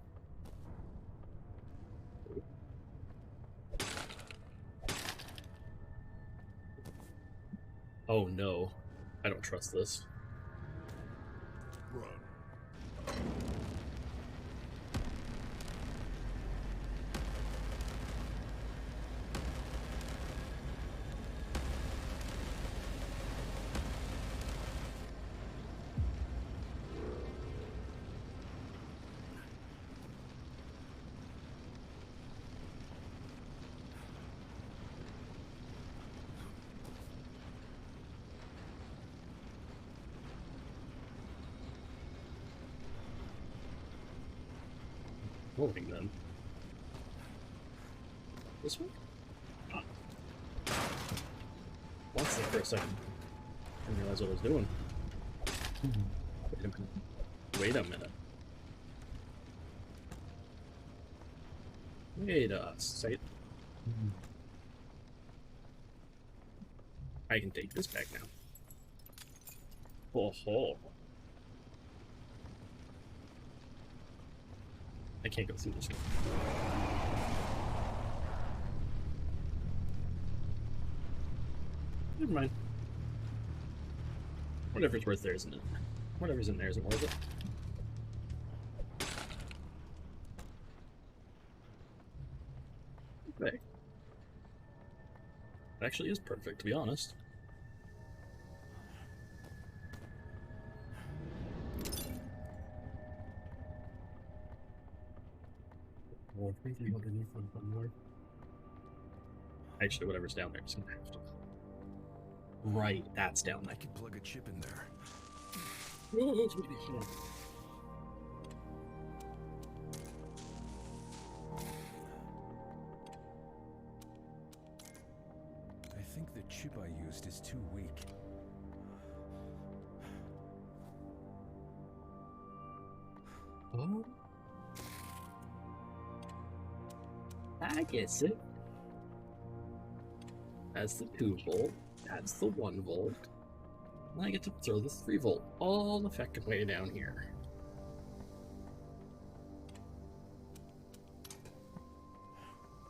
Oh no. I don't trust this. Run. Moving then. This one? Ah. Once there for a second. I didn't realize what I was doing. Wait a minute. Wait a minute. Wait a second. I can take this back now. Oh ho. I can't go through this one. Never mind. Whatever's worth there isn't it. Whatever's in there isn't worth it. Okay. It actually is perfect, to be honest. Oh, anything underneath them somewhere. Actually, whatever's down there is gonna have to. Right, that's down I there. can plug a chip in there. Oh, it's really slow. I think the chip I used is too weak. Oh. I guess it. That's the 2 volt. That's the 1 volt. And I get to throw the 3 volt all the fucking way down here.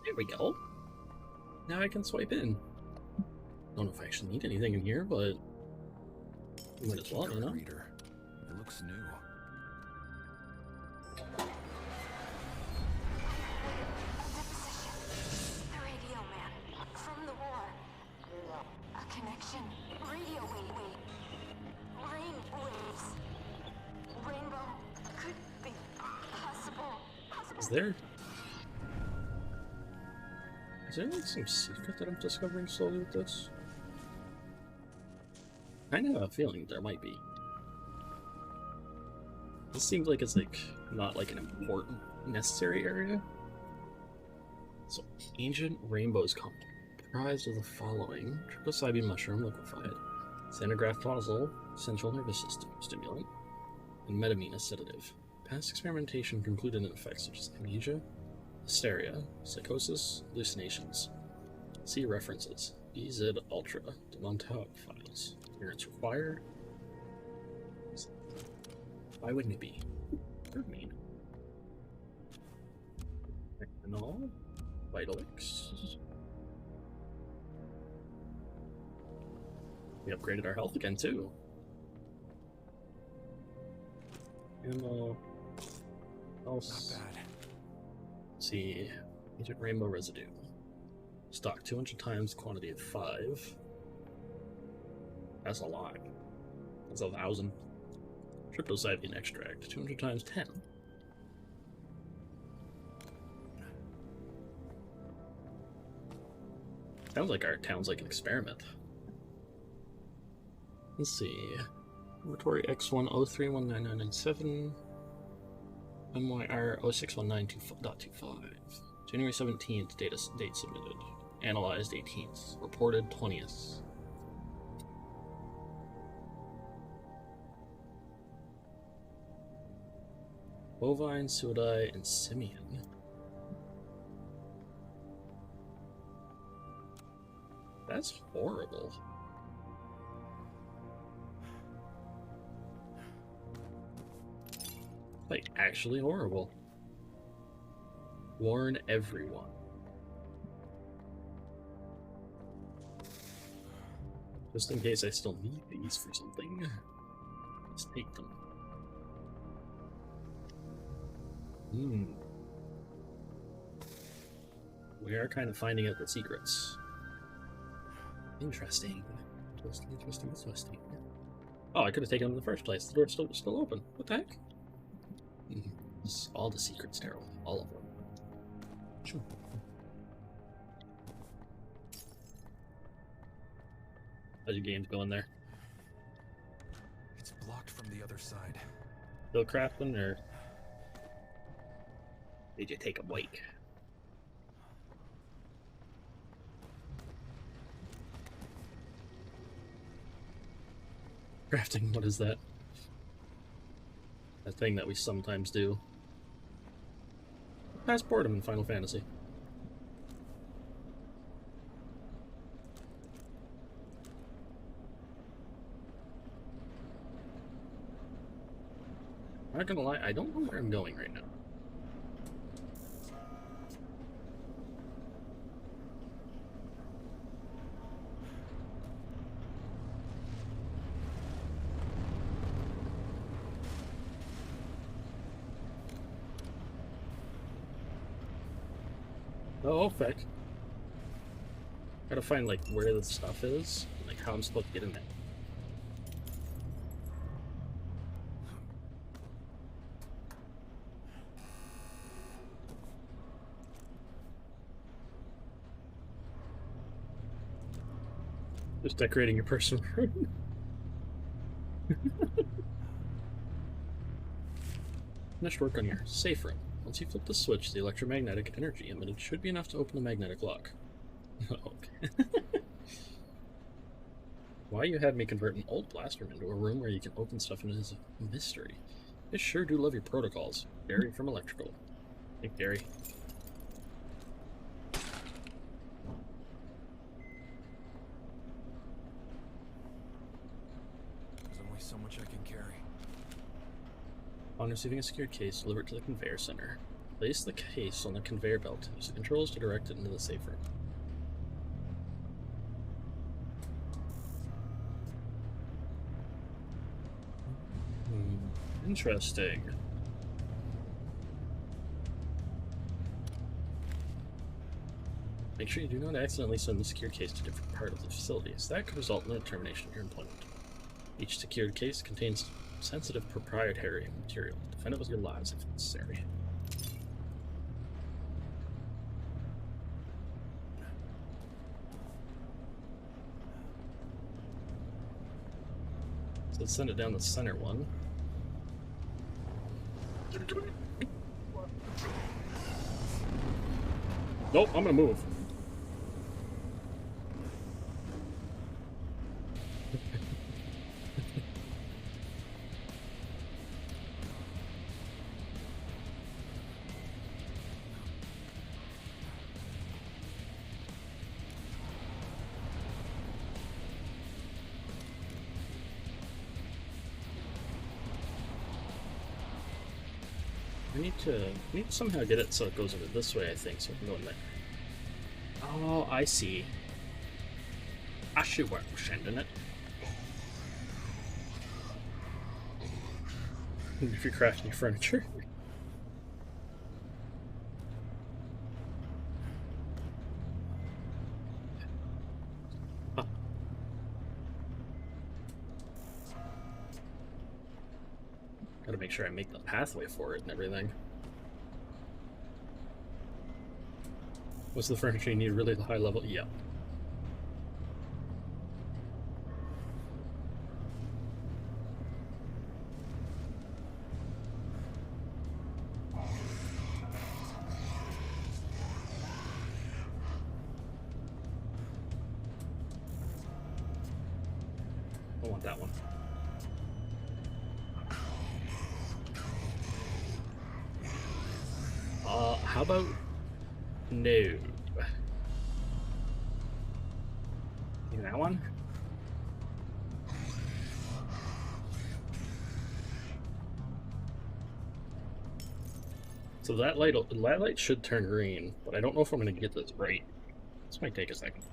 There we go. Now I can swipe in. Don't know if I actually need anything in here, but might as well, you know? Reader. It looks new. The radio man from the war. A connection. Radio wave. Rain waves. Rainbow could be possible. Is there like some secret that I'm discovering slowly with this? I kind of have a feeling there might be. This seems like it's like not like an important necessary area. So ancient rainbows comprised of the following: psilocybin mushroom liquefied, xanograph nozzle, central nervous system stimulant, and metamine a sedative. Past experimentation concluded in effects such as amnesia, hysteria, psychosis, hallucinations. See references. BZ Ultra, the Montauk files. Appearance required. Why wouldn't it be? What does it mean? Ethanol, Vitalix. We upgraded our health again too. Ammo. Else. Not bad. Let's see. Agent Rainbow residue. Stock 200 times quantity of 5. That's a lot. That's 1,000. Psilocybin extract 200 times 10. Sounds like our town's like an experiment. Let's see. Laboratory X1031997. MYR 0619.25. January 17th, date submitted. Analyzed 18th. Reported 20th. Bovine, Suidai, and Simian. That's horrible. Like, actually horrible. Warn everyone. Just in case I still need these for something. Let's take them. We are kind of finding out the secrets. Interesting. Interesting. Oh, I could have taken them in the first place. The door's still open. What the heck? All the secrets, Daryl. All of them. Sure. How's your games going there? It's blocked from the other side. Still crafting, or did you take a break? Crafting, what is that? A thing that we sometimes do. Past boredom in Final Fantasy. I'm not gonna lie, I don't know where I'm going right now. Oh, fuck. Gotta find, like, where the stuff is, like, how I'm supposed to get in there. Just decorating your personal room. Finished work on your safe room. Once you flip the switch, the electromagnetic energy emitted should be enough to open the magnetic lock. Okay. Why you had me convert an old blast room into a room where you can open stuff in is a mystery. I sure do love your protocols. Gary from Electrical. Hey, Gary. There's only so much I can carry. On receiving a secured case, deliver it to the conveyor center. Place the case on the conveyor belt. Use the controls to direct it into the safe room. Interesting. Make sure you do not accidentally send the secured case to a different part of the facility, as that could result in the termination of your employment. Each secured case contains sensitive proprietary material. Defend it with your lives if necessary. So let's send it down the center one. Nope, I'm gonna move. I need to somehow get it so it goes over this way, I think, so we can go in there. Oh, I see. I see what we're sending it. If you're crafting your furniture. Huh. Gotta make sure I make the pathway for it and everything. What's the furniture you need? Really high level? Yeah. I want that one. How about no? That one? So that light should turn green, but I don't know if I'm going to get this right. This might take a second.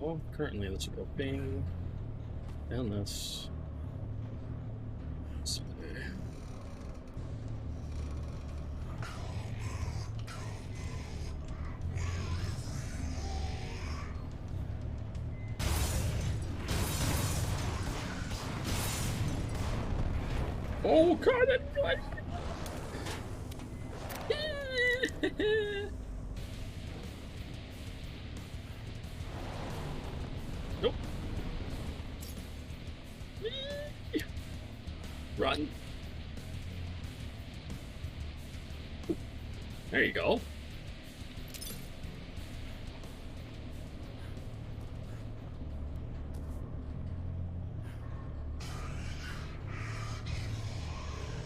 Well, currently this will go bing, and this. Oh god, I didn't realize. Nope. Run. There you go.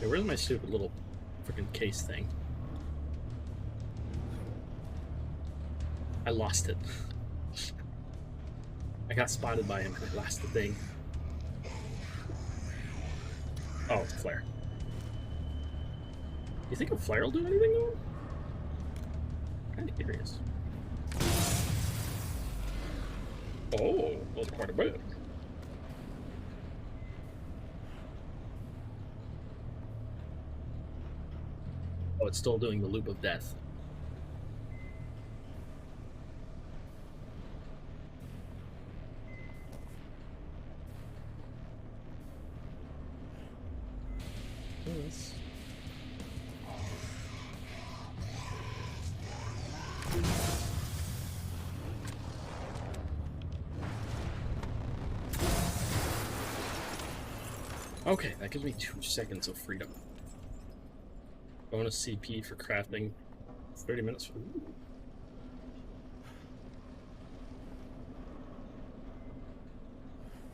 Hey, where's my stupid little freaking case thing? I lost it. I got spotted by him and I lost the thing. Oh, it's a flare. You think a flare will do anything though? Kinda curious. Oh, that's quite a bit. Oh, it's still doing the loop of death. this. Okay, that gives me 2 seconds of freedom. Bonus CP for crafting. 30 minutes. Ooh.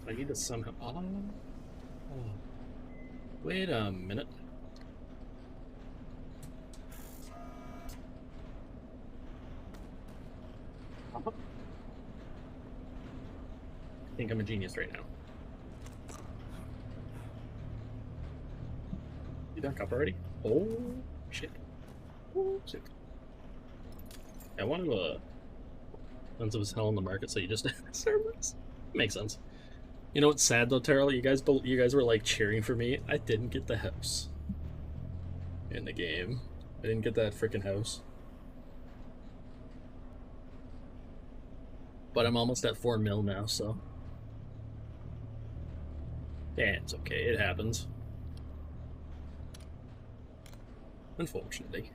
I need to somehow. Oh. Wait a minute. I think I'm a genius right now. You back up already? Oh shit. Oh shit. I wanted to Sons of his hell in the market, so you just servers. Makes sense. You know what's sad though, Terrell? You guys were like cheering for me. I didn't get the house in the game. I didn't get that freaking house. But I'm almost at 4 mil now, so yeah, it's okay. It happens. Unfortunately.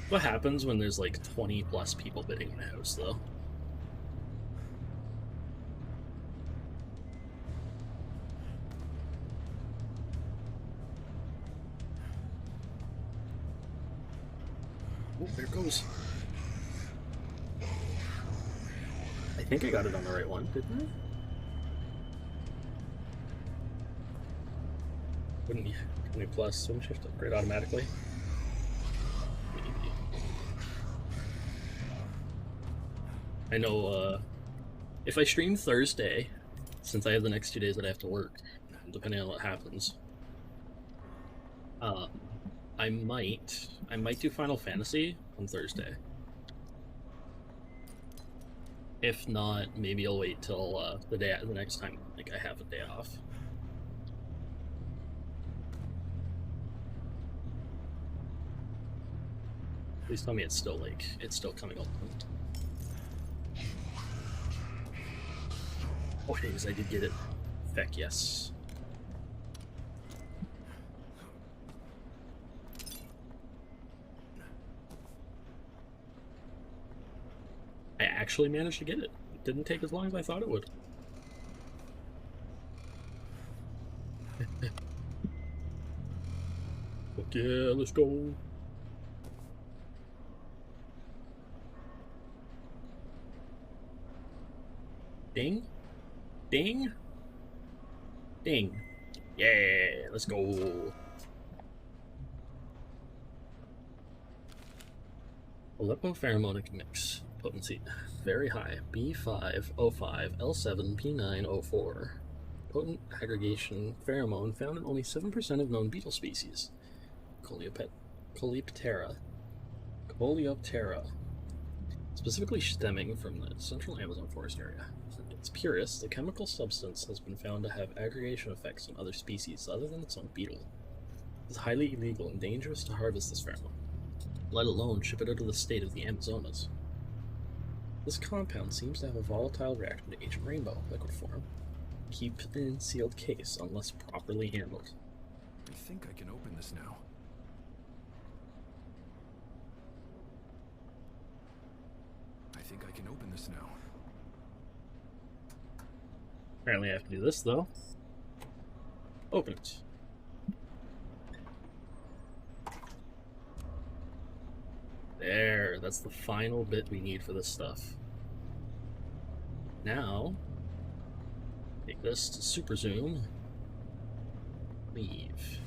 What happens when there's like 20 plus people bidding on a house, though? Oh, there it goes. I think I got it on the right one, didn't I? Wouldn't you? 20 plus swim shift upgrade automatically? I know, if I stream Thursday, since I have the next 2 days that I have to work, depending on what happens, I might do Final Fantasy on Thursday. If not, maybe I'll wait till the next time like I have a day off. Please tell me it's still coming up. Oh, yes, I did get it. Heck yes. I actually managed to get it. It didn't take as long as I thought it would. Okay, let's go. Ding. Ding. Ding. Yeah, let's go. Aleppo pheromonic mix. Potency very high. B5, O5, L7, P9, O4. Potent aggregation pheromone found in only 7% of known beetle species. Coleoptera. Specifically stemming from the central Amazon forest area. At its purest, the chemical substance has been found to have aggregation effects on other species other than its own beetle. It is highly illegal and dangerous to harvest this pheromone, let alone ship it out of the state of the Amazonas. This compound seems to have a volatile reaction to Agent Rainbow, liquid form. Keep it in sealed case unless properly handled. I think I can open this now. I think I can open this now. Apparently I have to do this, though. Open it. There, that's the final bit we need for this stuff. Now, take this to super zoom. Leave.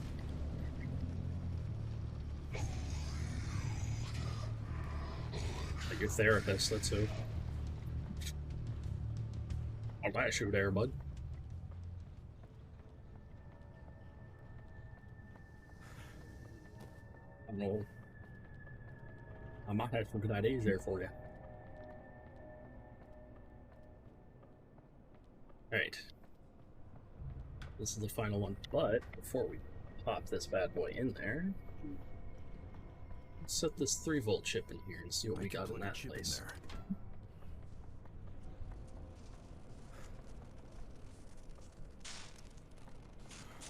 Like your therapist, that's who. I'll dash you there, bud. I know. I might have some good ideas there for you. Alright. This is the final one, but before we pop this bad boy in there, let's set this 3-volt chip in here and see what we got in that place.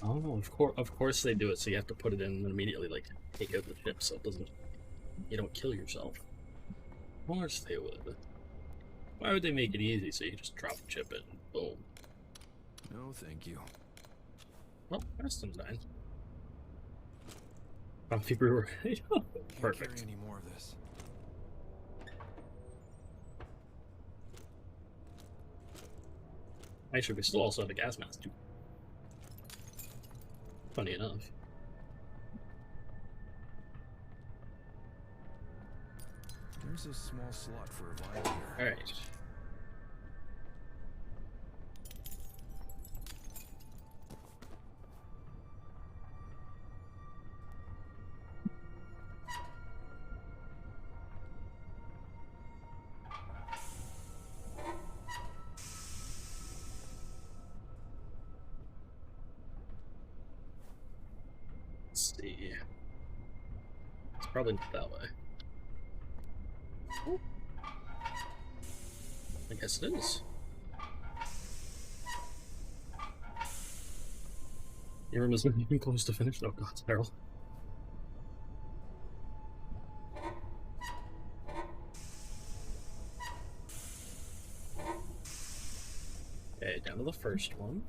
Oh, of course they do it. So you have to put it in and immediately like take out the chip, so it doesn't. You don't kill yourself. Of course they would. Why would they make it easy? So you just drop the chip in, and boom. No, thank you. Well, Preston's dying. Coffee brewer. Can't Perfect. carry any more of this. Actually, we still also have a gas mask too. Funny enough. There's a small slot for a vial here. Alright. Let's see. It's probably not that way. I guess it is. Your room isn't even close to finished. Oh god, Daryl. Okay, down to the first one.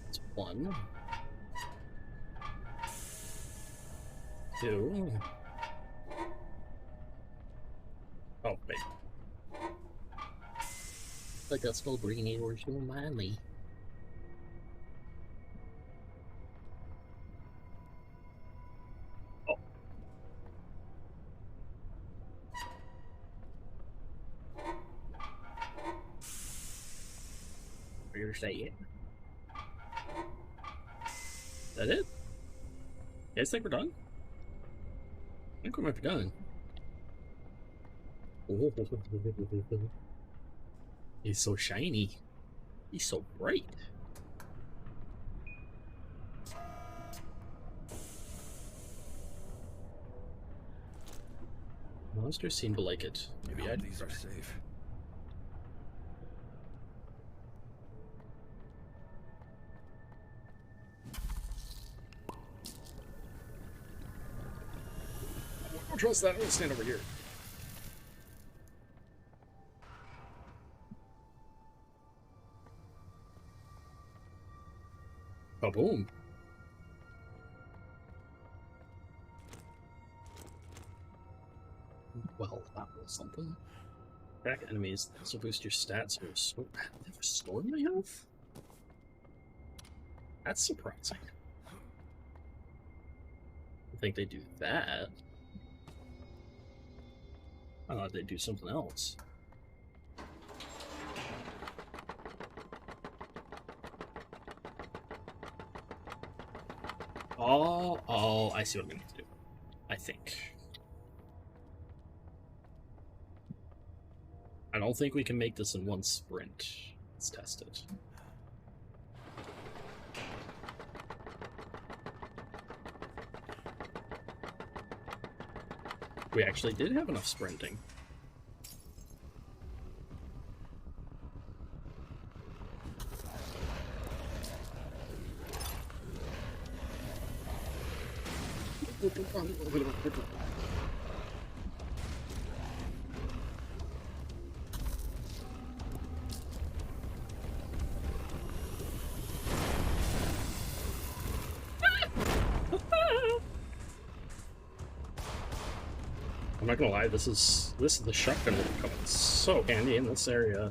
That's one. Two. Oh, wait. I got still breathing or so manly. Oh. Are you gonna say it? Is that it? You guys think we're done? I think we might be done. Oh, he's so shiny. He's so bright. Monsters seem to like it. Maybe I'd These are safe. don't trust that. I'm gonna stand over here. Oh, boom. Well, that was something. Track enemies. This will boost your stats or restore. They restored my health? That's surprising. I think they do that. I thought they'd do something else. Oh, I see what we need to do. I think. I don't think we can make this in one sprint. Let's test it. We actually did have enough sprinting. I'm not gonna lie, this is the shotgun will come in so handy in this area.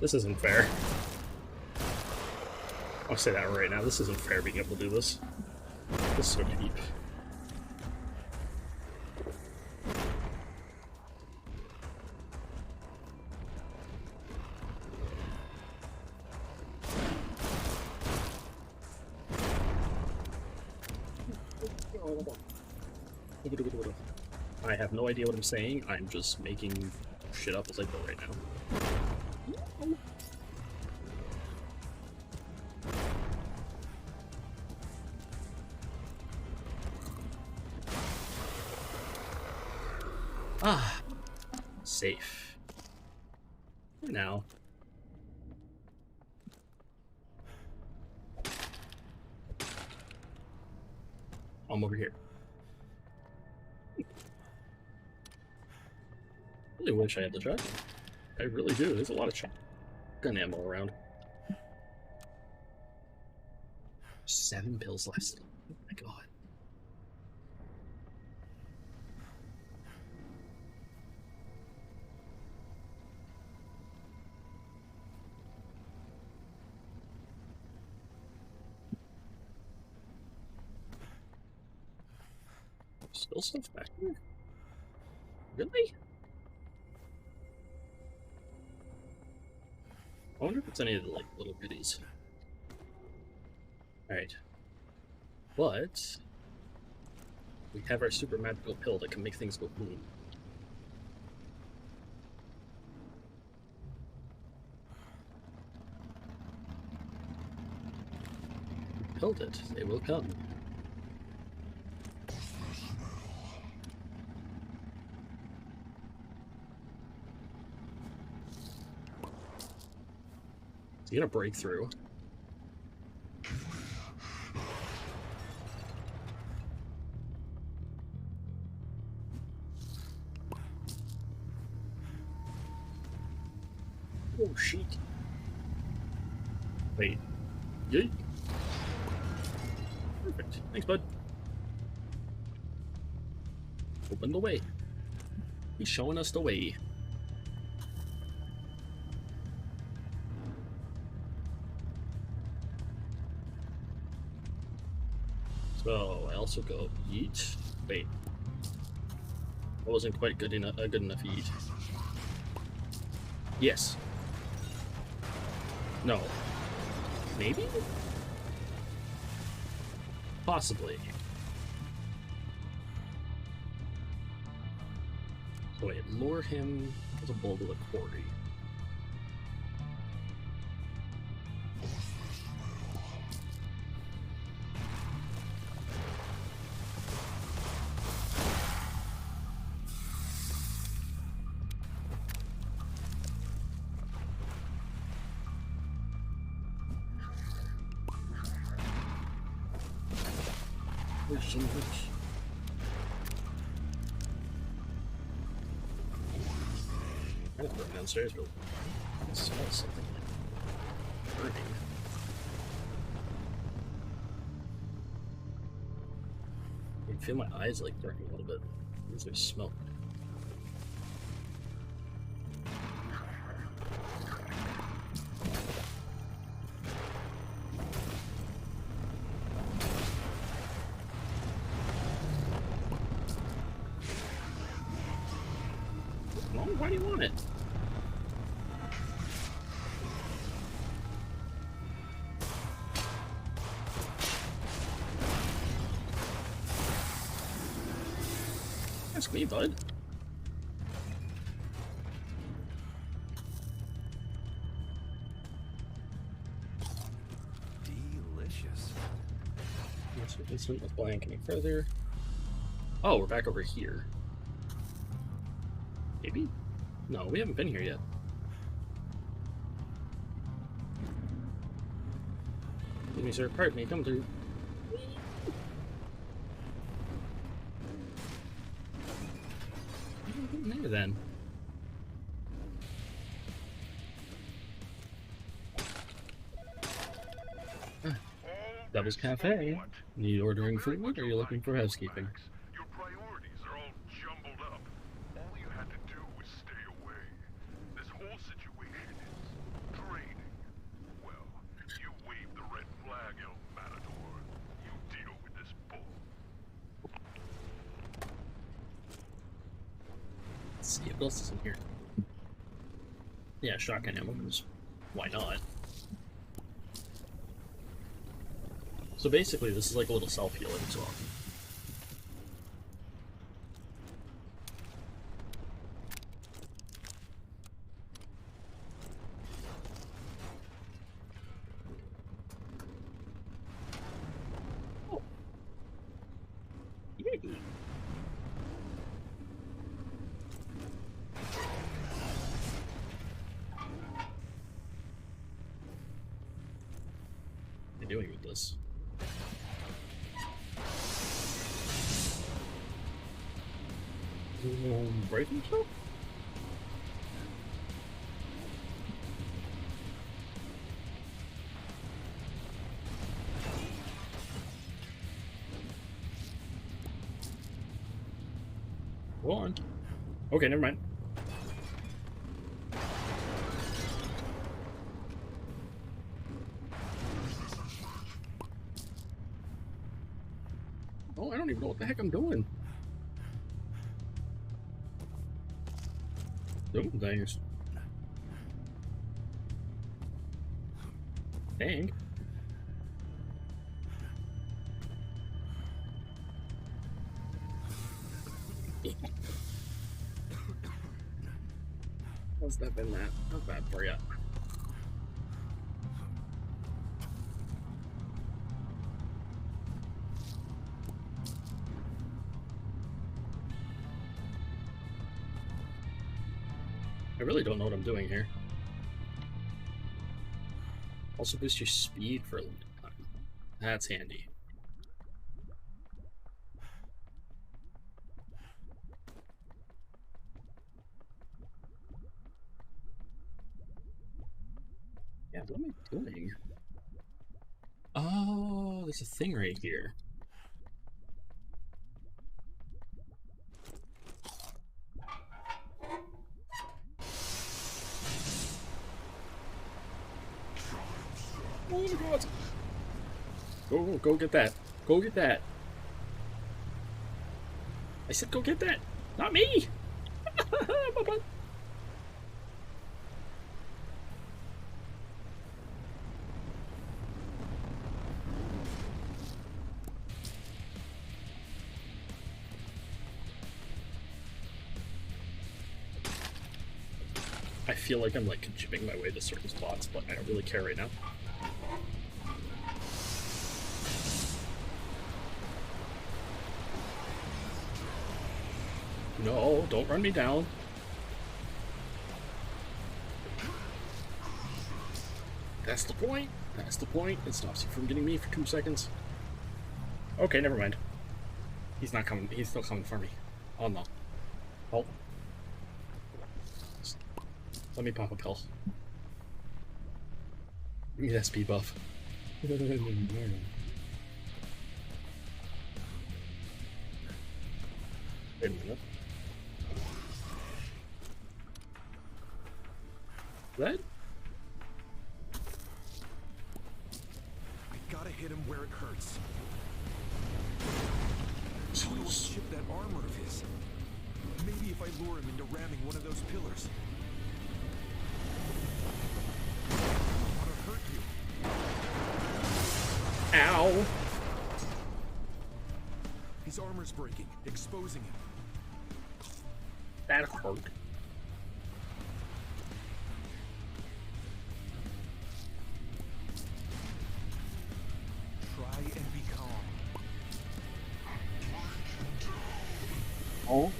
This isn't fair. I'll say that right now. This isn't fair being able to do this. This is so cheap. I have no idea what I'm saying. I'm just making shit up as I go right now. Ah, safe. For now. I'm over here. I really wish I had the shotgun. I really do. There's a lot of shotgun ammo around. 7 pills left. Oh my god. Still stuff back here? Really? I wonder if it's any of the, like, little goodies. Alright. But we have our super magical pill that can make things go boom. We pilled it. They will come. Is he gonna break through? Oh shit. Wait. Yeet. Perfect. Thanks, bud. Open the way. He's showing us the way. So I also go yeet. Wait. That wasn't quite good enough. Good enough yeet. Yes. No. Maybe? Possibly. So wait, lure him with a bowl to the quarry. Where's some of this? I'm gonna burn downstairs, but I smell something like burning. I can feel my eyes like burning a little bit. There's like smoke. Why do you want it? Ask me, bud. Delicious. Let's not blank any further. Oh, we're back over here. Maybe? No, we haven't been here yet. Excuse me, sir. Pardon me. Come through. There then. Devil's Cafe. Need ordering food? Or are you looking for housekeeping? Your priorities are all jumbled up. All you had to do was stay away. This whole situation is draining. Well, you wave the red flag, El Matador. You deal with this bull. Let's see what else is in here. Yeah, shotgun ammo. Why not? So basically, this is like a little self-healing as well. What are you doing with this? Break himself? Go on. Okay, never mind. Oh, I don't even know what the heck I'm doing. Doing things. Dang. How's that been that? Not bad for you. I really don't know what I'm doing here. Also boost your speed for a limited time. That's handy. Yeah, what am I doing? Oh, there's a thing right here. Oh my god! Go get that. Go get that. I said go get that. Not me! Bye-bye. I feel like I'm like chipping my way to certain spots, but I don't really care right now. No, don't run me down. That's the point. That's the point. It stops you from getting me for 2 seconds. Okay, never mind. He's not coming. He's still coming for me. Oh no. Oh. Let me pop a pill. Give me that speed buff. Wait a minute. What? I gotta hit him where it hurts. How do I chip that armor of his? Maybe if I lure him into ramming one of those pillars. I want to hurt you. Ow! His armor's breaking, exposing him. That hurt. Try and be calm. Oh.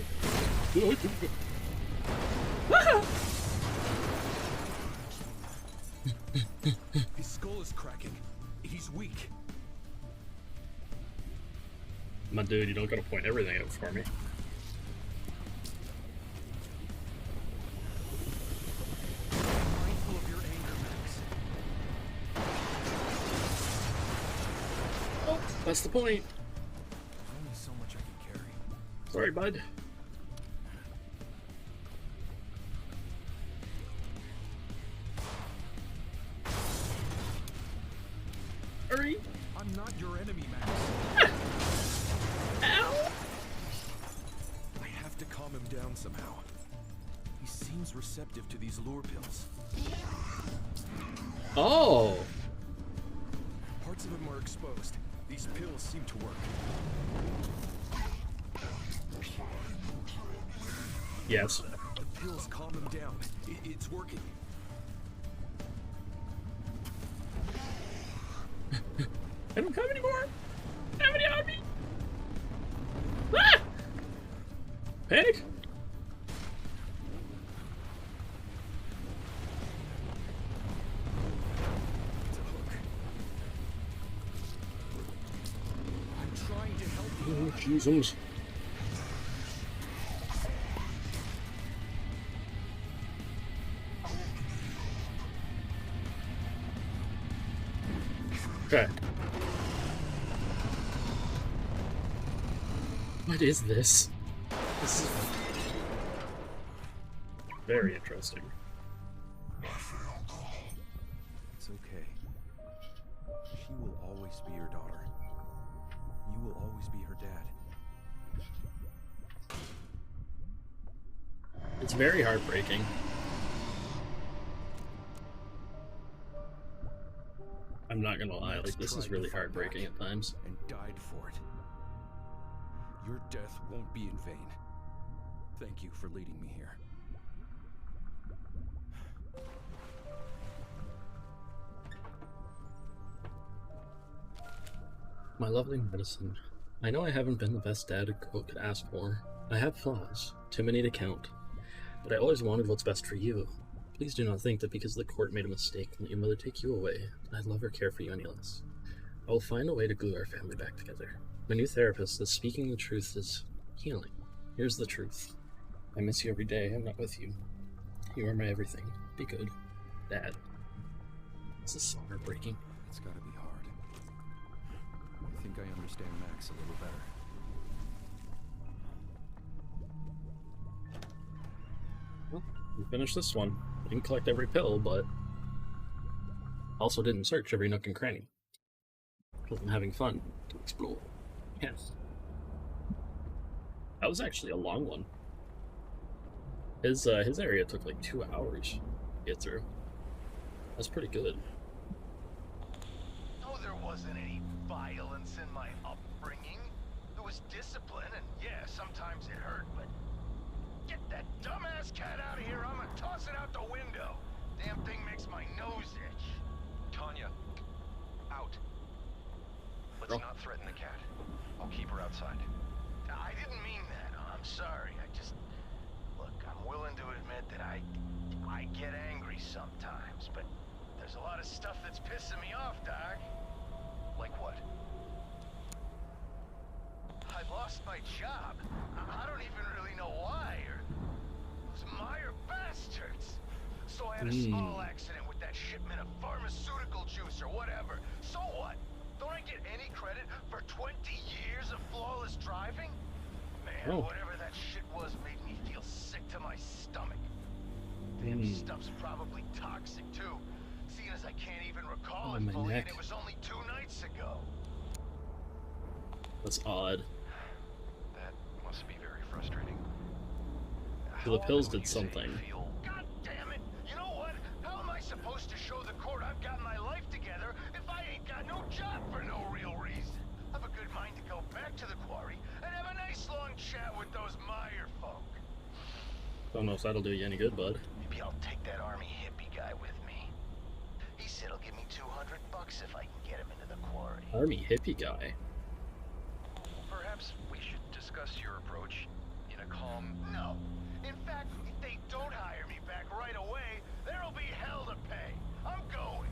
His skull is cracking. He's weak. My dude, you don't gotta point everything out for me. Mindful of your anger, Max. Oh, that's the point. There's only so much I can carry. Sorry, bud. Hurry! I'm not your enemy, Max. Ow! I have to calm him down somehow. He seems receptive to these lure pills. Oh! Parts of him are exposed. These pills seem to work. Yes. The pills calm him down. It's working. I don't have any more! I don't have any on me! Ah! Hey! It's a hook. I'm trying to help you. Oh, Jesus. Okay. What is this? This is very interesting. It's okay. She will always be your daughter. You will always be her dad. It's very heartbreaking. I'm not gonna lie, like, this is really heartbreaking at times. And died for it. Your death won't be in vain. Thank you for leading me here. My lovely Madison, I know I haven't been the best dad a girl could ask for. I have flaws, too many to count, but I always wanted what's best for you. Please do not think that because the court made a mistake and let your mother take you away, I'd love or care for you any less. I will find a way to glue our family back together. My new therapist says speaking the truth is healing. Here's the truth. I miss you every day I'm not with you. You are my everything. Be good. Dad. This is so heartbreaking. It's gotta be hard. I think I understand Max a little better. Well, we finished this one. Didn't collect every pill, but also didn't search every nook and cranny. I'm having fun to explore. Yes. That was actually a long one. His area took like 2 hours to get through. That's pretty good. No, there wasn't any violence in my upbringing. There was discipline, and yeah, sometimes it hurt, but get that dumbass cat out of here, I'm gonna toss it out the window. Damn thing makes my nose itch. Tanya, out. Let's Oh. not threaten the cat. I'll keep her outside. I didn't mean that. I'm sorry. Look, I'm willing to admit that I get angry sometimes, but there's a lot of stuff that's pissing me off, Doc. Like what? I lost my job. I don't even really know why, or those Meyer bastards. So I had a small accident with that shipment of pharmaceutical juice or whatever. So what? Don't I get any credit for 20 years of flawless driving? Man, whatever that shit was made me feel sick to my stomach. Damn stuff's probably toxic too, seeing as I can't even recall it my fully, neck. and it was only 2 nights ago. That's odd. That must be very frustrating. So the How pills often did would you say you something. feel- God damn it! You know what? How am I supposed to show the court I've got my life together if I ain't got no job for no real reason? I've a good mind to go back to the quarry and have a nice long chat with those Meyer folk. Don't know if that'll do you any good, bud. Maybe I'll take that army hippie guy with me. He said he'll give me $200 if I can get him into the quarry. Army hippie guy. Perhaps we should discuss your approach in a calm... No. In fact, if they don't hire me back right away, there'll be hell to pay. I'm going.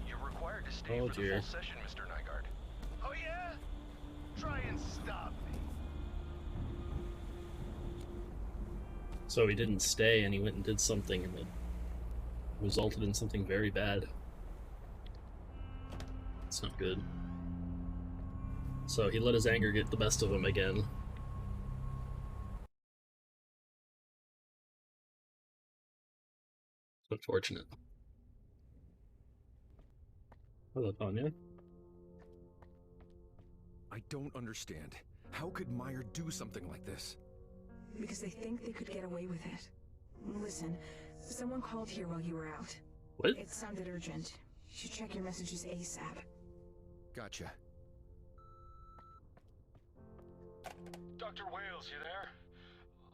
You're required to stay Oh, for the dear. full session, Mr. Nygaard. Oh yeah? Try and stop me. So he didn't stay and he went and did something and it resulted in something very bad. It's not good. So he let his anger get the best of him again. It's unfortunate. Hello, Tanya. I don't understand. How could Meyer do something like this? Because they think they could get away with it. Listen, someone called here while you were out. What? It sounded urgent. You should check your messages ASAP. Gotcha. Dr. Wales, you there?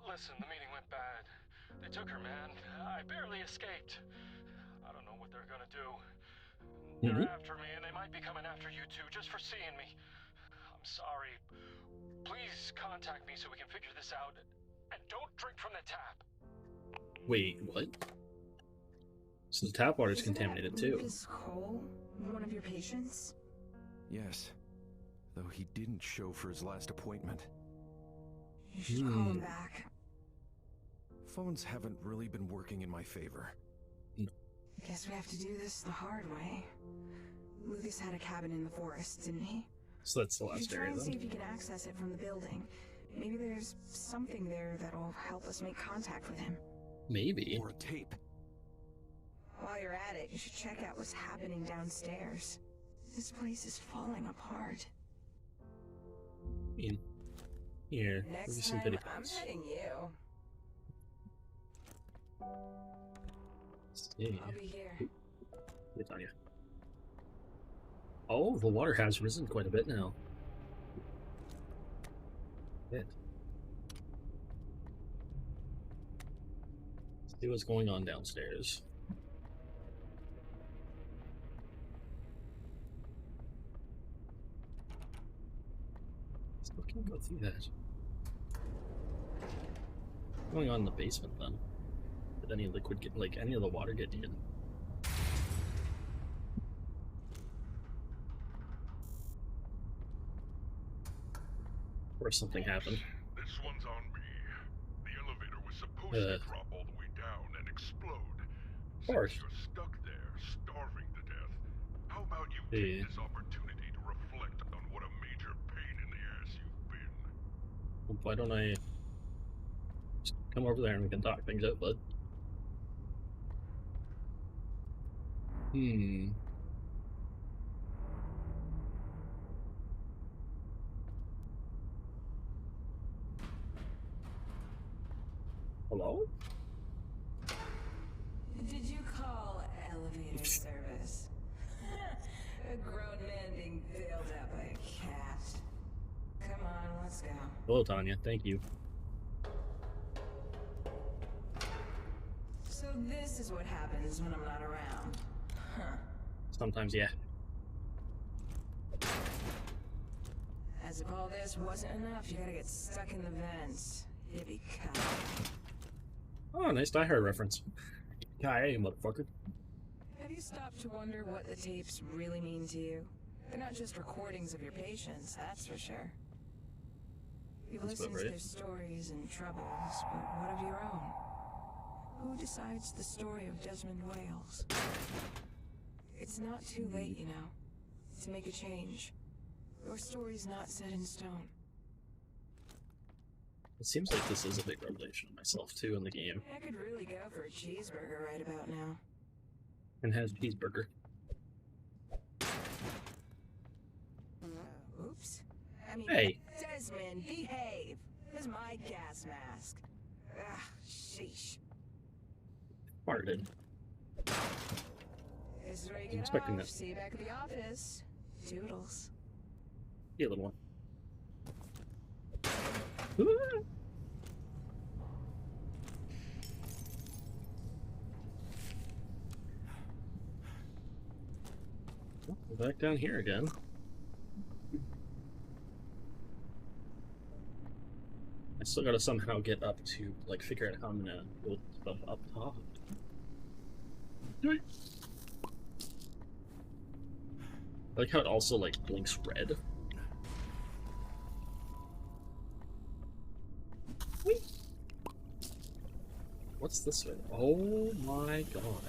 Listen, the meeting went bad. They took her, man. I barely escaped. I don't know what they're gonna do. They're after me, and they might be coming after you too, just for seeing me. I'm sorry. Please contact me so we can figure this out. and don't drink from the tap. Wait, what? So the tap water is Isn't contaminated that too. Lucas Cole, one of your patients? Yes. Though he didn't show for his last appointment. You should call him back. Phones haven't really been working in my favor. Guess we have to do this the hard way. Lucas had a cabin in the forest, didn't he? So that's the You should last try area and see then. if you can access it from the building. Maybe there's something there that'll help us make contact with him. Maybe. Or a tape. While you're at it, you should check out what's happening downstairs. This place is falling apart. In here, maybe Next some time, pity I'm points. heading you. Yeah. I'll be here. Hey, Tanya. Oh, the water has risen quite a bit now. Good. Let's see what's going on downstairs. Still can't go through that. What's going on in the basement then? Did any liquid get, like, any of the water get in? Or something happened. This one's on me. The elevator was supposed to drop all the way down and explode. course. Since you're stuck there, starving to death, how about you Yeah. take this opportunity to reflect on what a major pain in the ass you've been? Why don't I just come over there and we can talk things out, bud? Hello? Did you call elevator service? A grown man being bailed out by a cat. Come on, let's go. Hello, Tanya. Thank you. So this is what happens when I'm not around. Huh. Sometimes, yeah. As if all this wasn't enough, you gotta get stuck in the vents. Hippie cop. Oh, nice Die Hard reference. Hey, motherfucker. Have you stopped to wonder what the tapes really mean to you? They're not just recordings of your patients, that's for sure. You've That's about listened to right. their stories and troubles, but what of your own? Who decides the story of Desmond Wales? It's not too late, you know, to make a change. Your story's not set in stone. It seems like this is a big revelation of myself, too, in the game. I could really go for a cheeseburger right about now. And has cheeseburger. Oops. I mean, Hey. Desmond, behave. There's my gas mask. Ugh, sheesh. Farted. This is where you I'm get expecting off. that. See you back at the office. Toodles. Yeah, little one. Ooh. Well, we're back down here again. I still gotta somehow get up to, like, figure out how I'm gonna build stuff up top. Yoink. I like how it also, like, blinks red. Whee! What's this way? Oh my god.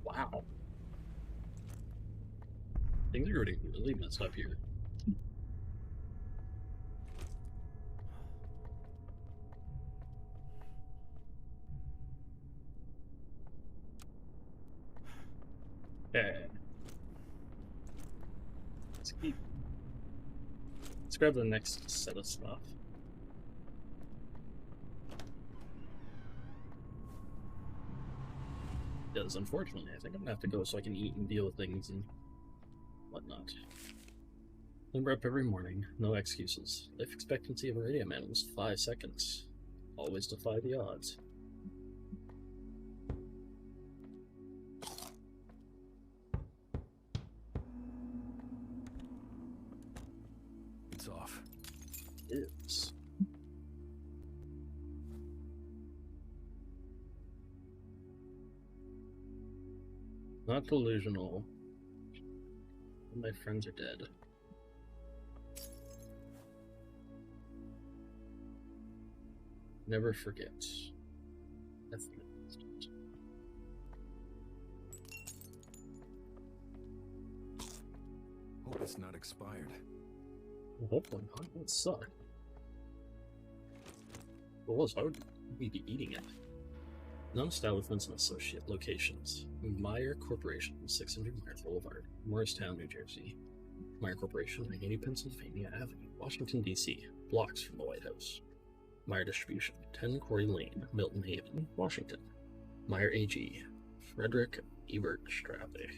Wow. Things are getting really messed up here. Okay. Let's grab the next set of stuff. Because unfortunately, I think I'm gonna have to go so I can eat and deal with things and whatnot. Limber up every morning, no excuses. Life expectancy of a radio man was 5 seconds. Always defy the odds. Not delusional. My friends are dead. Never forget. That's the Hope it's not expired. hopefully not. That would suck. If it was, I would be eating it. Non-establishments and associate locations. Meyer Corporation, 600 Meyer Boulevard, Morristown, New Jersey. Meyer Corporation, 980 Pennsylvania Avenue, Washington, D.C., blocks from the White House. Meyer Distribution, 10 Quarry Lane, Milton Haven, Washington. Meyer AG, Frederick Ebert Strabe,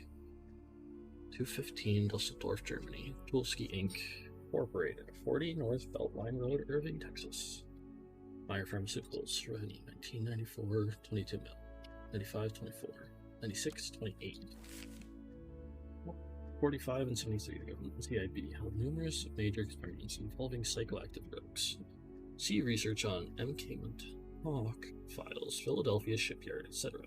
215 Dusseldorf, Germany. Tulski Inc., Incorporated, 40 North Beltline Road, Irving, Texas. Meyer Pharmaceuticals, revenue 1994, 22 mil, 95, 24, 96, 28. 45 and 73, the government CIB held numerous major experiments involving psychoactive drugs. See research on M.K. Hawk files, Philadelphia shipyard, etc.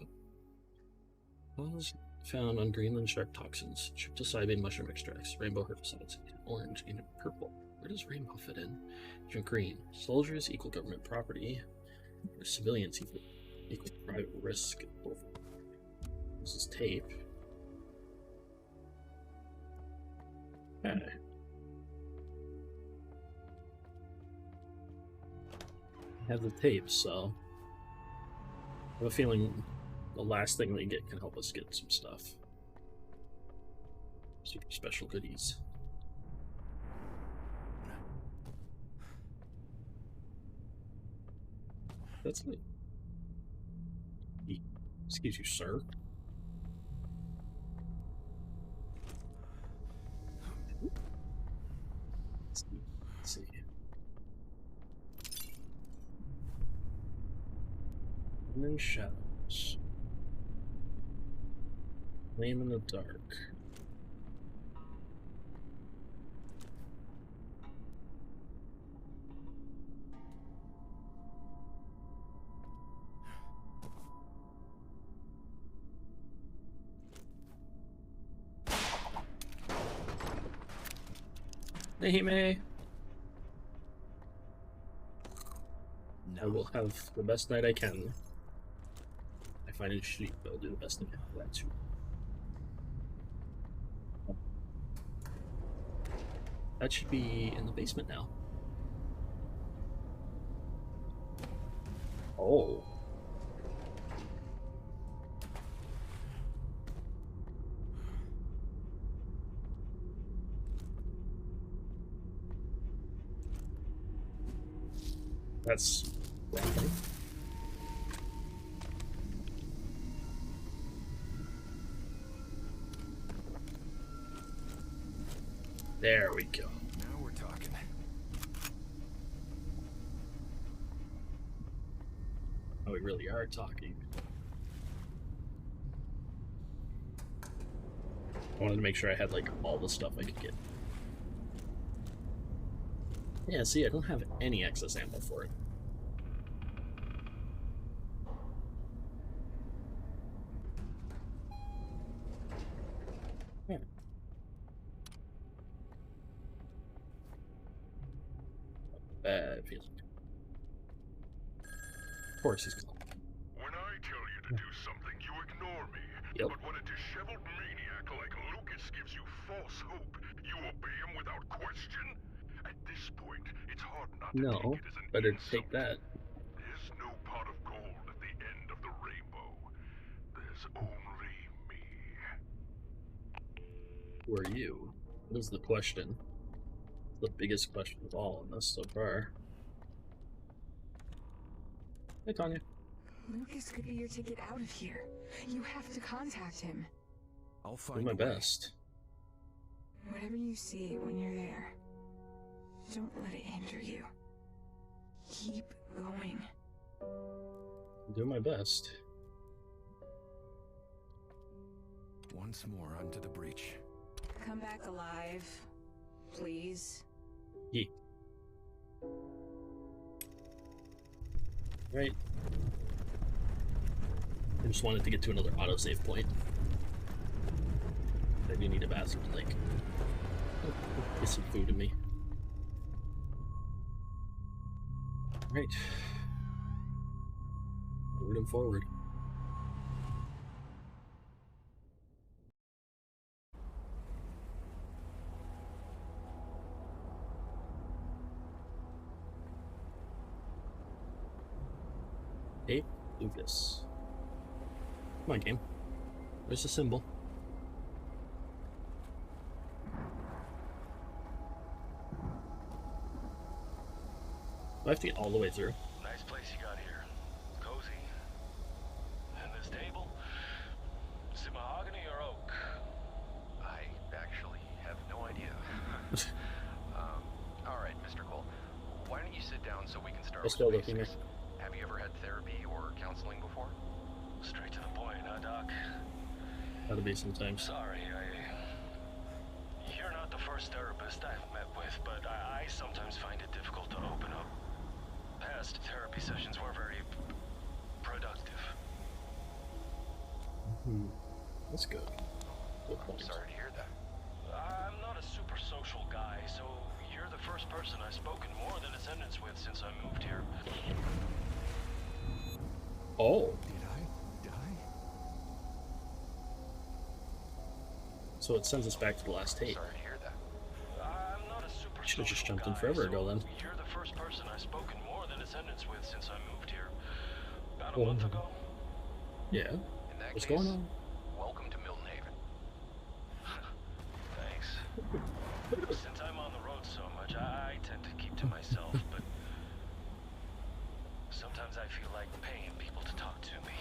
Was found on Greenland shark toxins, tryptopsyban mushroom extracts, rainbow herbicides, orange and purple. Where does rainbow fit in? Drink green. Soldiers equal government property, or civilians equal private risk. This is tape. Okay. I have the tape, so I have a feeling the last thing we get can help us get some stuff. Super special goodies. That's it. Excuse you, sir. Let's see. And then shadows. Flame in the dark. Nehime! I will have the best night I can. I find it shitty, but I'll do the best I can for that too. That should be in the basement now. Oh. That's random. There we go. Now we're talking. Oh, we really are talking. I wanted to make sure I had, like, all the stuff I could get. Yeah, see, I don't have any excess ammo for it. Yeah. Bad feeling. Of course he's gone. When I tell you to do something, you ignore me. Yep. But when a disheveled maniac like Lucas gives you false hope, you obey him without question? At this point, it's hard not to No, take it as an better insult. take that. There's no pot of gold at the end of the rainbow. There's only me. Who are you? What is the question? The biggest question of all in this so far. Hey, Tanya. Lucas could be your ticket out of here. You have to contact him. I'll Do find my a way. best. Whatever you see when you're there, don't let it hinder you. Keep going. Do my best. Once more onto the breach. Come back alive, please. Yeet. Right. I just wanted to get to another autosave point. do need a bathroom, like, get some food in me. Right. Forward and forward. Hey, Lucas. Come on, game. Where's the symbol? Do I have to get all the way through? Nice place you got here. Cozy. And this table? Is it mahogany or oak? I actually have no idea. All right, Mr. Cole. Why don't you sit down so we can start Let's with go, the Lucky. basics? Have you ever had therapy or counseling before? Straight to the point, huh, Doc? Gotta be sometimes. Sorry, you're not the first therapist I've met with, but I sometimes find it difficult to open up. Past therapy sessions were very productive. That's good. Good I'm point. sorry to hear that. I'm not a super social guy, so you're the first person I've spoken more than a sentence with since I moved here. Oh, Did I die? so it sends us back to the last tape. Sorry to hear that. I'm not a super Should've just social jumped in guy, forever so ago, then. You're the first person I've spoken more than a sentence with since I moved here. About a Oh. month ago. Yeah. In that What's case, going on? welcome to Milton Haven. Thanks. Since I'm on the road so much, I tend to keep to myself, but sometimes I feel like paying people to talk to me.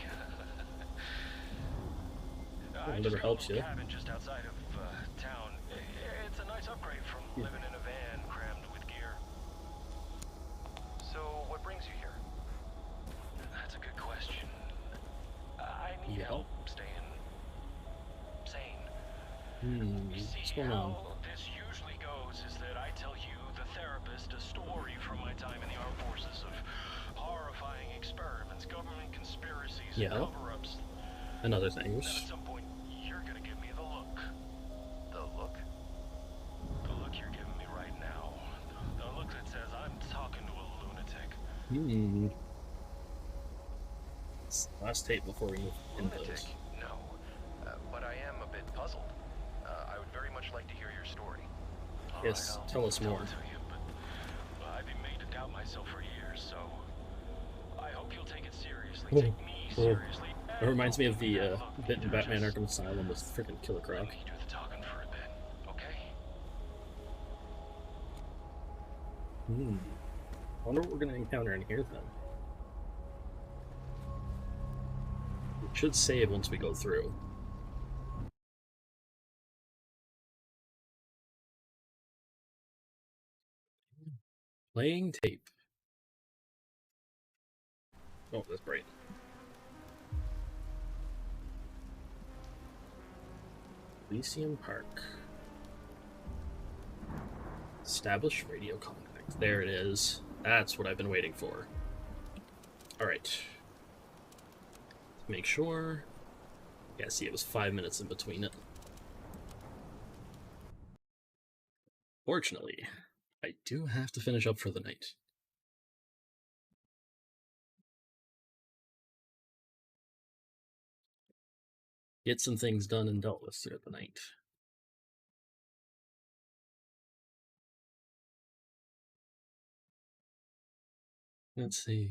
I Whatever just got a helps little you. cabin just outside of town. It's a nice upgrade from living in a van crammed with gear. So, what brings you here? That's a good question. I need Yeah. help staying sane. Hmm. You see, What's going on? how this usually goes is that I tell you, the therapist, a story from my time in the armed forces of horrifying experiments, government conspiracies, Yeah. and cover-ups. And other Then things. at some point, you're gonna give me the look. The look? The look you're giving me right now. The look that says I'm talking to a lunatic. Hmm. It's the last tape before we move into Lunatic? those. No. But I am a bit puzzled. I would very much like to hear your story. All Yes, right, I'll tell us more. it to you, but I've been made to doubt myself for years, so I hope you'll take it seriously. Oh, Take me oh. seriously. It reminds me of the and bit in look, Batman just Arkham Asylum with freaking Killer Croc. let me do the talking for a bit, okay? Hmm. I wonder what we're gonna encounter in here then. It should save once we go through. Playing tape. Oh, that's bright. Elysium Park. Establish radio contact. There it is. That's what I've been waiting for. Alright. Make sure. Yeah, see, it was 5 minutes in between it. Fortunately, I do have to finish up for the night. Get some things done and dealt with throughout the night. Let's see.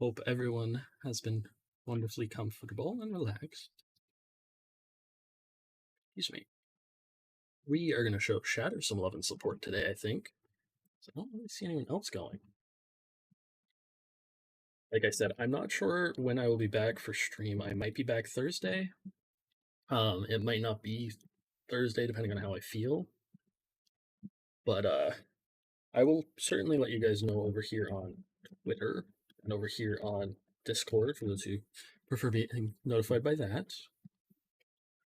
Hope everyone has been wonderfully comfortable and relaxed. Excuse me. We are going to show Shatter some love and support today, I think. So I don't really see anyone else going. Like I said, I'm not sure when I will be back for stream. I might be back Thursday. It might not be Thursday, depending on how I feel. But I will certainly let you guys know over here on Twitter and over here on Discord for those who prefer being notified by that.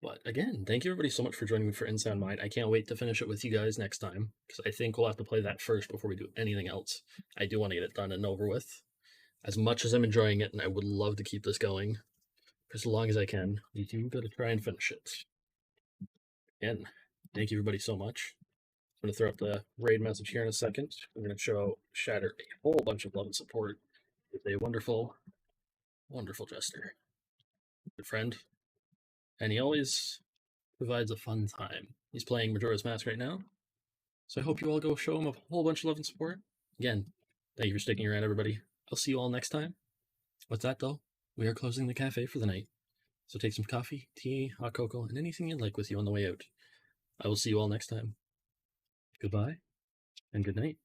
But again, thank you everybody so much for joining me for Insound Mind. I can't wait to finish it with you guys next time, because I think we'll have to play that first before we do anything else. I do want to get it done and over with. As much as I'm enjoying it, and I would love to keep this going, for as long as I can. We do gotta try and finish it. Again, thank you everybody so much. I'm gonna throw up the raid message here in a second. I'm gonna show Shatter a whole bunch of love and support with a wonderful, wonderful jester, good friend, and he always provides a fun time. He's playing Majora's Mask right now, so I hope you all go show him a whole bunch of love and support. Again, thank you for sticking around, everybody. I'll see you all next time. What's that, though? We are closing the cafe for the night, so take some coffee, tea, hot cocoa, and anything you'd like with you on the way out. I will see you all next time. Goodbye, and good night.